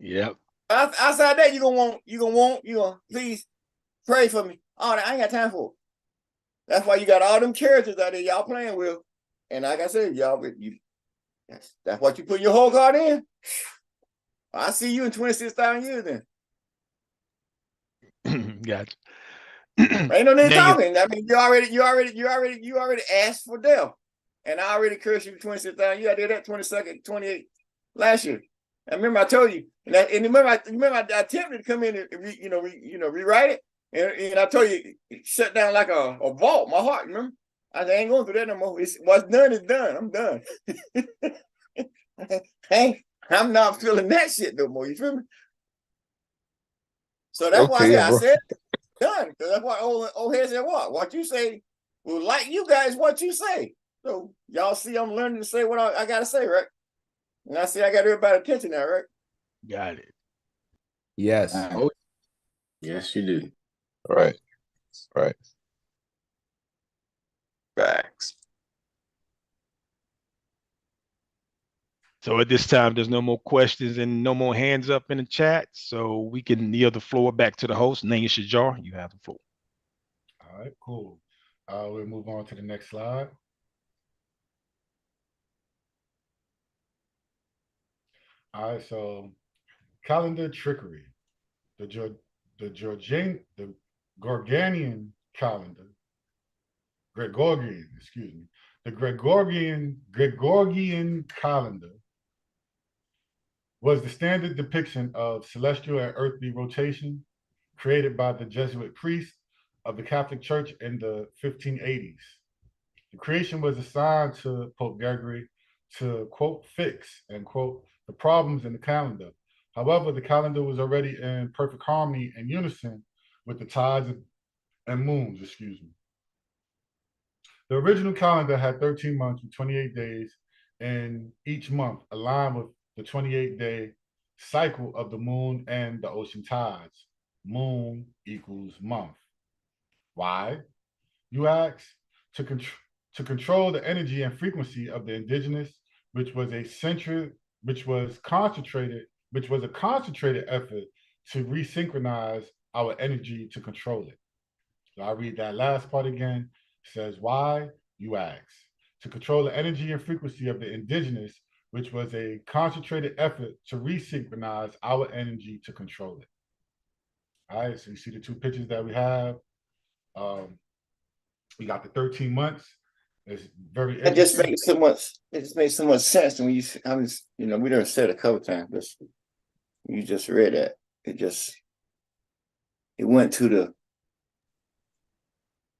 you. Yep. Outside of that, you gonna please pray for me. Oh, I ain't got time for it. That's why you got all them characters out there y'all playing with. And like I said, y'all, that's what you put your whole card in. I see you in 26,000 years then. Gotcha. Ain't no need talking. I mean, you already asked for death. And I already cursed you for 26,000 years. I did that 28 last year. I remember I told you, and remember I attempted to come in and rewrite it. And I told you, it shut down like a vault, my heart, remember? I said, I ain't going through that no more. What's done is done. I'm done. Hey, I'm not feeling that shit no more. You feel me? So that's why I said done. Because that's why old head said what you say will like you guys what you say. So y'all see I'm learning to say what I gotta say, right? And I see I got everybody's attention now, right? Got it. Yes. Oh, yes, you do. Right. Facts. So at this time, there's no more questions and no more hands up in the chat. So we can yield the floor back to the host. Name Shajar, you have the floor. All right, cool. We'll move on to the next slide. All right, so calendar trickery. The Gregorian calendar. The Gregorian calendar was the standard depiction of celestial and earthly rotation created by the Jesuit priests of the Catholic Church in the 1580s. The creation was assigned to Pope Gregory to, quote, fix, end quote, the problems in the calendar. However, the calendar was already in perfect harmony and unison with the tides and moons, The original calendar had 13 months with 28 days, and each month aligned with the 28-day cycle of the moon and the ocean tides. Moon equals month. Why? You ask? To control the energy and frequency of the indigenous, which was a concentrated effort to resynchronize our energy to control it. So I read that last part again. It says, why? You ask. To control the energy and frequency of the indigenous, which was a concentrated effort to resynchronize our energy to control it. All right, so you see the two pictures that we have. We got the 13 months. It's very interesting. It just makes so much sense when we done said a couple times, but you just read that. It went to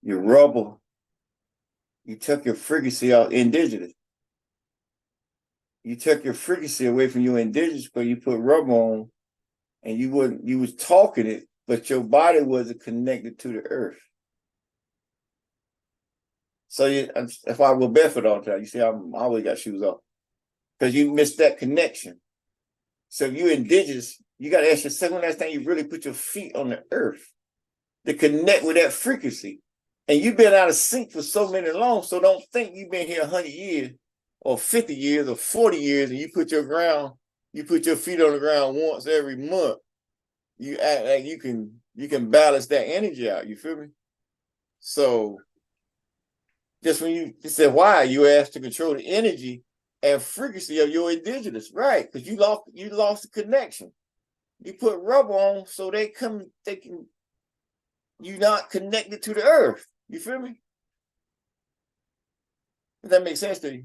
your rubber. You took your frequency out indigenous. You took your frequency away from your indigenous because you put rubber on, and you was talking it, but your body wasn't connected to the earth. So that's why I go barefoot all the time. You see, I always got shoes off because you missed that connection. So if you're indigenous, you got to ask yourself when last time you really put your feet on the earth to connect with that frequency. And you've been out of sync for so many long, so don't think you've been here 100 years or 50 years or 40 years and you put your feet on the ground once every month. You act like you can balance that energy out. You feel me? So just when you said why, you asked to control the energy and frequency of your indigenous, right? Because you lost the connection. You put rubber on so they can you're not connected to the earth. You feel me? Does that make sense to you?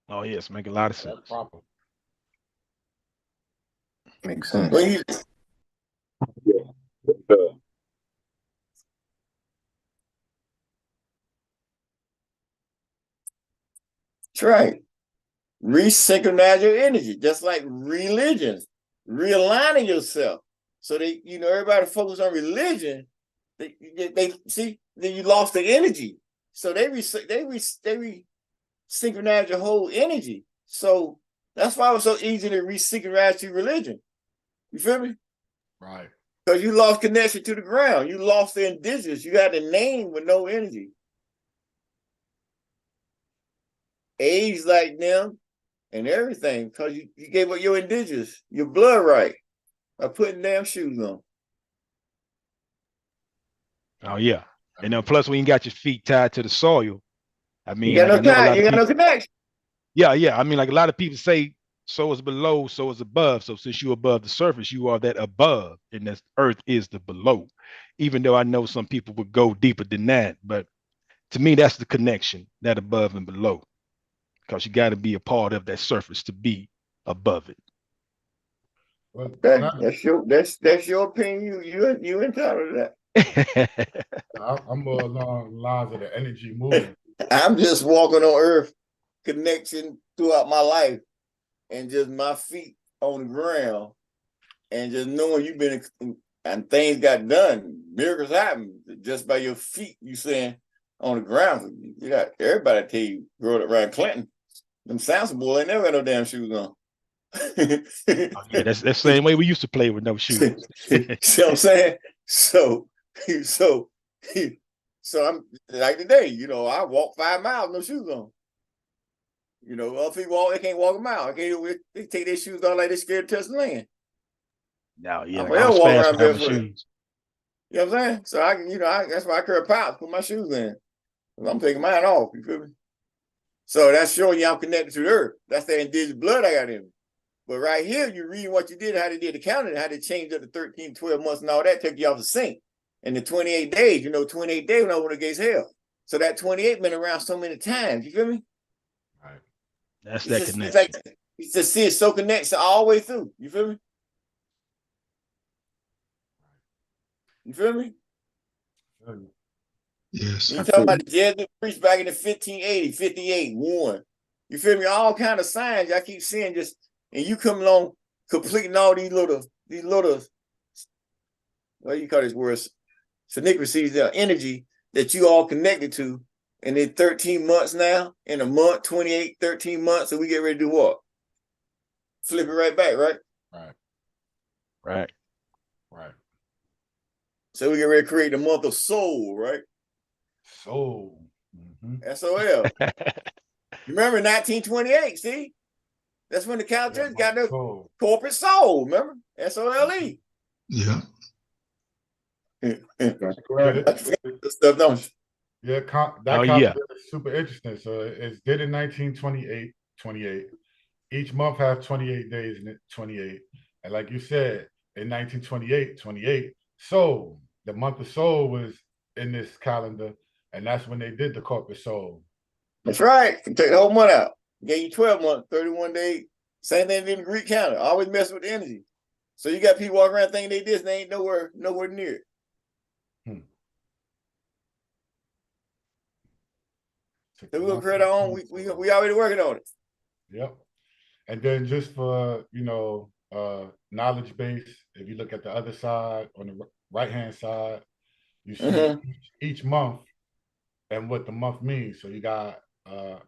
Oh yes, make a lot of sense. That's proper. Makes sense. When you, that's right. Resynchronize your energy, just like religion, realigning yourself. So they, everybody focus on religion. They see, then you lost the energy. So they synchronize your whole energy. So that's why it was so easy to resynchronize your religion. You feel me? Right. Because you lost connection to the ground. You lost the indigenous. You got the name with no energy. Age like them and everything, because you gave up your indigenous, your blood right, by putting damn shoes on. Oh yeah. And then plus when you got your feet tied to the soil, I mean, You got like, no I know a lot time, of you got people, no connection. yeah. I mean, like a lot of people say, so is below, so is above. So since you're above the surface, you are that above, and that earth is the below. Even though I know some people would go deeper than that, but to me, that's the connection, that above and below, because you got to be a part of that surface to be above it. Well, That's your opinion. You entitled to that. I'm more along the lines of the energy movement. I'm just walking on earth, connection throughout my life, and just my feet on the ground, and just knowing you've been and things got done. Miracles happen just by your feet. You saying on the ground. You got everybody tell you growing up around Clinton. Them Samson boy ain't never got no damn shoes on. Yeah, that's the same way we used to play with no shoes. See what I'm saying? So I'm like today, I walk 5 miles, no shoes on. Other people they can't walk a mile. They take their shoes off like they're scared to touch the land. No, yeah, I'm like, I was walk fast around without my barefoot. shoes. You know what I'm saying? So I can, that's why I carry a pouch, put my shoes in. I'm taking mine off. You feel me? So that's showing you I'm connected to the earth. That's the indigenous blood I got in me. But right here, you read what you did, how they did the counting, how they changed up the 13, 12 months and all that, took you off the sync. And the 28 days, 28 days when I went against hell. So that 28 been around so many times. You feel me? Right. That's It's that just, connection. It's just see it's so connected all the way through. You feel me? You feel me? Yes. You talking about the Jesuit priest back in the 1580, 58, 1. You feel me? All kind of signs I keep seeing just, and you come along completing all these little, what do you call these words? Synchronicities, energy that you all connected to. And in 13 months now, in a month, 28, 13 months, and we get ready to do what? Flip it right back, right? Right. So we get ready to create the month of soul, right? Soul. SOL. You remember 1928, see? That's when the Catholic Church got their corporate soul, remember? SOLE. Yeah. Stuff, don't you? Yeah, that calendar is super interesting. So it's did in 1928. Each month has 28 days in it, 28. And like you said, in 1928, Soul, the month of Soul was in this calendar, and that's when they did the corporate soul. That's right. You take the whole month out. Gave you 12 months, 31 days. Same thing in the Greek calendar. Always mess with the energy. So you got people walking around thinking they this, and they ain't nowhere near it. So we're gonna create our own. We already working on it. Yep. And then just for knowledge base, if you look at the other side on the right hand side, you see each month and what the month means. So you got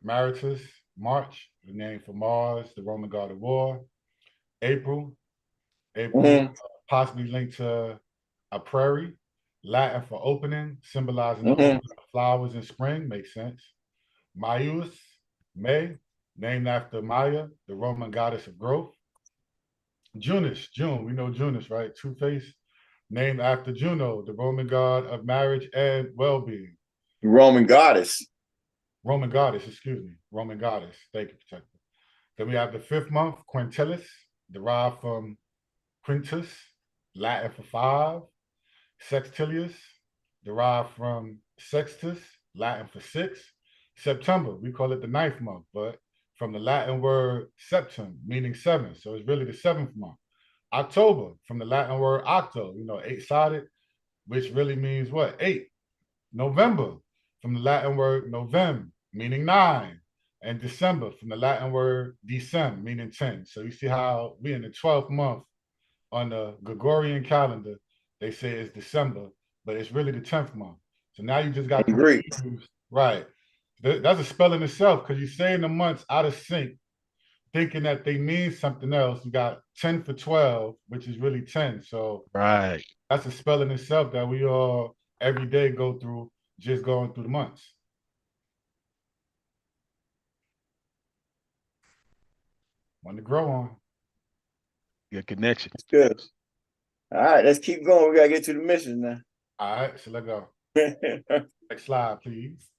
Maritus, March, the name for Mars, the Roman god of war. April, possibly linked to a prairie, Latin for opening, symbolizing the opening of flowers in spring, makes sense. Maius, May, named after Maya, the Roman goddess of growth. Junus, June, we know Junus, right? Two-Face, named after Juno, the Roman god of marriage and well-being. Roman goddess. Roman goddess, excuse me, Roman goddess. Thank you, Protector. Then we have the 5th month, Quintilis, derived from quintus, Latin for 5. Sextilius, derived from sextus, Latin for 6. September, we call it the 9th month, but from the Latin word septem, meaning 7. So it's really the 7th month. October, from the Latin word octo, 8-sided, which really means what? 8. November, from the Latin word novem, meaning 9. And December, from the Latin word decem, meaning 10. So you see how we in the 12th month on the Gregorian calendar, they say it's December, but it's really the 10th month. So now you just got confused. Right. That's a spell in itself, because you're saying the months out of sync, thinking that they mean something else. You got 10 for 12, which is really 10. So right, that's a spell in itself that we all every day go through, just going through the months. One to grow on. Good connection. It's good. All right, let's keep going. We gotta get to the mission now. All right, so let's go. Next slide, please.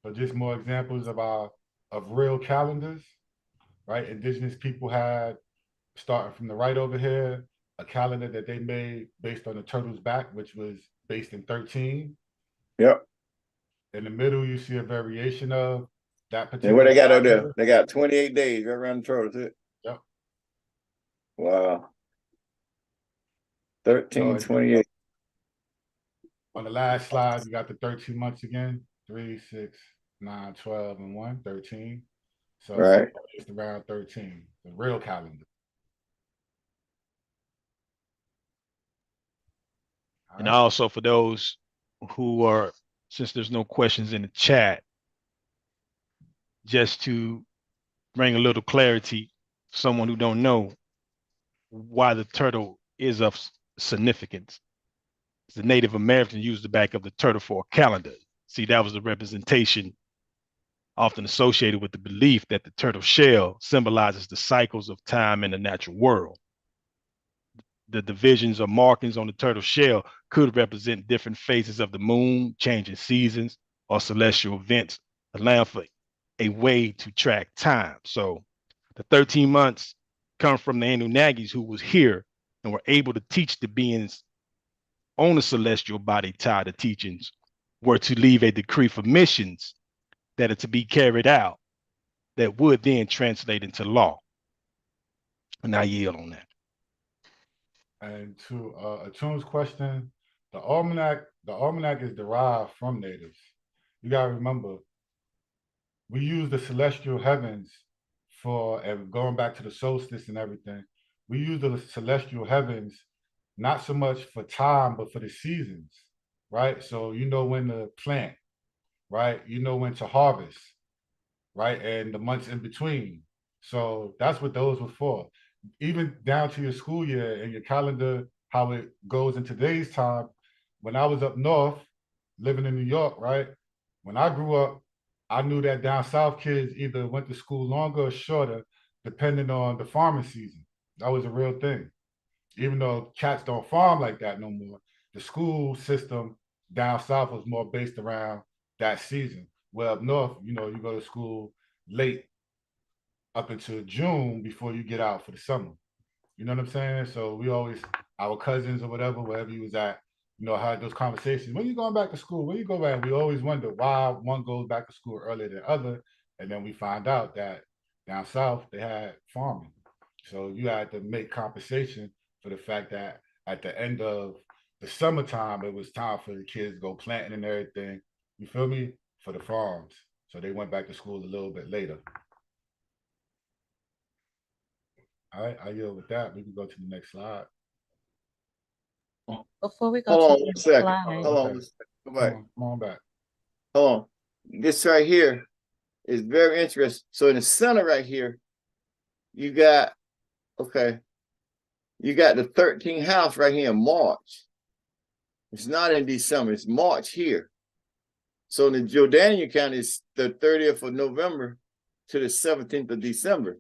So just more examples of real calendars, right? Indigenous people had, starting from the right over here, a calendar that they made based on the turtle's back, which was based in 13. Yep. In the middle, you see a variation of that particular. And what they got out there? They got 28 days right around the turtle too. Yep. Wow. 13, 28. On the last slide, you got the 13 months again. 3, 6, 9, 12, and 1, 13. So right. It's around 13, the real calendar. And also for those who are, since there's no questions in the chat, just to bring a little clarity, someone who don't know why the turtle is of significance. The Native Americans used the back of the turtle for a calendar. See, that was the representation often associated with the belief that the turtle shell symbolizes the cycles of time in the natural world. The divisions or markings on the turtle shell could represent different phases of the moon, changing seasons, or celestial events, allowing for a way to track time. So the 13 months come from the Anunnakis who was here and were able to teach the beings on the celestial body tied to teachings, were to leave a decree for missions that are to be carried out that would then translate into law. And I yield on that. And to Atun's question, the almanac is derived from natives. You gotta remember, we use the celestial heavens for, and going back to the solstice and everything, we use the celestial heavens not so much for time, but for the seasons, right? So you know when to plant, right? You know when to harvest, right? And the months in between. So that's what those were for. Even down to your school year and your calendar, how it goes in today's time. When I was up north, living in New York, right? When I grew up, I knew that down south kids either went to school longer or shorter, depending on the farming season. That was a real thing. Even though cats don't farm like that no more, the school system down south was more based around that season. Well, up north, you go to school late up until June before you get out for the summer. You know what I'm saying? So we always, our cousins or whatever, wherever you was at, had those conversations. When you going back to school? When you go back? We always wonder why one goes back to school earlier than other. And then we find out that down south, they had farming. So you had to make compensation for the fact that at the end of the summertime, it was time for the kids to go planting and everything. You feel me? For the farms. So they went back to school a little bit later. All right, I yield with that. We can go to the next slide. Before we go Hold to on the one next second. slide. Hold on. Come back. Come on back. Hold on. This right here is very interesting. So in the center right here, you got, you got the 13th house right here in March. It's not in December. It's March here. So in the Jordanian count is the 30th of November to the 17th of December.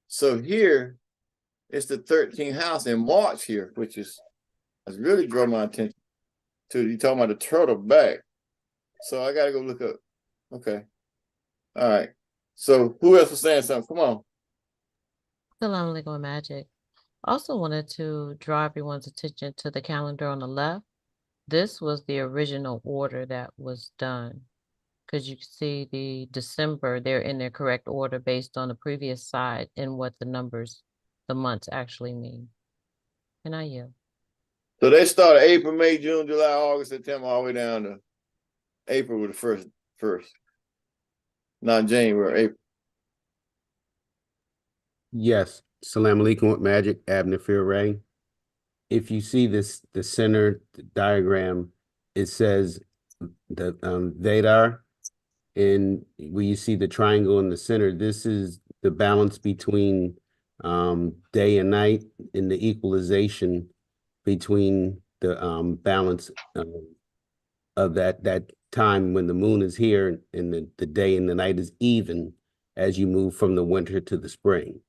So here, it's the 13th house in March here, which is has really drawn my attention. to you talking about the turtle back. So I gotta go look up. Okay. All right. So who else was saying something? Come on. Salam alaikum magic. Also wanted to draw everyone's attention to the calendar on the left. This was the original order that was done. Because you can see the December, they're in their correct order based on the previous side and what the numbers, the months actually mean. And I yield. So they started April, May, June, July, August, September, all the way down to April with the first. Not January, April. Yes. Salam alaikum with magic, Abnafir Ray. If you see this, the center diagram, it says the Vedar, and where you see the triangle in the center, this is the balance between day and night and the equalization between the balance of that time when the moon is here and the day and the night is even as you move from the winter to the spring.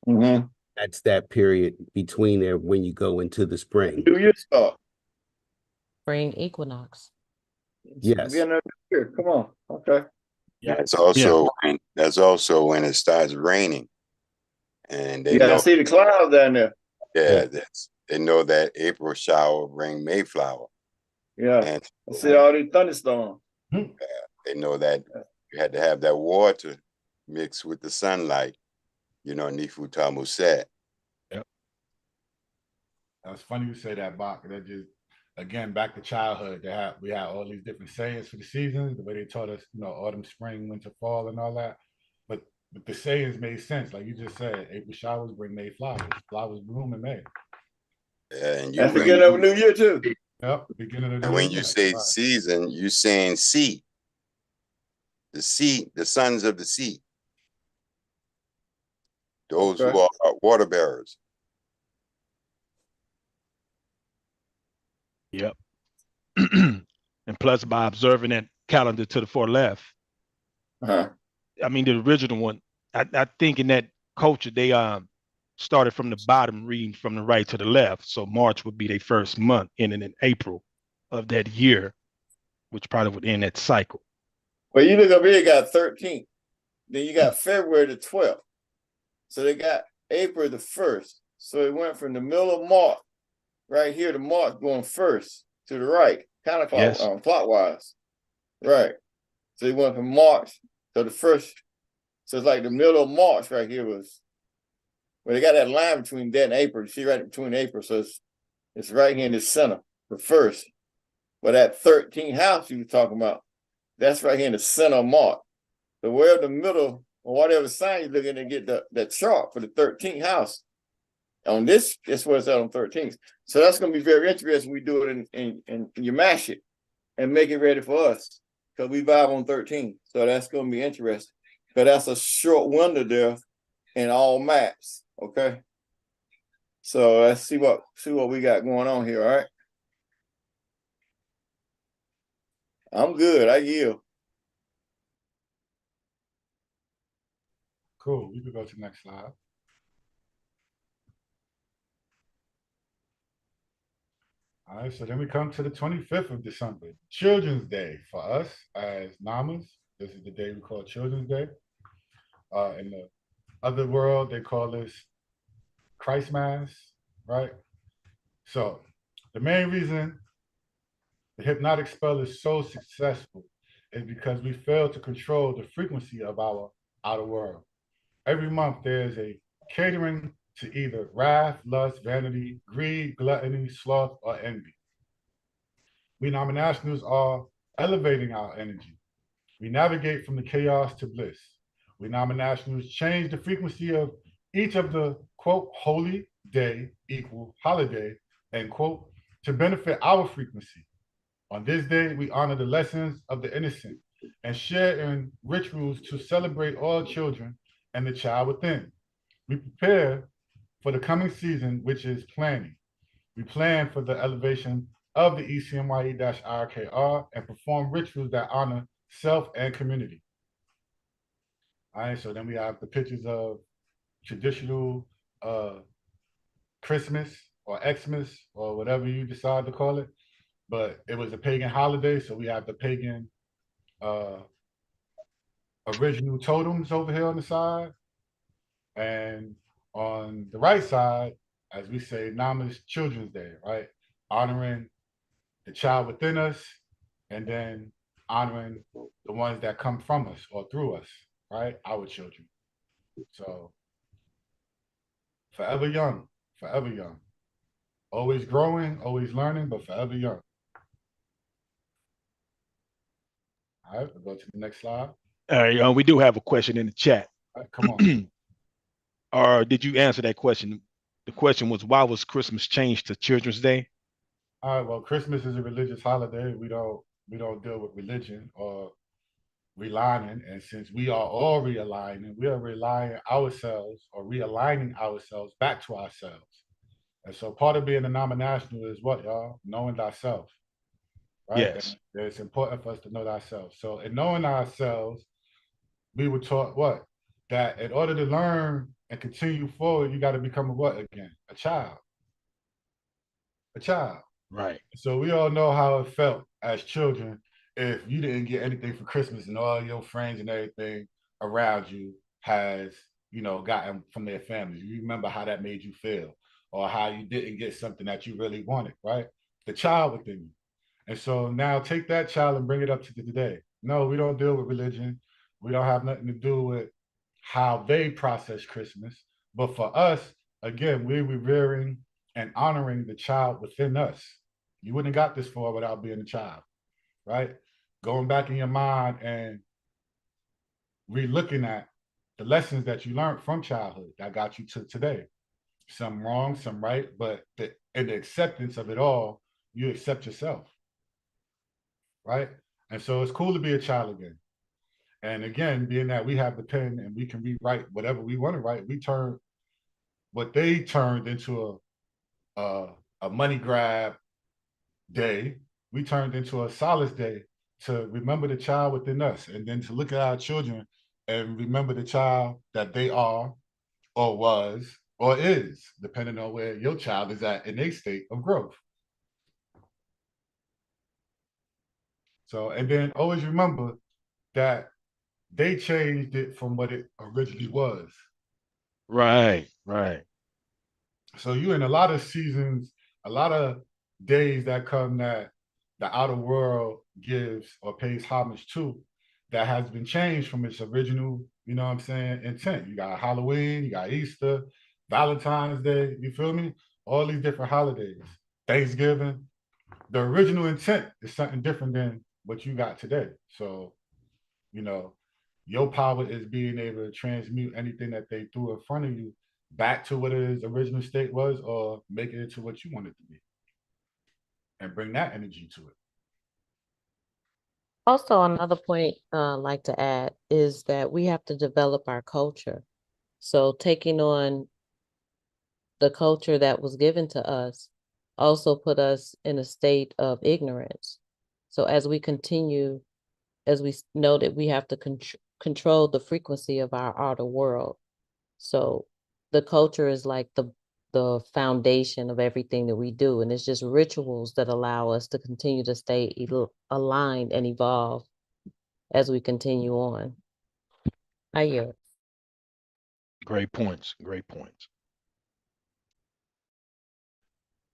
Mm-hmm. That's that period between there when you go into the spring. New Year start. Spring equinox. Yes. Beginning of the year. Come on. Okay. Yeah. That's also when it starts raining. And they You gotta know, see the clouds down there. yeah, they know that April shower bring Mayflower. Yeah. And I see all these thunderstorms. they know that you had to have that water mixed with the sunlight, you know, Nifu Tamu said. Yep. That's funny you say that, Bach. That just, again, back to childhood. We had all these different sayings for the seasons, the way they taught us, you know, autumn, spring, winter, fall, and all that. But the sayings made sense. Like you just said, April showers bring May flowers. Flowers bloom in May. Yeah, and that's the beginning of a new year too. Yep, beginning of the and new when year. you say Right. season, you're saying sea. The sea, the sons of the sea. Those who are water bearers. Yep. And plus, by observing that calendar to the far left, I mean, the original one, I think in that culture, they started from the bottom, reading from the right to the left. So March would be their first month, ending in April of that year, which probably would end that cycle. Well, you look up here, you got 13th. Then you got February the 12th. So they got April the 1st. So it went from the middle of March, right here to March, going first to the right, kind of clockwise. Right. So it went from March to the first. So it's like the middle of March right here was, well, they got that line between that and April. You see right between April. So it's right here in the center, the first. But that 13th house you were talking about, that's right here in the center of March. So where the middle, or whatever sign you're looking to get that chart for the 13th house. On this, that's what it's at on 13th. So that's going to be very interesting. We do it and you mash it and make it ready for us because we vibe on 13. So that's going to be interesting. But that's a short window there in all maps. Okay. So let's see what we got going on here. All right. I'm good. I yield. Cool. We could go to the next slide. All right, so then we come to the 25th of December, Children's Day for us as Namas. This is the day we call Children's Day. In the other world, they call this Christ Mass, right? So the main reason the hypnotic spell is so successful is because we fail to control the frequency of our outer world. Every month, there's a catering to either wrath, lust, vanity, greed, gluttony, sloth, or envy. We nominationals are elevating our energy. We navigate from the chaos to bliss. We nominationals change the frequency of each of the, quote, holy day equal holiday, end quote, to benefit our frequency. On this day, we honor the lessons of the innocent and share in rituals to celebrate all children and the child within. We prepare for the coming season, which is planning. We plan for the elevation of the ECMYE-IRKR and perform rituals that honor self and community. All right, so then we have the pictures of traditional Christmas or Xmas or whatever you decide to call it. but it was a pagan holiday, so we have the pagan original totems over here on the side. And on the right side, as we say, Nama's Children's Day, right? Honoring the child within us, and then honoring the ones that come from us or through us, right? Our children. So forever young, forever young. Always growing, always learning, but forever young. All right, we'll go to the next slide. All right, we do have a question in the chat. All right, come on. Or did you answer that question? The question was, why was Christmas changed to Children's Day? All right, well, Christmas is a religious holiday. We don't deal with religion or realigning. And since we are all realigning, we are realigning ourselves or realigning ourselves back to ourselves. And so part of being a nominational is what, y'all? Knowing thyself. Right? Yes. And it's important for us to know ourselves. So in knowing ourselves, we were taught what? That in order to learn and continue forward, you got to become a what again? A child. A child. Right. So we all know how it felt as children if you didn't get anything for Christmas and all your friends and everything around you has, gotten from their families. You remember how that made you feel, or how you didn't get something that you really wanted, right? The child within you. And so now take that child and bring it up to today. No, we don't deal with religion. We don't have nothing to do with how they process Christmas. But for us, again, we're revering and honoring the child within us. You wouldn't have got this far without being a child, right? Going back in your mind and re-looking at the lessons that you learned from childhood that got you to today. Some wrong, some right, but in the acceptance of it all, you accept yourself, right? And so it's cool to be a child again. And again, being that we have the pen and we can rewrite whatever we want to write, we turn what they turned into a money grab day, we turned into a solace day to remember the child within us, and then to look at our children and remember the child that they are or was or is, depending on where your child is at in a state of growth. So, and then always remember that they changed it from what it originally was. Right, right. So you in a lot of seasons, a lot of days that come that the outer world gives or pays homage to, that has been changed from its original, intent. You got Halloween, you got Easter, Valentine's Day, you feel me? All these different holidays, Thanksgiving. The original intent is something different than what you got today. So, your power is being able to transmute anything that they threw in front of you back to what its original state was, or make it into what you want it to be, and bring that energy to it. Also, another point I'd like to add is that we have to develop our culture. So taking on the culture that was given to us also put us in a state of ignorance. So as we continue, as we know that we have to control the frequency of our outer world. So the culture is like the foundation of everything that we do. And it's just rituals that allow us to continue to stay aligned and evolve as we continue on. I yield. Great points. Great points.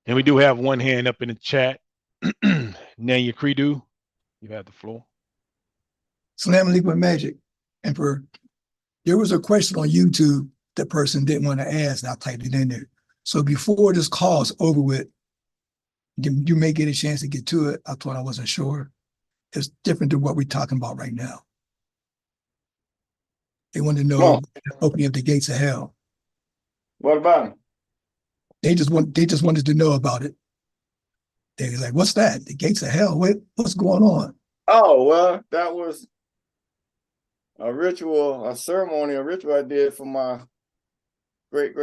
And we do have one hand up in the chat. Nanya Credu, you have the floor. Salam alaikum magic. Emperor, there was a question on YouTube that person didn't want to ask, and I typed it in there. So before this call is over with, you may get a chance to get to it. I thought I wasn't sure. It's different than what we're talking about right now. They want to know the opening of the gates of hell. What about it? They just wanted to know about it. They was like, "What's that? The gates of hell? What's going on?" Oh, well, that was a ritual, a ceremony, a ritual I did for my great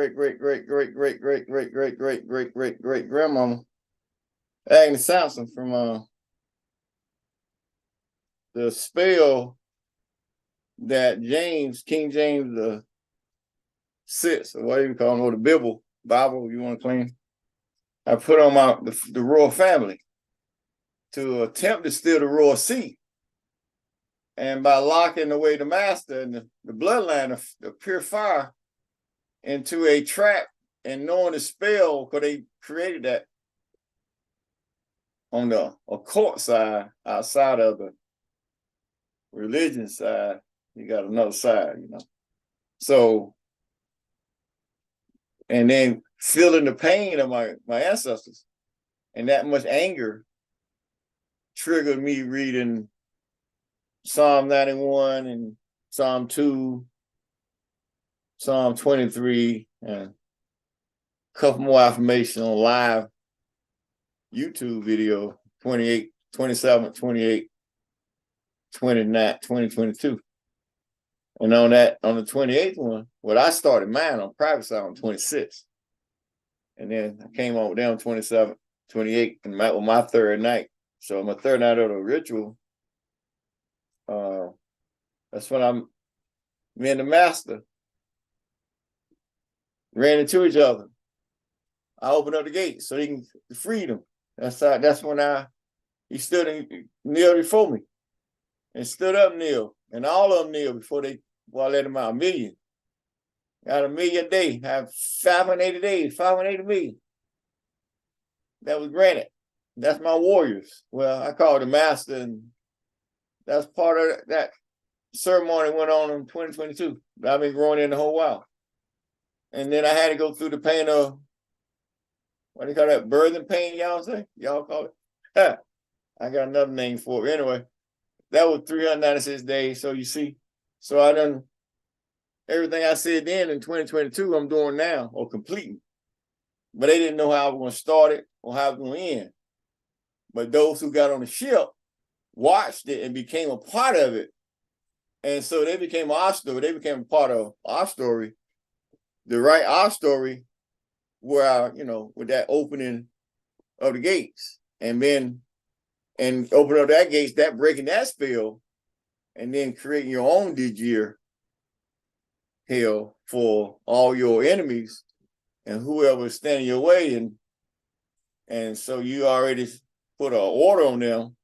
grandmama, Agnes Sampson, from the spell that King James the Sixth, or whatever you call him, or the Bible, you want to claim, I put on the royal family. to attempt to steal the royal seat. And by locking away the master and the bloodline of pure fire into a trap and knowing the spell, because they created that on the occult side, outside of the religion side, you got another side, you know. So, and then feeling the pain of my ancestors, and that much anger triggered me reading Psalm 91 and Psalm 2, Psalm 23, and a couple more affirmation on live YouTube video, 28, 27, 28, 29, 2022. And on the 28th one, well, I started mine on private side on 26. And then I came on with them 27, 28, and with my third night. So my third night of the ritual, that's when me and the master ran into each other. I opened up the gate so he can free them. That's when he stood and kneeled before me and stood up, kneel, and all of them kneel before I let them out. 1 million. Got 1 million a day. Have 580 days, 580 million. That was granted. That's my warriors. Well, I call it the master, and that's part of that ceremony went on in 2022. I've been growing in the whole while. And then I had to go through the pain of, what do you call that? Birthing pain, y'all say? Y'all call it? I got another name for it. Anyway, that was 396 days. So you see, so I done everything I said then in 2022, I'm doing now or completing. But they didn't know how I was going to start it or how I was going to end. But those who got on the ship watched it and became a part of it. And so they became our story. They became a part of our story. To write our story where, with that opening of the gates and open up that gates, that breaking that spell, and then creating your own Digir hell for all your enemies and whoever is standing your way. And so you already put an order on them,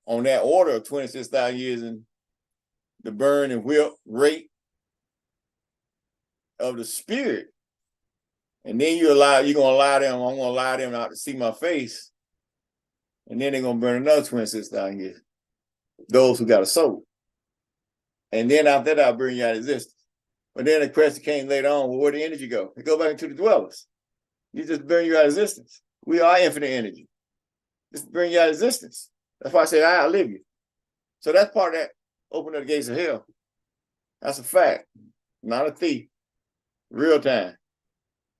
on that order of 26,000 years and the burn and whip rate of the spirit. And then you're going to allow them, I'm going to allow them not to see my face. And then they're going to burn another 26,000 years. Those who got a soul. And then after that, I'll bring you out of existence. But then the question came later on, well, where the energy go? It go back into the dwellers. You just burn you out of existence. We are infinite energy. Just bring you out of existence. That's why I say I outlive you. So that's part of that open up the gates of hell. That's a fact. Not a thief. Real time.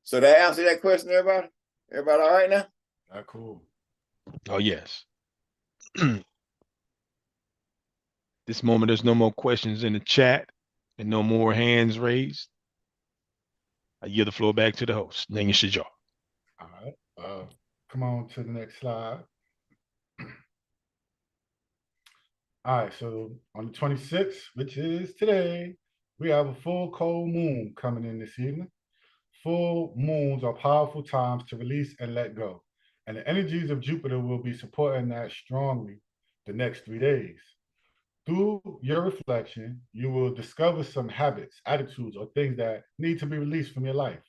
So that answer that question, everybody? Everybody all right now? Cool. Oh, yes. This moment, there's no more questions in the chat and no more hands raised. I yield the floor back to the host, Nanya Shajar. All right. Come on to the next slide. All right, so on the 26th, which is today, we have a full cold moon coming in this evening. Full moons are powerful times to release and let go. And the energies of Jupiter will be supporting that strongly the next 3 days. Through your reflection, you will discover some habits, attitudes, or things that need to be released from your life.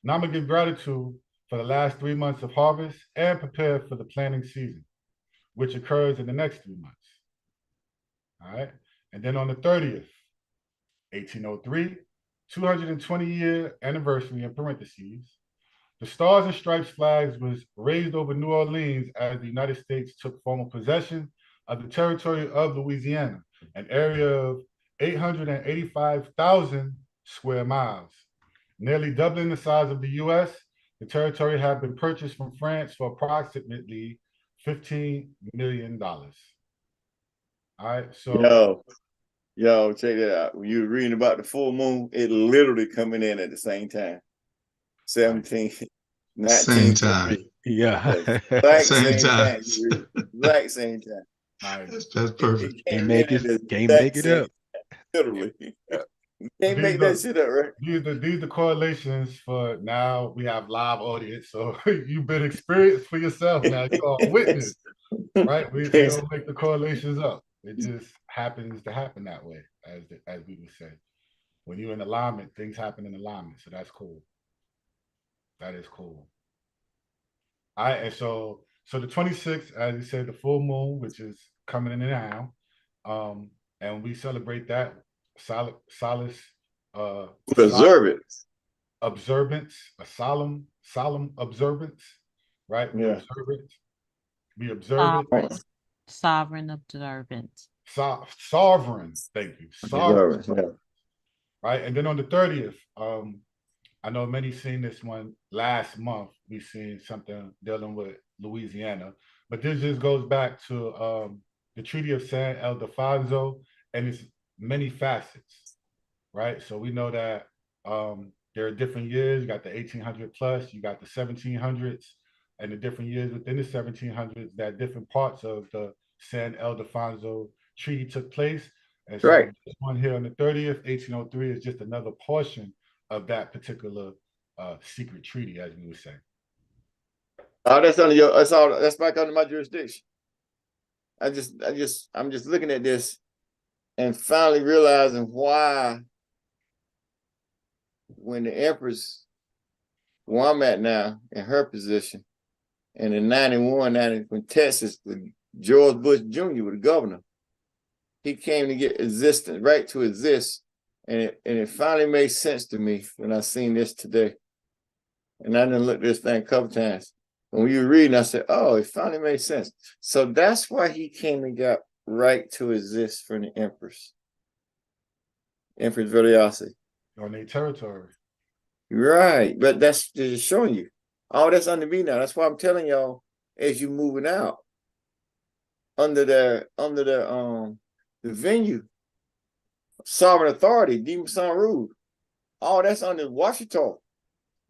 Now I'm going to give gratitude for the last 3 months of harvest and prepare for the planting season, which occurs in the next 3 months. All right. And then on the 30th, 1803, 220-year anniversary in parentheses, the Stars and Stripes flags was raised over New Orleans as the United States took formal possession of the territory of Louisiana, an area of 885,000 square miles. Nearly doubling the size of the U.S., the territory had been purchased from France for approximately $15 million. All right, so Yo, check that out. When you were reading about the full moon, it literally coming in at the same time. 17, 19. Same time. Yeah. Exact Same time. Exact same time. That's perfect. Can't make it up. Literally. You can't These make are that shit up, right? these the correlations for now. We have live audience, so you've been experienced for yourself now. You are a witness, right? We don't make the correlations up. It just happens to happen that way, as we would say. When you're in alignment, things happen in alignment. So that's cool. That is cool. All right, and so the 26th, as you said, the full moon, which is coming in now, and we celebrate that solace, Observance. observance, a solemn observance, right? We Yeah. observe it. We observe it. Sovereign observance. Sovereign, thank you. Sovereign, Observance, yeah. right? And then on the 30th, I know many seen this one last month. We seen something dealing with Louisiana, but this just goes back to the Treaty of San Ildefonso and its many facets, right? So we know that there are different years. You got the 1800 plus, you got the 1700s, and the different years within the 1700s that different parts of the San Ildefonso Treaty took place. And so Right. this one here on the 30th, 1803, is just another portion of that particular secret treaty, as we would say. Oh, that's under your. That's all. That's back under my jurisdiction. I'm just looking at this and finally realizing why, when the Empress, where I'm at now, in her position, and in 91, when Texas, with George Bush Jr. was the governor, he came to get right to exist. And it finally made sense to me when I seen this today. And I didn't look at this thing a couple times. When you were reading, I said, oh, it finally made sense. So that's why he came and got right to exist from the Empress. Empress Veliosity. On their territory. Right. But that's just showing you. All that's under me now. That's why I'm telling y'all, as you moving out, under the venue, sovereign authority, Demon San Rouge, all that's under Washington.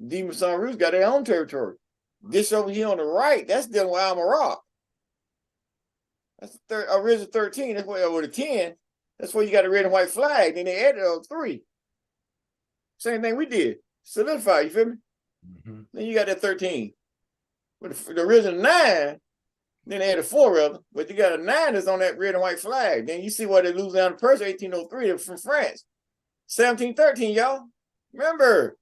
Demon San Rouge got their own territory. This over here on the right, that's dealing with Al-Marak. That's original 13. That's where over the 10. That's where you got a red and white flag. Then they added 3. Same thing we did. Solidify, you feel me? Mm-hmm. Then you got that 13. But the original 9, then they added 4 rather. But you got a 9 that's on that red and white flag. Then you see why they lose down the Persia 1803. They're from France. 1713, y'all. Remember.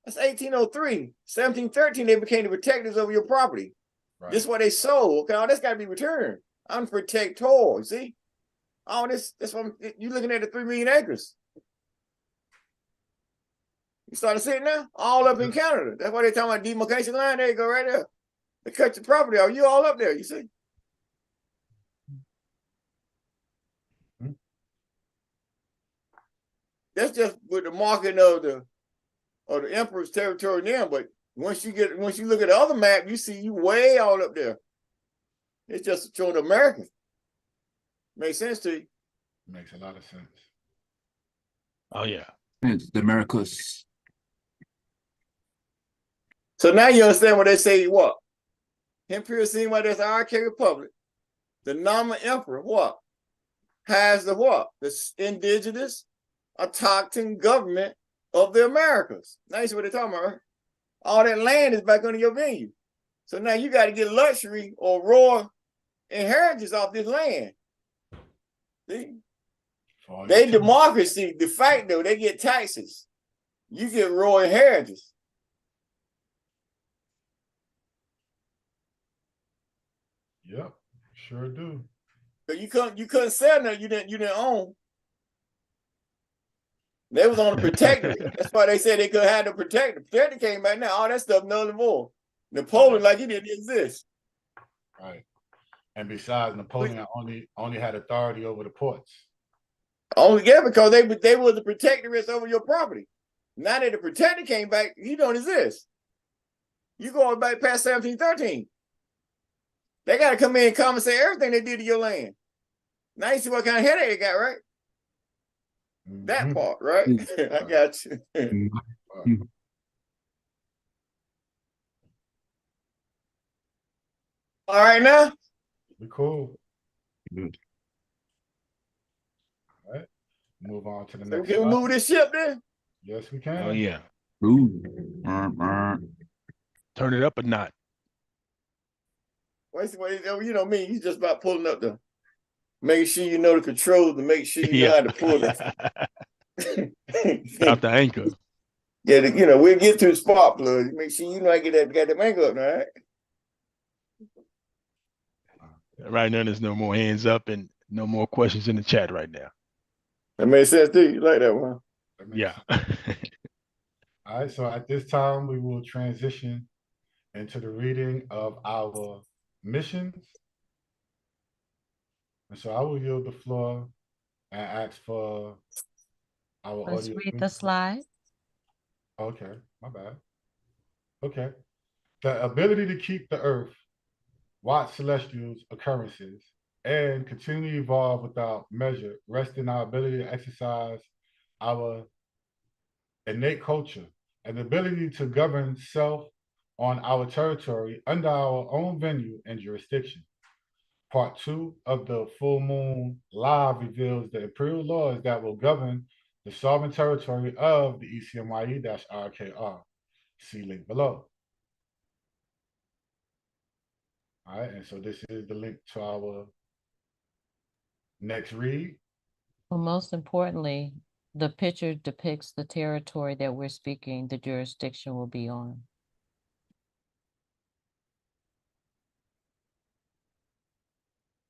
That's 1803. 1713, they became the protectors over your property. Right. This is what they sold. Okay, all this got to be returned. I'm protector. See? All this, that's what you're looking at the 3 million acres. You starting to see it now? All up in Canada. That's why they're talking about demarcation line. There you go, right there. They cut your property off. You all up there, you see? Mm-hmm. That's just with the marking of the Emperor's territory now, but once you look at the other map, you see you way all up there. It's just showing American. Makes sense to you? Makes a lot of sense. Oh yeah. It's the Americas. So now you understand what they say, what? Imperial CMYE-IRK Republic, the nominal emperor, what? Has the what? The indigenous autochthon government of the Americas. Now you see what they're talking about, right? All that land is back under your venue. So now you got to get luxury or royal inheritance off this land. See? They democracy, de facto, they get taxes. You get royal inheritance. Yep, sure do. But you couldn't sell nothing you didn't own. They was on the protectorate. That's why they said they could have the protector. Protector came back now. All that stuff none and more. Napoleon, like he didn't exist. Right. And besides, Napoleon only had authority over the ports. Only because they were the protectorates over your property. Now that the protector came back, he don't exist. You going back past 1713. They got to come in and compensate everything they did to your land. Now you see what kind of headache they got, right? Mm-hmm. That part, right? I got you. Mm-hmm. All right, now. We cool. All right. Move on to the So next can we slide. move this ship then? Yes, we can. Oh yeah. Ooh. Turn it up a notch. Wait, you know me, he's just about pulling up the, making sure you know the controls to make sure you know how to pull it. Stop the anchor. Yeah, you know, we'll get to the spark plug. Make sure you know I get that anchor up, all right? Right now, there's no more hands up and no more questions in the chat right now. That made sense to you? You like that one? Yeah. All right, so at this time, we will transition into the reading of our missions. And so I will yield the floor and ask for our Let's audio. read the slide. Okay, my bad. Okay. The ability to keep the earth, watch celestials occurrences, and continually evolve without measure rests in our ability to exercise our innate culture and the ability to govern self on our territory under our own venue and jurisdiction. Part 2 of the Full Moon Live reveals the imperial laws that will govern the sovereign territory of the ECMYE-IRKR. See link below. All right, and so this is the link to our next read. Well, most importantly, the picture depicts the territory that we're speaking, the jurisdiction will be on.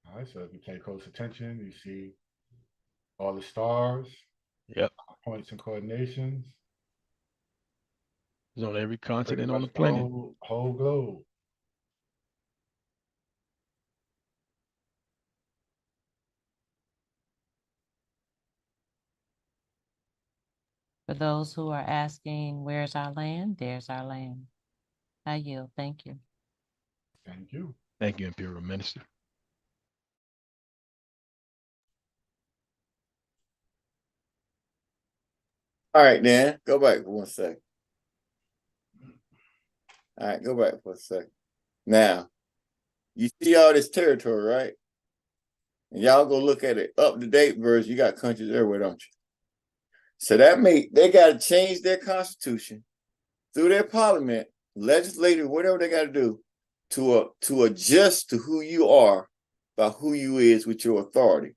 All right, so if you pay close attention, you see all the stars, Yep. points and coordinations. It's on every Pretty continent on the much the planet. whole globe. For those who are asking, where's our land? There's our land. I yield. Thank you. Thank you. Thank you, Imperial Minister. All right, Dan, go back for 1 second. All right, go back for a second. Now, you see all this territory, right? And y'all go look at it up-to-date version. You got countries everywhere, don't you? So they got to change their constitution through their parliament, legislative, whatever they got to do to adjust to who you are by who you is with your authority.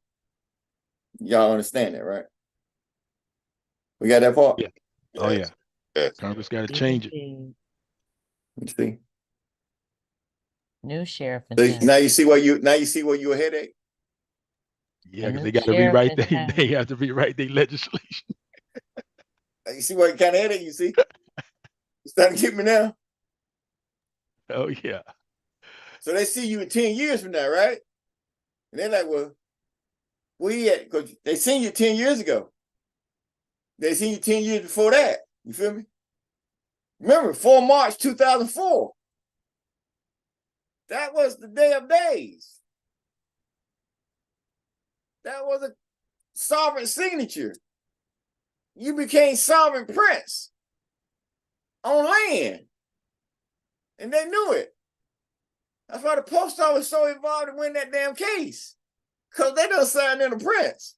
Y'all understand that, right? We got that part? Yeah. Oh yeah. Yes. Congress got to change it. You see? New sheriff in So town. now you see where you a headache? Yeah, because new they got to sheriff rewrite in town. they have to rewrite their legislation. You see what kind of headache you see? You starting to get me now? Oh yeah. So they see you in 10 years from now, right? And they're like, well, where you at? Because they seen you 10 years ago. They seen you 10 years before that. You feel me? Remember, 4 March 2004. That was the day of days. That was a sovereign signature. You became sovereign prince on land. And they knew it. That's why the post office was so involved to win that damn case. Because they done signed in a prince.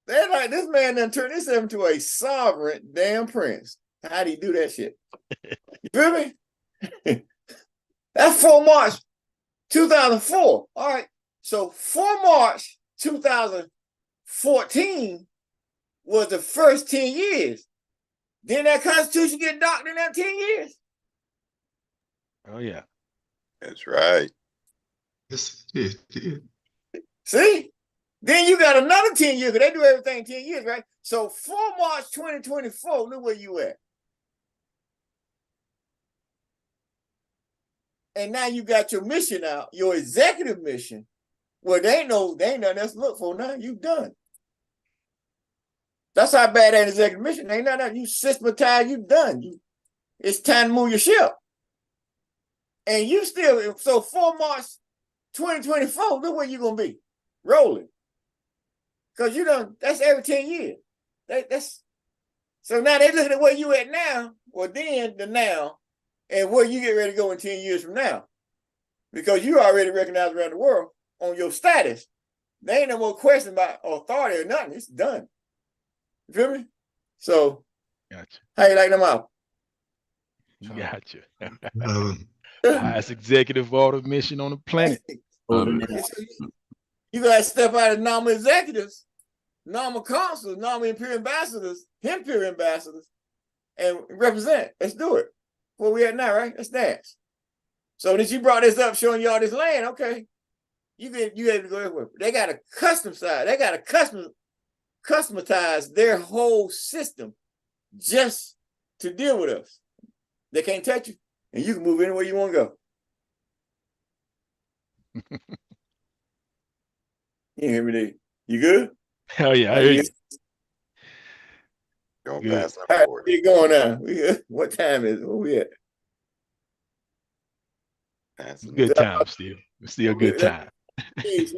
They're like, this man done turned himself into a sovereign damn prince. How do you do that shit? You feel me? That's 4 March 2004. All right. So 4 March 2014 was the first 10 years. Didn't that Constitution get docked in that 10 years? Oh yeah. That's right. Yes, it did. See? Then you got another 10 years, because they do everything 10 years, right? So 4 March 2024, look where you at. And now you got your mission out, your executive mission. Well, they ain't nothing else to look for now. You done. That's how bad that executive mission. Ain't nothing else. You systematized, you done. It's time to move your ship. And you still, so 4 March 2024, look where you gonna be. Rolling. Because you done, that's every 10 years. So now they looking at where you at now, or then the now, and where you get ready to go in 10 years from now. Because you already recognized around the world on your status There ain't no more question about authority or nothing. It's done. You feel me? So, Gotcha. how you like them out? Gotcha. Highest executive order mission on the planet. You gotta step out of normal executives, normal consuls, normal imperial ambassadors, imperial ambassadors, and represent. Let's do it. Where we at now, right? Let's dance. So that you brought this up, showing y'all this land, okay? You able to go everywhere. They got a custom side. They got to customize their whole system just to deal with us. They can't touch you, and you can move anywhere you want to go. You hear me, D? You good? Hell yeah, I hear you. Don't Good. pass All that right, forward. we going now. What time is it? Where we at? Good time still. It's still a good time. It's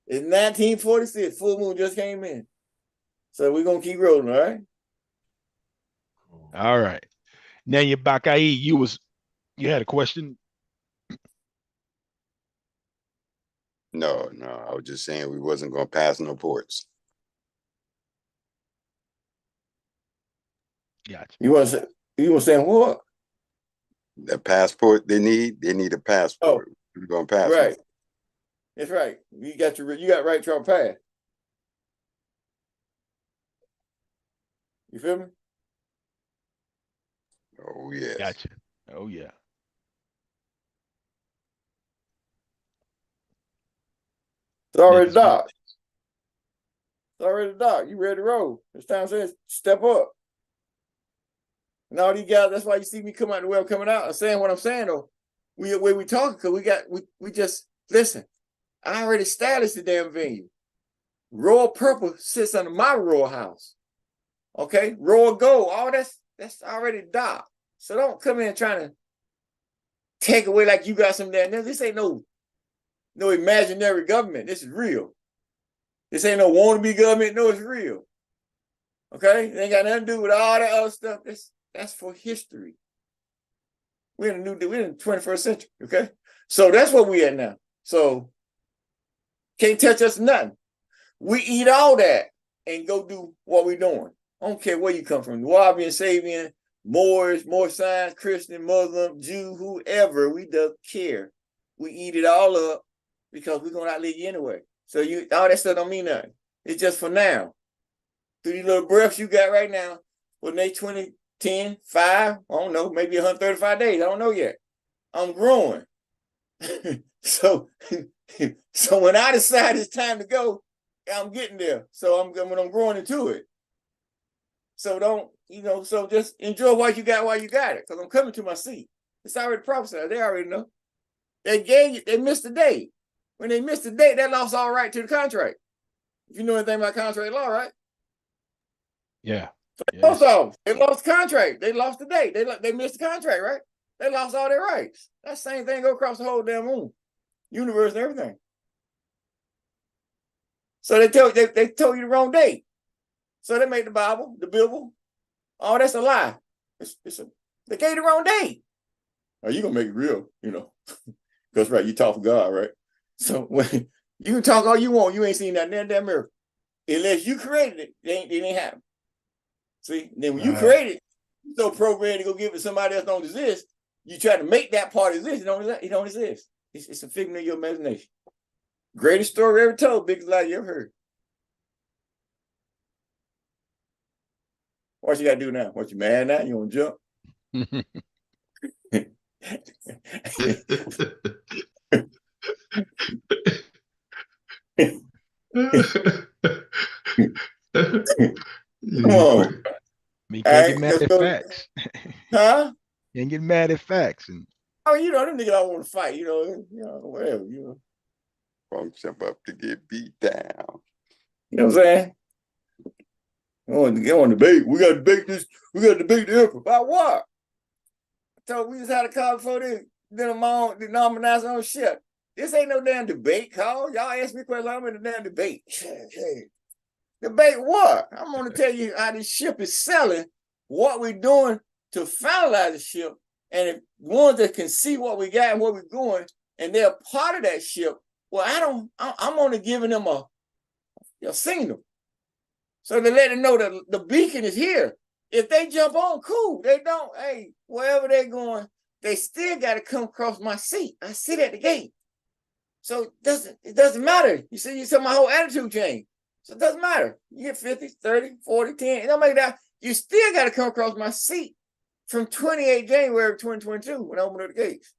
1946. Full moon just came in. So we're going to keep rolling, all right? All right. Now you're back. You had a question? No, I was just saying we wasn't gonna pass no ports. Gotcha. You want to say what? The passport they need a passport. We're gonna pass Right. it. That's right. You got right to our path. You feel me? Oh yes. Gotcha. Oh yeah. It's already dark. It's already dark. You ready to roll. It's time to step up. And all these guys, that's why you see me come out the way I'm coming out and saying what I'm saying though. We talking because we just listen. I already established the damn venue. Royal Purple sits under my royal house. Okay? Royal Gold, all that's already dark. So don't come in trying to take away like you got some there. This ain't no imaginary government. This is real. This ain't no wannabe government. No, it's real. Okay? It ain't got nothing to do with all that other stuff. That's for history. We're in the 21st century. Okay? So that's where we at now. So can't touch us nothing. We eat all that and go do what we're doing. I don't care where you come from. Wahabian, Sabian, Moors, Morscians, Christian, Muslim, Jew, whoever, we don't care. We eat it all up because we're going to outlive you anyway. So all that stuff don't mean nothing. It's just for now. Through these little breaths you got right now, for the next 20, 10, 5, I don't know, maybe 135 days. I don't know yet. I'm growing. So when I decide it's time to go, I'm getting there. So I'm growing into it. So don't, so just enjoy what you got while you got it. Because I'm coming to my seat. It's already prophesied. They already know. They missed the date. When they missed the date, that lost all right to the contract. If you know anything about contract law, right? Yeah. They lost the contract. They lost the date. They missed the contract, right? They lost all their rights. That same thing go across the whole damn moon, universe, and everything. So they told you the wrong date. So they made the Bible. Oh, that's a lie. They gave the wrong date. Are you gonna make it real? Because right, you talk for God, right? So when you can talk all you want, you ain't seen that damn miracle. Unless you created it, it ain't happen. See, then when you create it, you're so programmed to go give it to somebody else don't exist. You try to make that part exist. It don't exist. It's a figment of your imagination. Greatest story ever told, biggest lie you ever heard. What you gotta do now? What, you mad now? You want to jump? Come on. You can't get mad at facts. Huh? You can't get mad at facts. Them niggas don't want to fight, whatever, Won't jump up to get beat down. You know what I'm saying? I want to get on debate. We got to debate this. We got to debate the emperor. About what? I told we just had a call before this. Then I'm on the nomination on shit. This ain't no damn debate call. Y'all ask me questions. I'm in a damn debate. Debate what? I'm going to tell you how this ship is selling, what we're doing to finalize the ship, and if ones that can see what we got and where we're going, and they're part of that ship, Well, I'm only giving them a signal. So to let them know that the beacon is here. If they jump on, cool. They don't, hey, wherever they're going, they still got to come across my seat. I sit at the gate. So it doesn't matter. You see my whole attitude change. So it doesn't matter. You get 50, 30, 40, 10. It don't make that. You still got to come across my seat from 28 January 2022 when I opened up the gates.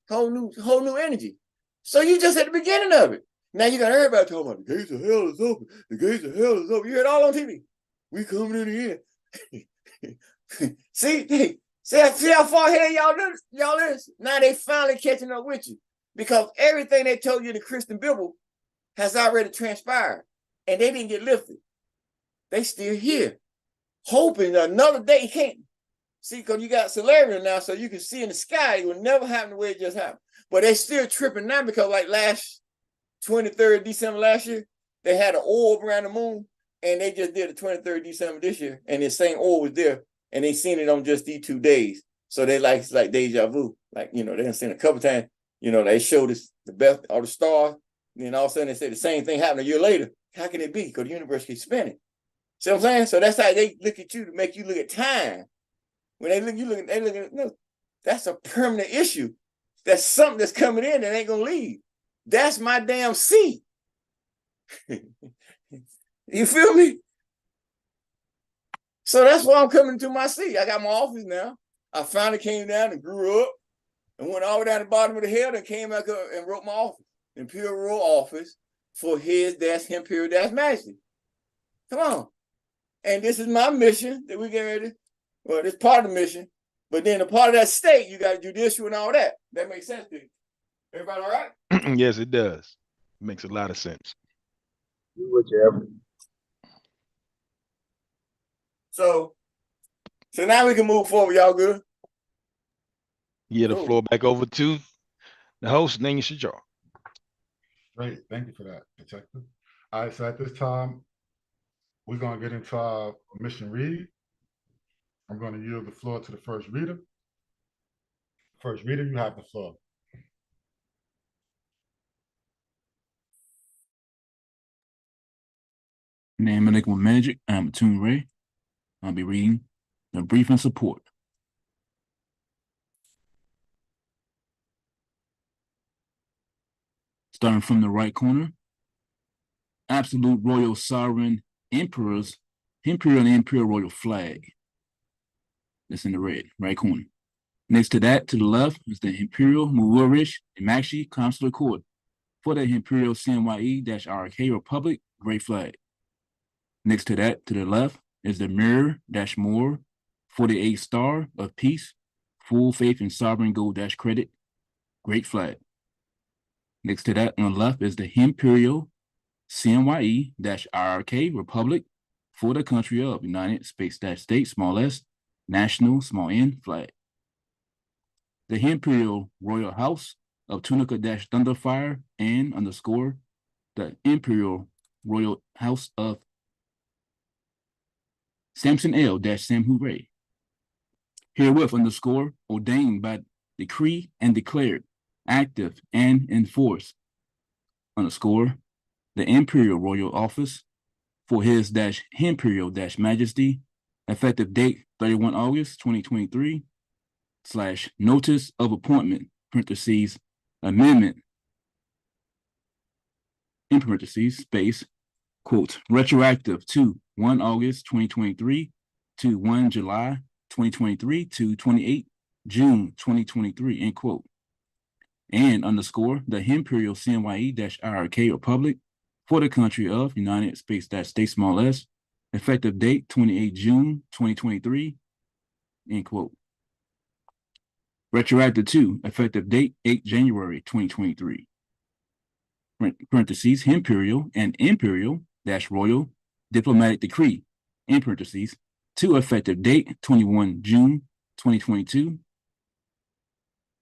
Whole new energy. So you just at the beginning of it. Now you got everybody talking about the gates of hell is open. The gates of hell is open. You heard it all on TV. We coming in here. see how far ahead y'all is? Now they finally catching up with you. Because everything they told you in the Christian Bible has already transpired. And they didn't get lifted. They still here. Hoping another day can't. See, because you got solarium now, so you can see in the sky. It will never happen the way it just happened. But they still tripping now because like last 23rd December last year, they had an orb around the moon, and they just did the 23rd December this year, and the same orb was there, and they seen it on just these 2 days. So they it's like deja vu. Like, they done seen it a couple times. They showed us the best all the stars, and then all of a sudden they said the same thing happened a year later. How can it be? Because the universe keeps spinning. See what I'm saying? So that's how they look at you to make you look at time. When they look at no, that's a permanent issue. That's something that's coming in that ain't gonna leave. That's my damn seat. You feel me? So that's why I'm coming to my seat. I got my office now. I finally came down and grew up and went all the way down the bottom of the hill and came back up and wrote my office, Imperial Royal Office for Imperial Majesty. Come on. And this is my mission that we get ready. Well, it's part of the mission, but then a part of that state, you got judicial and all that. That makes sense to you. Everybody all right? Yes, it does. Makes a lot of sense. So now we can move forward. Y'all good? Yeah, the floor back over to the host, Name Shajar. Great. Thank you for that, Detective. All right, so at this time, we're going to get into our mission read. I'm going to yield the floor to the first reader. First reader, you have the floor. Name Enigma Magic. I'm Toon Ray. I'll be reading the brief and support. Starting from the right corner, absolute royal sovereign emperors, imperial and imperial royal flag. That's in the red, right corner. Next to that, to the left, is the Imperial Moorish Imakshi Consular Court for the Imperial CMYE-IRK Republic, gray flag. Next to that, to the left, is the Mirror-Moor 48 Star of Peace, Full Faith and Sovereign Gold-Credit, great flag. Next to that, on the left, is the Imperial CMYE-IRK Republic for the country of United States, small s, national, small n, flag. The Imperial Royal House of Tunica-Thunderfire and _ the Imperial Royal House of Samson L. Sam Hooray. Herewith _ ordained by decree and declared active and enforced _ the Imperial Royal Office for his Imperial Majesty, effective date 31 August 2023 / notice of appointment parentheses amendment in parentheses space quote retroactive to 1 August 2023 to 1 July 2023 to 28 June 2023 end quote, and _ the Imperial CMYE-IRK Republic for the country of United States small s, effective date 28 June 2023 end quote. Retroactive to effective date 8 January 2023. Parentheses Imperial and Imperial Royal Diplomatic Decree in parentheses to effective date 21 June 2022.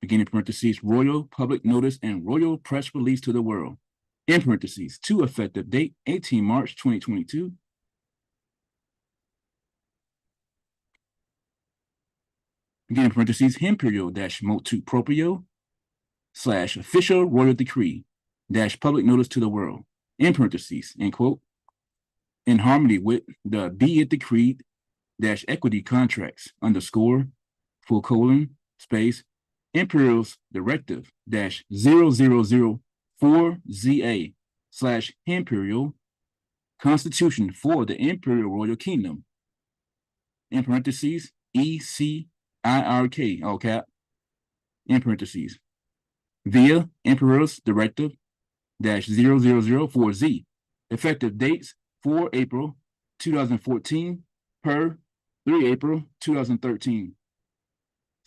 Beginning parentheses Royal Public Notice and Royal Press Release to the world in parentheses to effective date 18 March 2022. Again, parentheses, Imperial motu proprio, / official royal decree / public notice to the world, in parentheses, end quote, in harmony with the be it decreed / equity contracts _ full colon space Imperial's directive -0004ZA / Imperial Constitution for the Imperial Royal Kingdom, in parentheses, ECMYE-IRK, all cap, in parentheses, via Emperor's Directive -0004Z, effective dates 4 April 2014 per 3 April 2013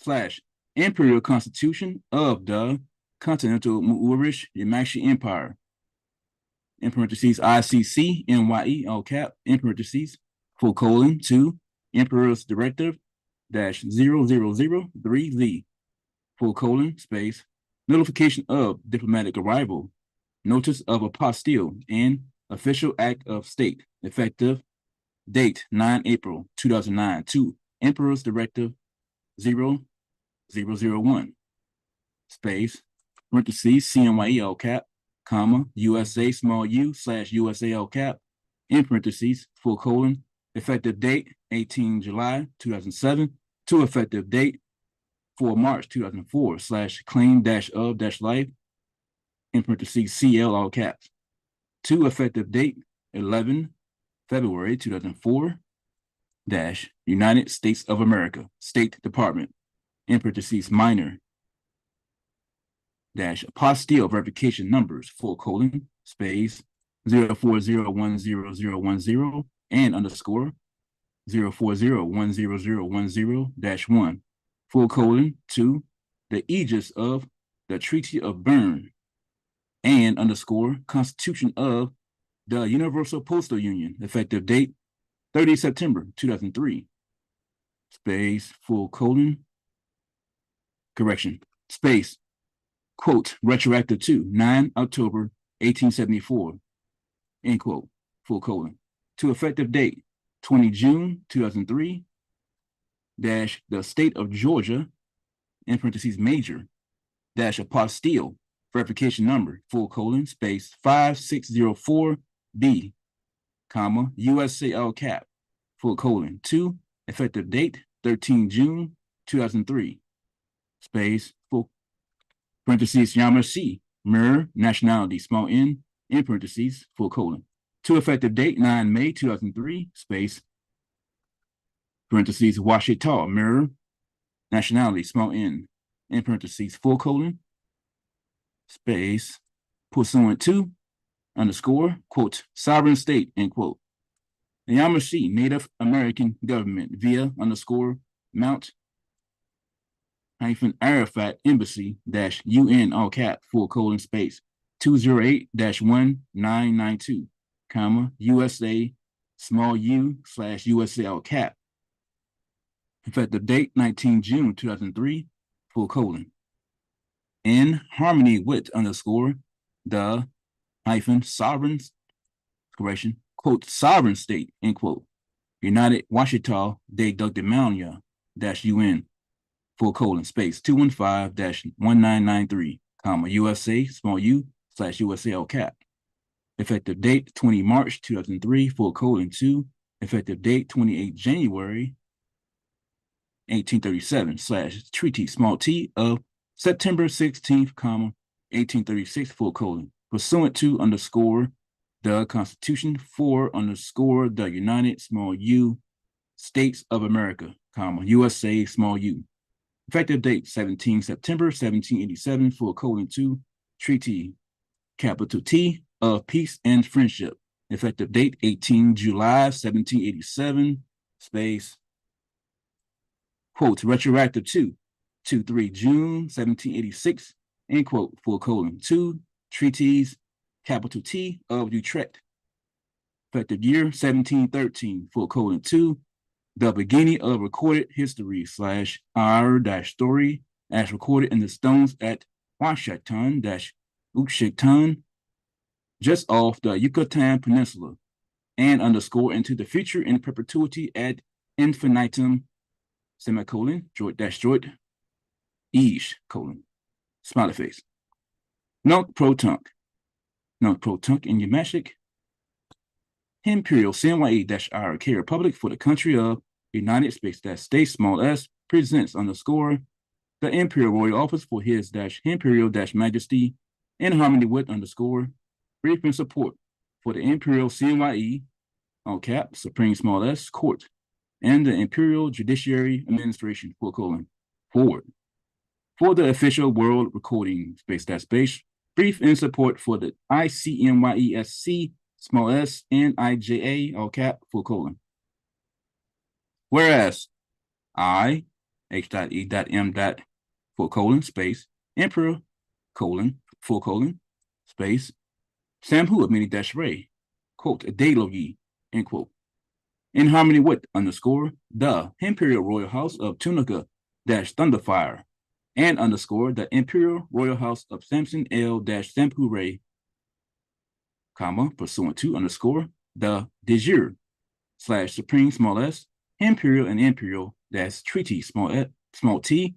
/ Imperial Constitution of the Continental Moorish Yamashi Empire, in parentheses, ICCMYE, all cap, in parentheses, full colon, to Emperor's Directive -0003Z, full colon, space, notification of diplomatic arrival, notice of apostille, and official act of state, effective date 9 April 2009 to Emperor's Directive 0001, space, parentheses, CMYE, all cap, comma, USA small u / USA all cap, in parentheses, full colon, effective date 18 July 2007 to effective date 4 March 2004 / claim -of -life, in parentheses, CL all caps, to effective date 11 February 2004 - United States of America, State Department, in parentheses, minor apostille verification numbers, full colon, space, 040100010 and _ 040100010-1, full colon, to the aegis of the Treaty of Berne and _ Constitution of the Universal Postal Union, effective date 30 September 2003, space, full colon, correction, space, quote, retroactive to 9 October 1874, end quote, full colon, to effective date 20 June 2003 - the state of Georgia, in parentheses, major - apostille verification number, full colon, space, 5604B, comma, USA all cap, full colon, to effective date 13 June 2003, space, full parentheses, Yamashi, Mir, nationality, small n, in parentheses, full colon, to effective date 9 May 2003, space, parentheses, Washita, Mir, nationality, small n, in parentheses, full colon, space, pursuant to, _ quote, sovereign state, end quote, the Yamashi Native American government via _ Mount -Arafat Embassy -UN all cap, full colon, space, 208-1992, comma, USA small u / USA all cap, effective date 19 June 2003, full colon, in harmony with _ the sovereign, correction, quote, sovereign state, end quote, United Washita de Dugdemania -UN, full colon, space, 215-1993, comma, USA small u / USA all cap, effective date 20 March 2003, full colon, to effective date 28 January 1837 / treaty small t of September 16th, comma, 1836, full colon, pursuant to _ the Constitution for _ the United small u States of America, comma, USA small u, effective date 17 September 1787, full colon, to treaty capital T of peace and friendship, effective date 18 July 1787, space, quote, retroactive to 3 June 1786, end quote, full colon, to treaties capital T of Utrecht, effective year 1713, full colon, to the beginning of recorded history / r-story as recorded in the stones at Washington Uxchitan, just off the Yucatan Peninsula, and _ into the future in perpetuity ad infinitum, semicolon, droid -droid, each, colon, smiley face, Nunc pro tunc in Yamashik, Imperial CMYE-IRK Republic for the country of United States small s presents underscore the Imperial Royal Office for his Imperial Majesty in harmony with underscore brief and support for the Imperial CMYE all cap Supreme small s Court and the Imperial Judiciary Administration forward for the official world recording space brief in support for the ICMYESC small s and IJA all cap whereas I H.E.M. Space Emperor space Samhu of mini Ray quote a Dalogi end quote in harmony with underscore the Imperial Royal House of Tunica Thunderfire and underscore the Imperial Royal House of Samson L Sampu Ray, comma, pursuant to underscore the de jure / Supreme small s Imperial and Imperial treaty small t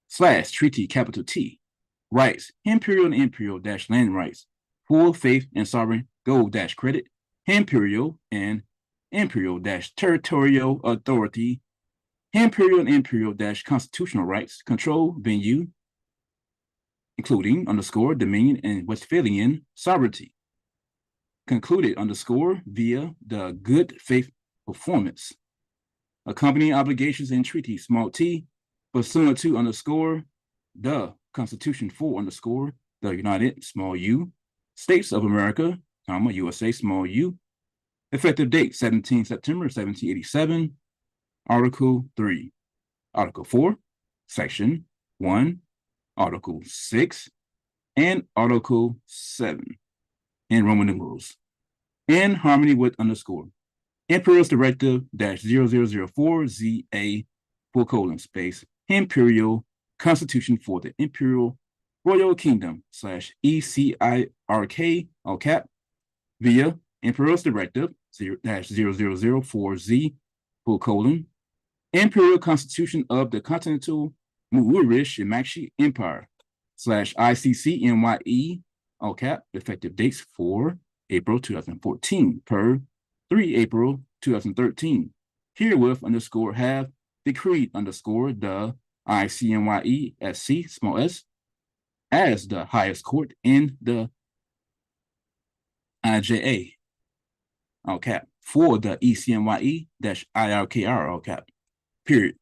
/ treaty capital T rights Imperial and Imperial land rights full faith and sovereign gold credit Imperial and Imperial territorial authority Imperial and Imperial constitutional rights control venue including underscore Dominion and Westphalian sovereignty concluded underscore via the good faith performance accompanying obligations and treaty small t pursuant to underscore the Constitution for underscore the United small u States of America, comma, USA small u effective date 17 September 1787 Article 3 Article 4 Section 1 Article 6 and Article 7 in Roman numerals in harmony with underscore Emperor's Directive -0004 ZA space Imperial Constitution for the Imperial Royal Kingdom / ECIRK all cap via Emperor's Directive -0004 Z Imperial Constitution of the Continental Muurish Shimakshi Empire / ICCMYE all cap effective dates for April 2014 per 3 April 2013 herewith underscore have decreed underscore the ICMYESC small s as the highest court in the IJA all cap for the ECMYE-IRKR all cap period.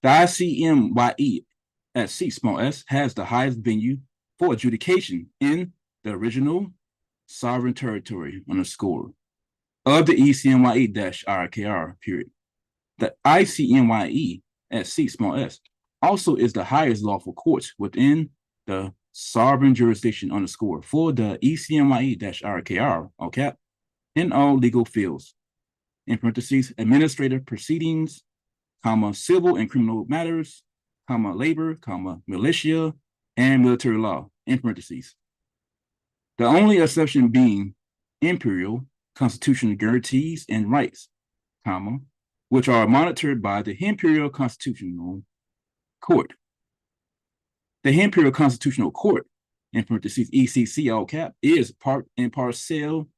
The ICMYESC small s has the highest venue for adjudication in the original sovereign territory underscore of the ECMYE-IRKR period. The ICMYESC small s also is the highest lawful court within the sovereign jurisdiction underscore for the ECMYE-IRKR all cap in all legal fields in parentheses administrative proceedings comma civil and criminal matters comma labor comma militia and military law in parentheses the only exception being imperial constitutional guarantees and rights comma which are monitored by the Imperial Constitutional Court. The Imperial Constitutional Court, in parentheses ECC all cap, is part and parcel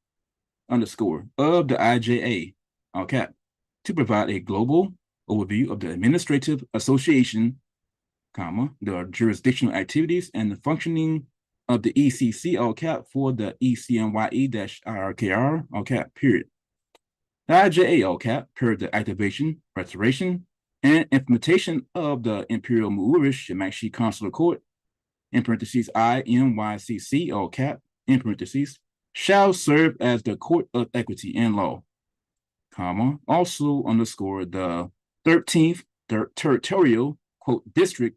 underscore of the IJA all cap to provide a global overview of the administrative association, comma, the jurisdictional activities and the functioning of the ECC all cap for the ECMYE-IRKR all cap period. The IJA all cap per the activation, restoration, and implementation of the Imperial Muurish Shimakshi Consular Court, in parentheses IMYCC all cap, in parentheses, shall serve as the court of equity and law, comma, also underscore the 13th territorial, quote, district,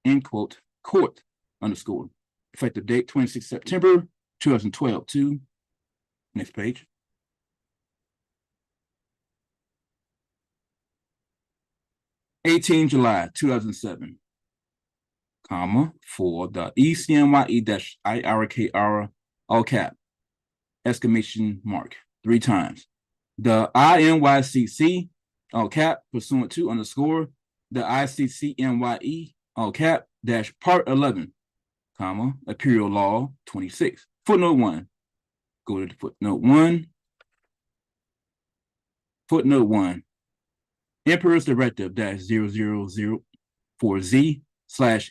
end quote, court, underscore, effective date 26 September 2012 to, next page. July 2007, comma, for the ECMYE-IRKR all cap, exclamation mark, 3 times. The IMYCC all cap pursuant to underscore the ICCMYE all cap dash part 11 comma, Imperial Law 26. Footnote 1. Go to footnote 1. Footnote 1. Emperor's Directive -0004Z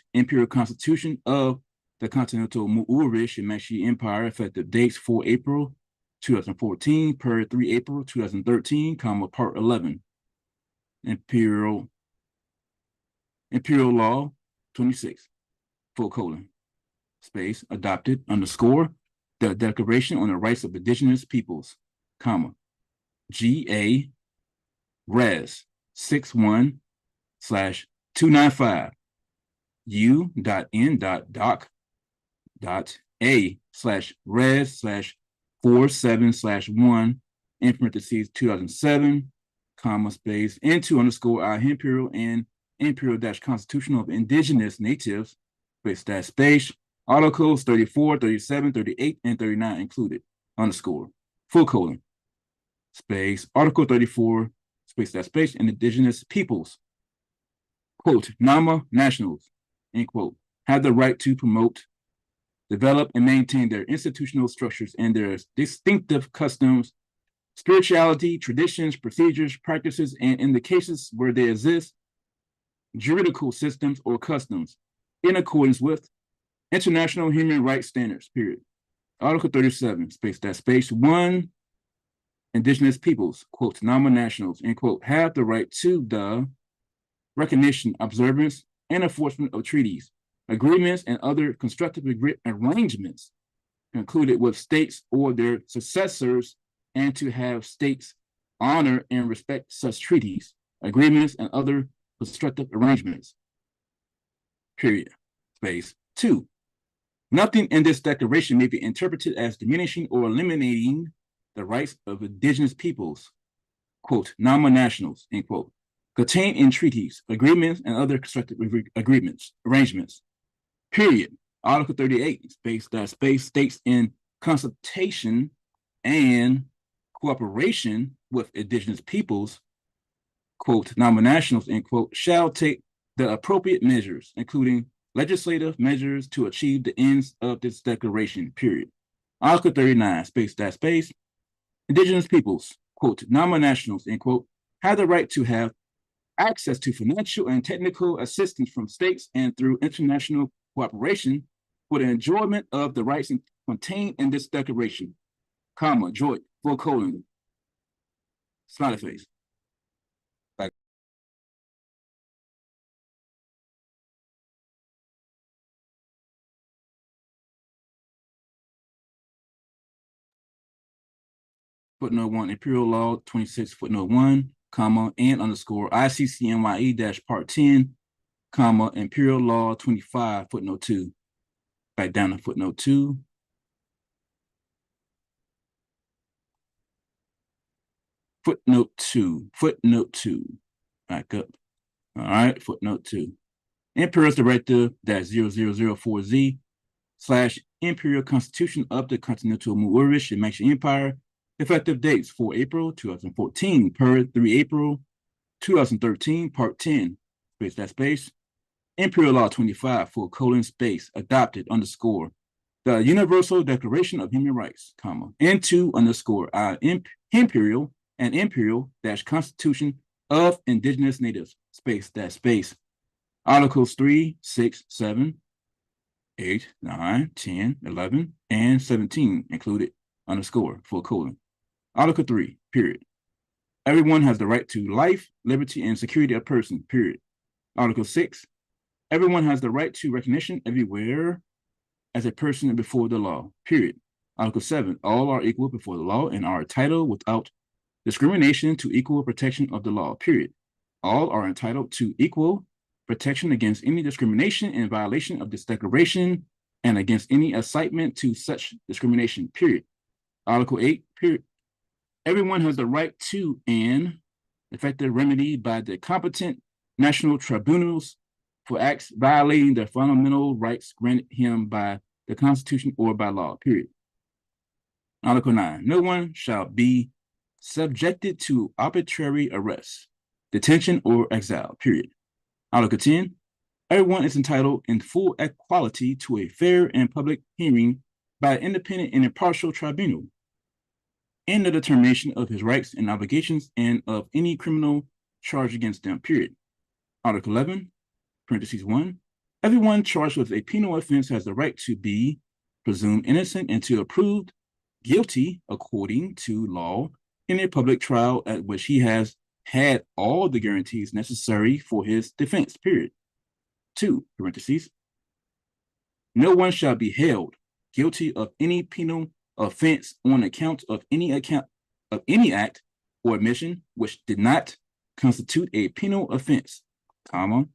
/ Imperial Constitution of the Continental Moorish and Manchu Empire, effective dates 4 April 2014 per 3 April 2013, comma, Part 11. Imperial Law 26, full colon, space, adopted, underscore, the Declaration on the Rights of Indigenous Peoples, comma, GA Res 61/295 U.N.doc.A/Res/47/1 in parentheses 2007, comma, space, into underscore I Imperial and Imperial Constitution of Indigenous Natives, space, Articles 34, 37, 38, and 39 included, underscore, full colon, space, Article 34, space, and Indigenous Peoples, quote, Nama nationals, end quote, have the right to promote, develop, and maintain their institutional structures and their distinctive customs, spirituality, traditions, procedures, practices, and in the cases where they exist, juridical systems or customs in accordance with international human rights standards, period. Article 37, space, 1, Indigenous peoples, quote, Nama nationals, end quote, have the right to the recognition, observance, and enforcement of treaties, agreements, and other constructive arrangements concluded with states or their successors, and to have states honor and respect such treaties, agreements, and other constructive arrangements, period. Space. 2. Nothing in this declaration may be interpreted as diminishing or eliminating the rights of indigenous peoples, quote, Nama nationals, end quote, contained in treaties, agreements, and other constructive arrangements, period. Article 38, space states in consultation and cooperation with indigenous peoples, quote, Nama nationals, end quote, shall take the appropriate measures, including legislative measures to achieve the ends of this declaration, period. Article 39, space, indigenous peoples, quote, Nama nationals, end quote, have the right to have access to financial and technical assistance from states and through international cooperation for the enjoyment of the rights contained in this declaration, comma, joint, full colon, smiley face. Footnote 1, Imperial Law 26, footnote 1, comma, and underscore ICCMYE-Part 10, comma, Imperial Law 25, footnote 2. Back down to footnote 2. Footnote 2. Back up. All right, footnote 2. Emperor's Directive -0004Z / Imperial Constitution of the Continental Moorish and Manchu Empire, effective dates 4 April 2014 per 3 April 2013, Part 10, space, Imperial Law 25, full colon, space, adopted, underscore, the Universal Declaration of Human Rights, comma, into underscore Imperial and Imperial Constitution of Indigenous Natives, space, Articles 3, 6, 7, 8, 9, 10, 11, and 17 included, underscore, full colon. Article 3, period. Everyone has the right to life, liberty, and security of person, period. Article 6, everyone has the right to recognition everywhere as a person before the law, period. Article 7, all are equal before the law and are entitled without discrimination to equal protection of the law, period. All are entitled to equal protection against any discrimination and violation of this declaration and against any incitement to such discrimination, period. Article 8, period. Everyone has the right to an effective remedy by the competent national tribunals for acts violating the fundamental rights granted him by the Constitution or by law, period. Article 9, no one shall be subjected to arbitrary arrest, detention, or exile, period. Article 10, Everyone is entitled in full equality to a fair and public hearing by an independent and impartial tribunal in the determination of his rights and obligations and of any criminal charge against them, period. Article 11, parentheses 1, everyone charged with a penal offense has the right to be presumed innocent until proved guilty according to law in a public trial at which he has had all the guarantees necessary for his defense, period. 2, parentheses, no one shall be held guilty of any penal offense on account of any act or omission which did not constitute a penal offense, comma,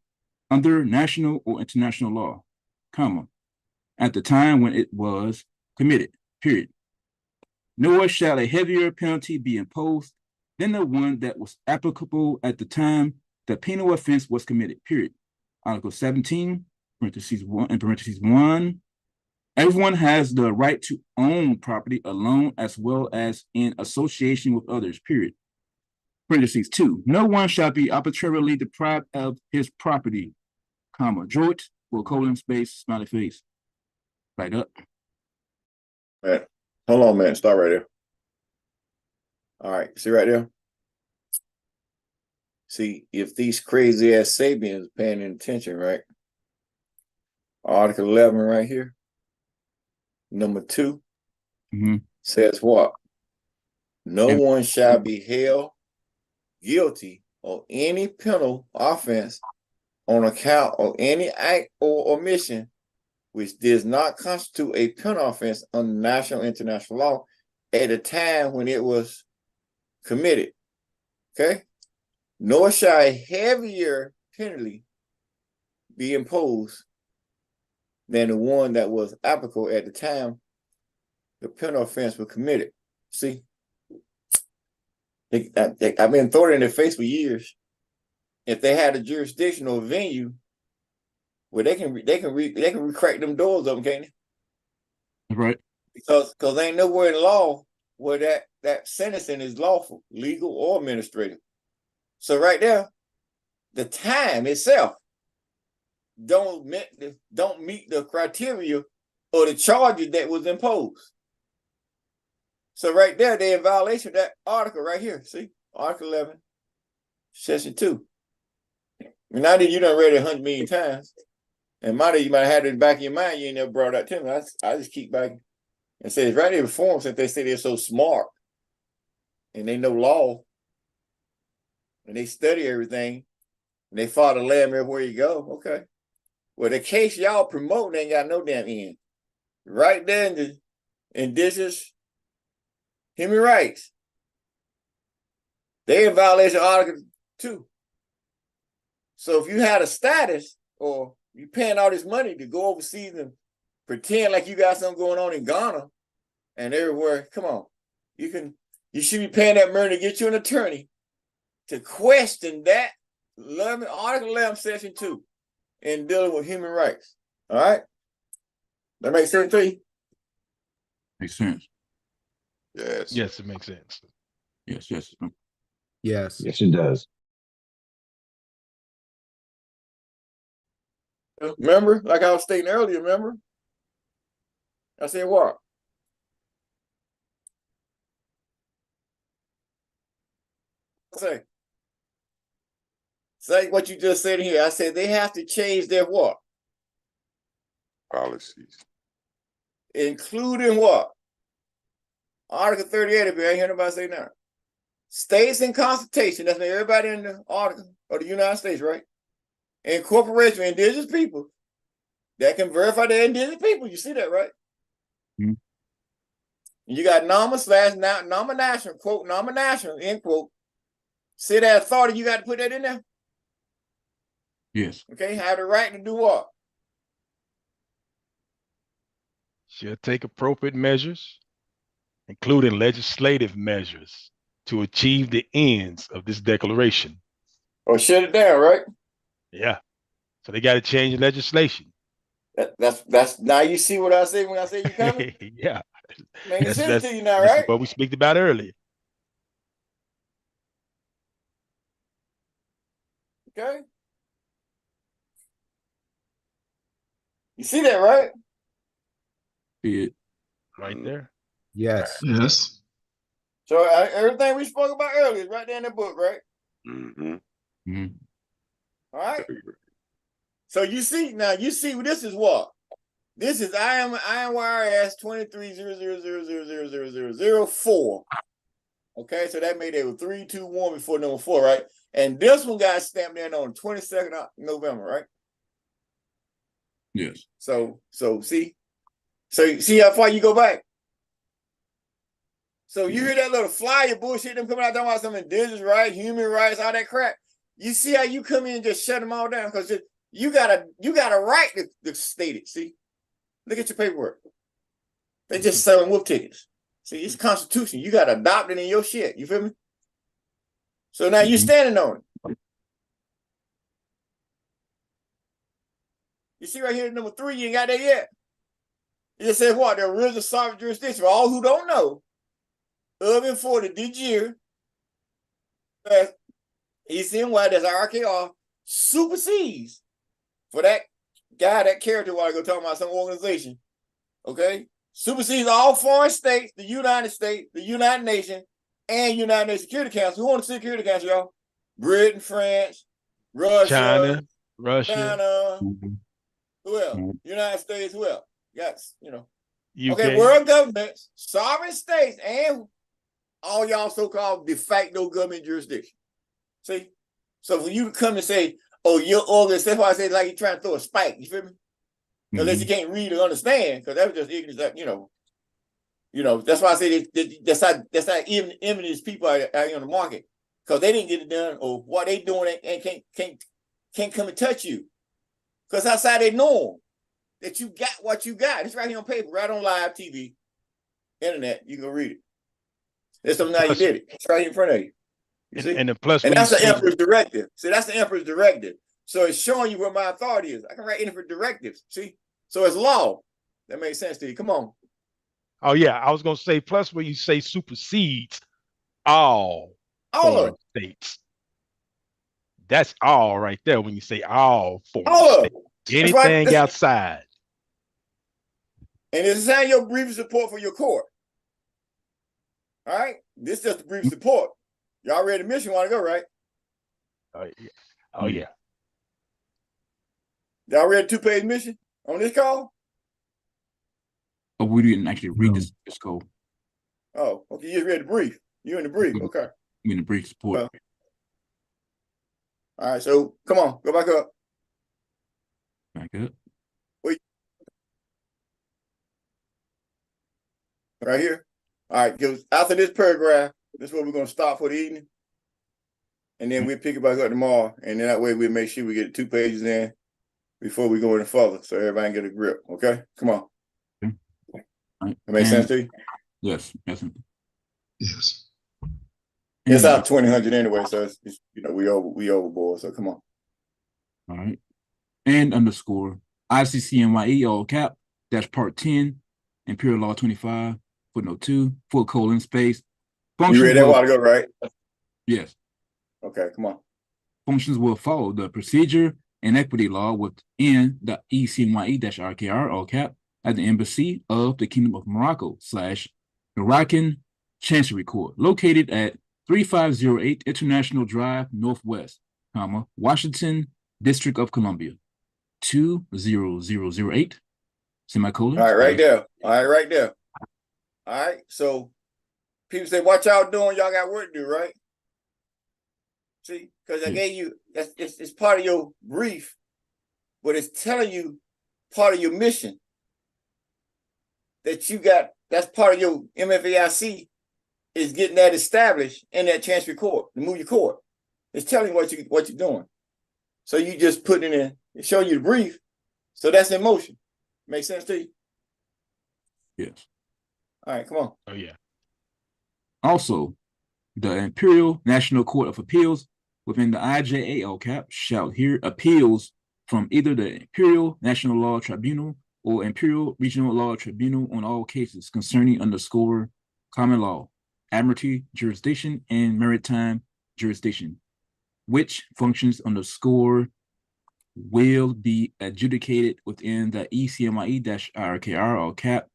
under national or international law, comma, at the time when it was committed, period. Nor shall a heavier penalty be imposed than the one that was applicable at the time the penal offense was committed, period. Article 17, parentheses 1, in parentheses 1, everyone has the right to own property alone as well as in association with others, period. Parentheses 2, no one shall be arbitrarily deprived of his property, comma, George, or colon space, smiley face. Right up. Man, hold on, man. Start right there. All right, see right there? See, if these crazy ass Sabians paying attention, right? Article 11 right here, number 2, says what? No one shall be held guilty of any penal offense on account of any act or omission which does not constitute a penal offense under national and international law at the time when it was committed. Okay? Nor shall a heavier penalty be imposed than the one that was applicable at the time the penal offense was committed. See? I've been throwing it in their face for years. If they had a jurisdictional venue where they can crack them doors open, can't they? Right. Because there ain't nowhere in law where that sentencing is lawful, legal or administrative. So right there, the time itself don't meet the criteria or the charges that was imposed. So right there, they're in violation of that article right here. See, Article 11, Section 2. And now that you done read it 100 million times, and you might have had it in the back of your mind, you ain't never brought that to me. I just keep back and say it's right there before them, since they say they're so smart and they know law and they study everything and they follow the lamb everywhere you go. Okay. Well, the case y'all promoting ain't got no damn end. Right there in the indigenous human rights. They in violation of Article 2. So if you had a status or you paying all this money to go overseas and pretend like you got something going on in Ghana and everywhere, come on. You should be paying that money to get you an attorney to question that Article 11, Section 2 in dealing with human rights. All right? That makes sense to you? Makes sense. Yes. Yes, it makes sense. Yes. Yes. Yes, it does. Remember, like I was stating earlier, remember? I said what? Say what you just said here. I said they have to change their what? Policies. Including what? Article 38, if you ain't heard nobody say now. States and Constitution, that's everybody in the article of the United States, right? And corporation of indigenous people that can verify they're indigenous people. You see that, right? Mm-hmm. You got nominational, quote, nominational, end quote. See that authority, you got to put that in there? Yes. Okay, have the right to do what? Shall take appropriate measures, including legislative measures, to achieve the ends of this declaration. Or shut it down, right? Yeah. So they got to change legislation. That's now you see what I say when I say you coming? Yeah. Making sense to you now, this right? is what we speak about earlier. Okay. You see that, right? Yeah. Right there. Yes. Yes. So everything we spoke about earlier is right there in the book, right? Mm-hmm. Mm-hmm. All right. So you see now, this is what? This is IIYRS 2300000004. Okay, so that made it 3, 2, 1 before number 4, right? And this one got stamped in on 22nd of November, right? Yes. So see how far you go back. So you hear that little flyer bullshit them coming out talking about some indigenous rights, human rights, all that crap. You see how you come in and just shut them all down because you got a right to state it. See, look at your paperwork. They just selling wolf tickets. See, it's Constitution. You got to adopt it in your shit. You feel me? So now you're standing on it. You see right here, number 3, you ain't got that yet. It says what? The original sovereign jurisdiction. For all who don't know, of and for the year, ECMYE, that's IRKR, supersedes for that guy, that character while I go talking about some organization. Okay? Supersedes all foreign states, the United States, the United Nations, and United Nations Security Council. Who on the Security Council, y'all? Britain, France, Russia, China. Who else? United States, who else? Yes, UK. Okay, world governments, sovereign states, and all y'all so-called de facto government jurisdiction. See? So for you to come and say, oh, your organization, that's why I say like you're trying to throw a spike, you feel me? Unless you can't read or understand, because that was just ignorance, that's why I say that's how even these people are on the market. Because they didn't get it done, or what they doing and can't come and touch you. Because outside they norm that you got what you got. It's right here on paper, right on live TV, internet. You can read it. That's something now you did it. It's right here in front of you. You see? And plus, and that's the Emperor's directive. See, that's the Emperor's directive. So it's showing you where my authority is. I can write anything for directives. See? So it's law. That makes sense to you. Come on. Oh, yeah. I was going to say, plus where you say supersedes all foreign states. That's all right there when you say all foreign states. Anything outside. And it's saying your brief support for your court. All right? This is just a brief support. Y'all ready to mission want to go, right? Oh, yeah. Oh, yeah. Y'all ready 2-page mission on this call? Oh, we didn't actually read this code. Oh, okay. You just read the brief. You in the brief. Okay. You in the brief support. All right. So come on. Go back up. Back up. Wait. Right here. All right. Because after this paragraph, this is where we're going to stop for the evening. And then we'll pick it back up tomorrow. And then that way we'll make sure we get 2 pages in before we go any further. So everybody can get a grip. Okay? Come on. Right. That makes sense to you? Yes. Yes. It's out 2000 anyway, so it's we overboard. So come on. All right. And underscore ICCMYE all cap dash part 10 Imperial Law 25 footnote 2 full colon space. You read that a while ago, right? Yes. Okay, come on. Functions will follow the procedure and equity law within the ECMYE-IRKR all cap at the Embassy of the Kingdom of Morocco / Moroccan Chancery Court, located at 3508 International Drive, Northwest, Washington, District of Columbia, 20008, semicolon. All right, right there. All right, right there. All right, so people say, what y'all doing? Y'all got work to do, right? See, because I gave you, it's part of your brief, but it's telling you part of your mission that you got. That's part of your MFAIC is getting that established in that Chancery Court, the move your court. It's telling you what you're doing. So you just put it in, it's showing you the brief. So that's in motion. Make sense to you? Yes. All right, come on. Oh, yeah. Also, the Imperial National Court of Appeals within the IJA cap shall hear appeals from either the Imperial National Law Tribunal or Imperial Regional Law Tribunal on all cases concerning underscore common law, admiralty jurisdiction, and maritime jurisdiction, which functions underscore will be adjudicated within the ECMYE-IRKR or CAP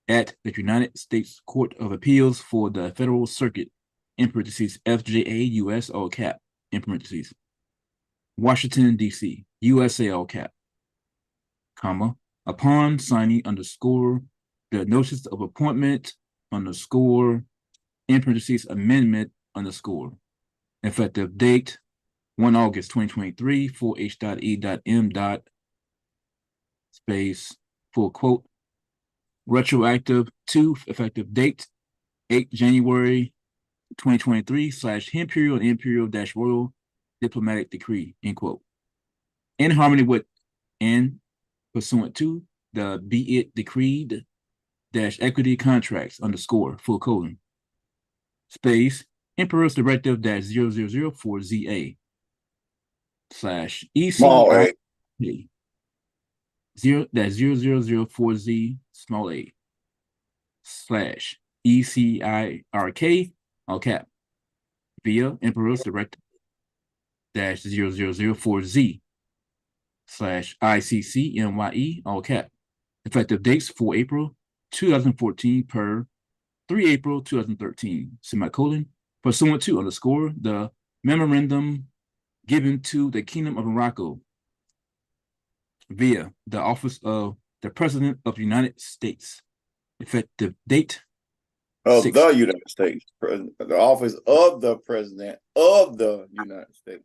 at the United States Court of Appeals for the Federal Circuit, in parentheses, FJA US or CAP, in parentheses, Washington, D.C., USA or CAP, comma, upon signing underscore the notice of appointment underscore, in parentheses, amendment underscore, effective date 1 August 2023 for H.E.M. space full quote, retroactive to effective date 8 January 2023 / imperial dash royal diplomatic decree, end quote. In harmony with and pursuant to the be it decreed dash equity contracts underscore full colon space Emperor's Directive dash 0004ZA / ECMYE 0-0004Z small a / ECMYE-IRK all cap via Emperor's Directive dash 0004Z / ICCMYE all cap, effective dates 4 April 2014 per 3 April 2013 semicolon, pursuant to underscore the memorandum given to the Kingdom of Morocco via the Office of the President of the United States, effective date of the United States, the Office of the President of the United States.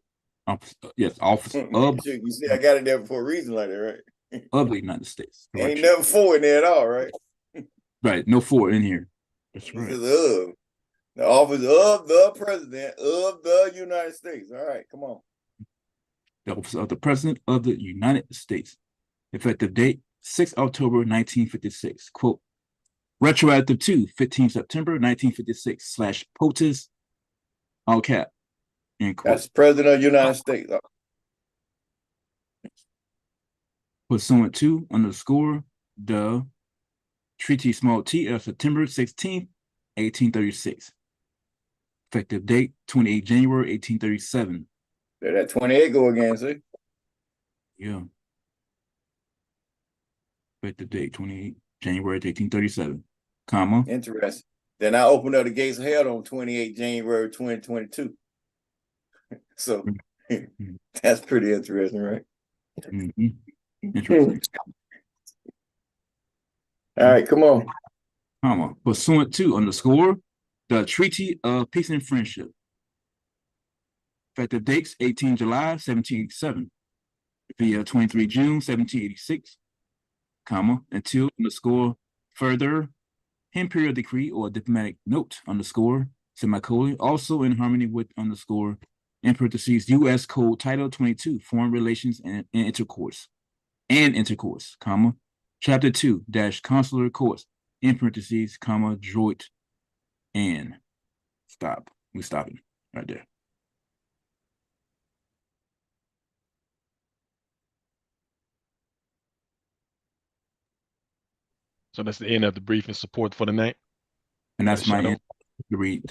Yes, Office of. You see, I got it there for a reason like that, right? Of the United States. Ain't nothing for in there at all, right? Right, no for in here. That's right. This is of. The Office of the President of the United States. All right, come on. The Office of the President of the United States. Effective date 6 October 1956. Quote, retroactive to 15 September 1956 / POTUS, all cap. End quote. That's President of the United States. Pursuant to underscore the Treaty small t of September 16th, 1836. Effective date 28 January 1837. There that 28 go again, see? Yeah. Effective date 28 January 1837, comma. Interesting. Then I opened up the gates of hell on 28 January 2022. So that's pretty interesting, right? Mm-hmm. Interesting. All right, come on. Comma. Pursuant to underscore the Treaty of Peace and Friendship. Effective dates 18 July 1787 via 23 June 1786, comma, until underscore further imperial decree or diplomatic note underscore semicolon, also in harmony with underscore in parentheses U.S. Code Title 22 Foreign Relations and Intercourse comma, Chapter 2 dash Consular Courts in parentheses comma droit and stop. We stopping right there. So that's the end of the briefing support for the night. And that's my end to read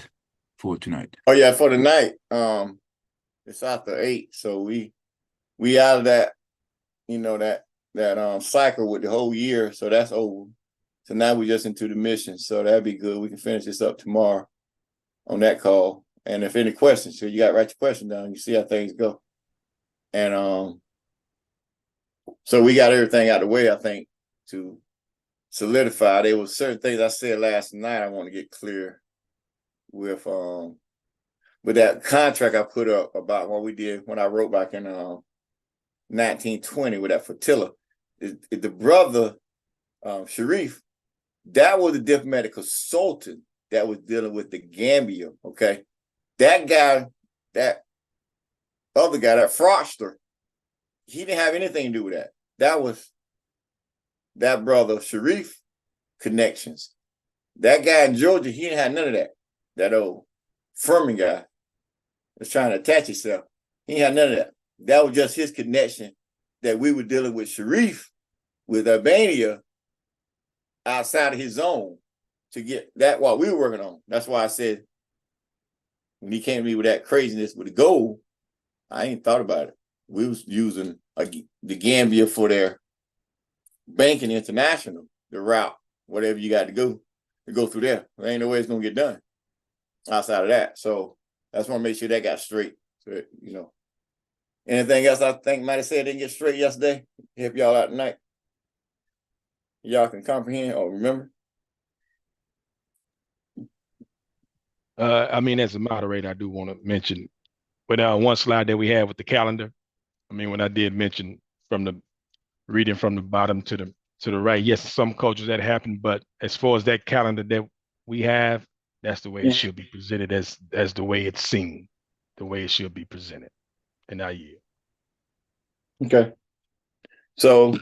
for tonight. Oh yeah, for the night. It's after 8, so we out of that, you know, that cycle with the whole year. So that's over. So now we just into the mission. So that'd be good. We can finish this up tomorrow on that call. And if any questions, so you got to write your question down. You see how things go. And so we got everything out of the way, I think, to solidify. There was certain things I said last night I want to get clear with that contract I put up about what we did when I wrote back in 1920 with that flotilla. The brother Sharif, that was a diplomatic consultant that was dealing with the Gambia. Okay, that guy, that other guy, that fraudster, he didn't have anything to do with that. That was that brother Sharif connections. That guy in Georgia, he didn't have none of that. That old Furman guy was trying to attach himself. He didn't have none of that. That was just his connection that we were dealing with Sharif, with Albania, outside of his zone to get that what we were working on. That's why I said when he came to me with that craziness with the gold, I ain't thought about it. we was using the Gambia for their banking international, the route, whatever you got to go through there. There ain't no way it's gonna get done outside of that. So that's want to make sure that got straight. So, you know, anything else I think might have said didn't get straight yesterday? Help y'all out tonight. Y'all can comprehend or remember. I mean, as a moderator, I do want to mention with one slide that we had with the calendar. I mean, when I did mention from the reading from the bottom to the right, yes, some cultures that happen, but as far as that calendar that we have, that's the way it should be presented as the way it's seen, the way it should be presented. And I yield. Okay. So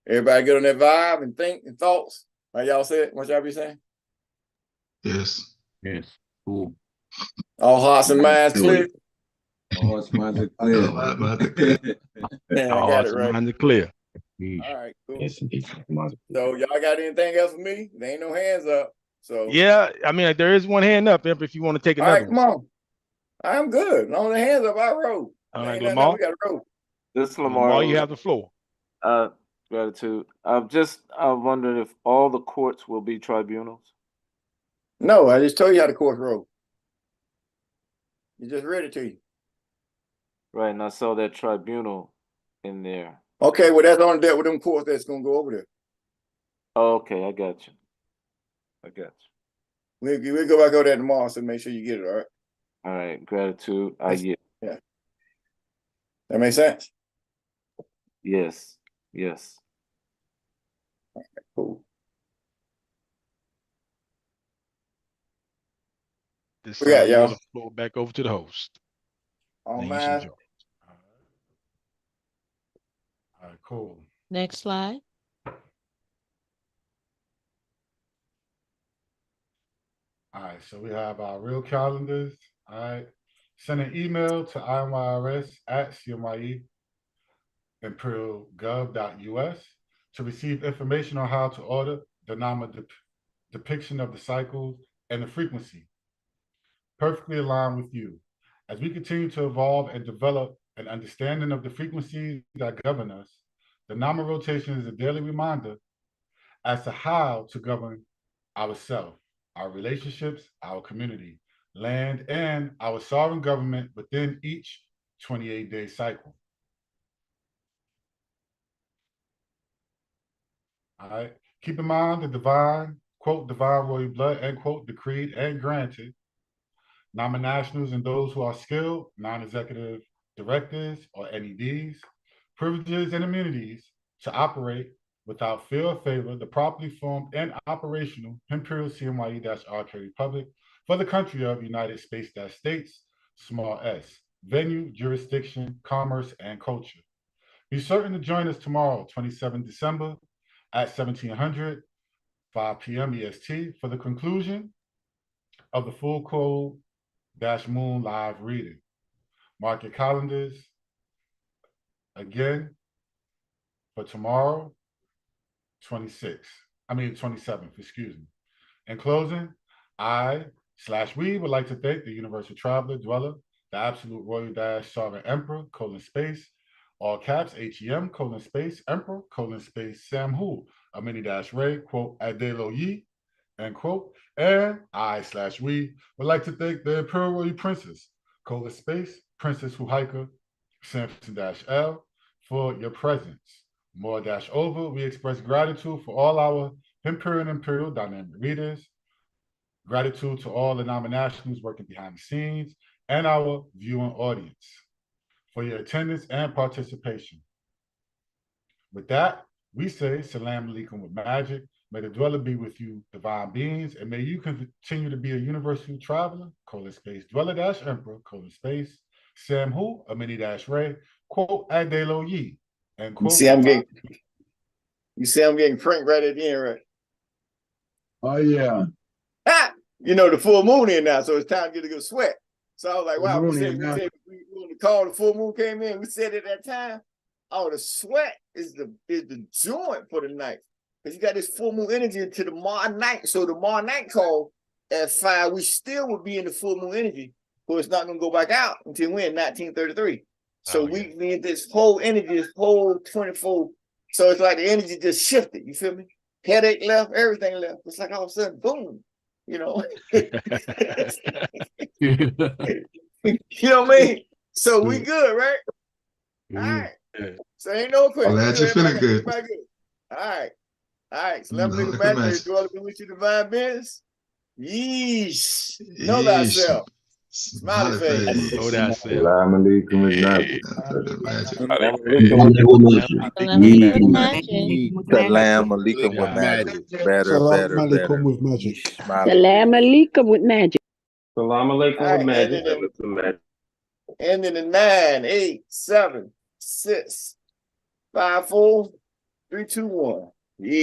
everybody get on that vibe and think and thoughts. Like y'all said, what y'all be saying? Yes. Yes. Cool. All hearts and minds clear. All hearts and minds are clear. Yeah, I got it right. Minds are clear. All right, cool. Yes, indeed. So y'all got anything else for me? There ain't no hands up. So Yeah, I mean, there is one hand up if you want to take all another right, come on. I'm good. On the hands up, I roll. All There right, ain't nothing Lamar. else, we got to roll. This is Lamar. Lamar, you have the floor. Gratitude. I'm wondering if all the courts will be tribunals. No, I just told you how the courts roll. You just read it to you. Right, and I saw that tribunal in there. Okay, well, that's on that with them courts that's gonna go over there. Oh, okay, I got you. We'll go back over there tomorrow, so make sure you get it. All right. All right, gratitude. I get. Yeah. That makes sense. Yes. All right, cool. This We got time, y'all. the floor back over to the host. Oh Ladies man. and gentlemen. All right, cool. Next slide. All right, so we have our real calendars. All right. Send an email to IIRS@CMYE-IRK to receive information on how to order the NAMA depiction of the cycles and the frequency. Perfectly aligned with you. As we continue to evolve and develop an understanding of the frequencies that govern us, the NAMA rotation is a daily reminder as to how to govern ourselves, our relationships, our community, land, and our sovereign government within each 28-day cycle. All right. Keep in mind the divine, quote, divine royal blood, end quote, decreed and granted. Nominationals and those who are skilled, non-executive directors or NEDs, privileges and immunities to operate without fear or favor the properly formed and operational Imperial CMYE-IRK Republic for the country of United States, small s, venue, jurisdiction, commerce, and culture. Be certain to join us tomorrow, 27 December at 1700, 5 p.m. EST for the conclusion of the full code -moon live reading. Mark your calendars again for tomorrow, 27th, excuse me. In closing, we would like to thank the Universal Traveler Dweller, the Absolute Royal Sovereign Emperor, (space), all caps, HEM, (space), Emperor, (space), Samhu, Amini-Ray, quote, Adelo Yi, end quote. And we would like to thank the Imperial Royal Princess, (space), Princess Huhaika, Samson-L, for your presence. More-over, we express gratitude for all our Imperial dynamic readers, gratitude to all the nominations working behind the scenes, and our viewing audience for your attendance and participation. With that, we say Salam Alaikum with magic. May the dweller be with you, divine beings, and may you continue to be a universal traveler, (space), dweller-emperor, (space), Samhu, Amini-Ray, quote, Adelo Yi, end quote. You see I'm getting pranked right at the end, right? Oh yeah. You know the full moon in now, so it's time to get a good sweat. So I was like, wow, we said we on the call, the full moon came in, we said at that time, oh, the sweat is the joint for the night. Because you got this full moon energy into tomorrow night. So tomorrow night call at 5, we still would be in the full moon energy. who it's not going to go back out until when? 1933. So we need this whole energy, this whole 24. So it's like the energy just shifted. You feel me? Headache left, everything left. It's like all of a sudden, boom. You know. You know what I mean? So we good, right? All right. So ain't no question. Glad you're feeling good. Everybody good. All right. All right. So let me look at magic. Do all with you divine business. Yeesh. Know thyself. Smiley face. Know thyself. Salam alaikum is magic. Salam alaikum with magic. Better, better, better. with magic. Salam alaikum with magic. Salam alaikum with magic. Ending in 9, 8, 7, 6, 5, 4, 3, 2, 1. Yeah.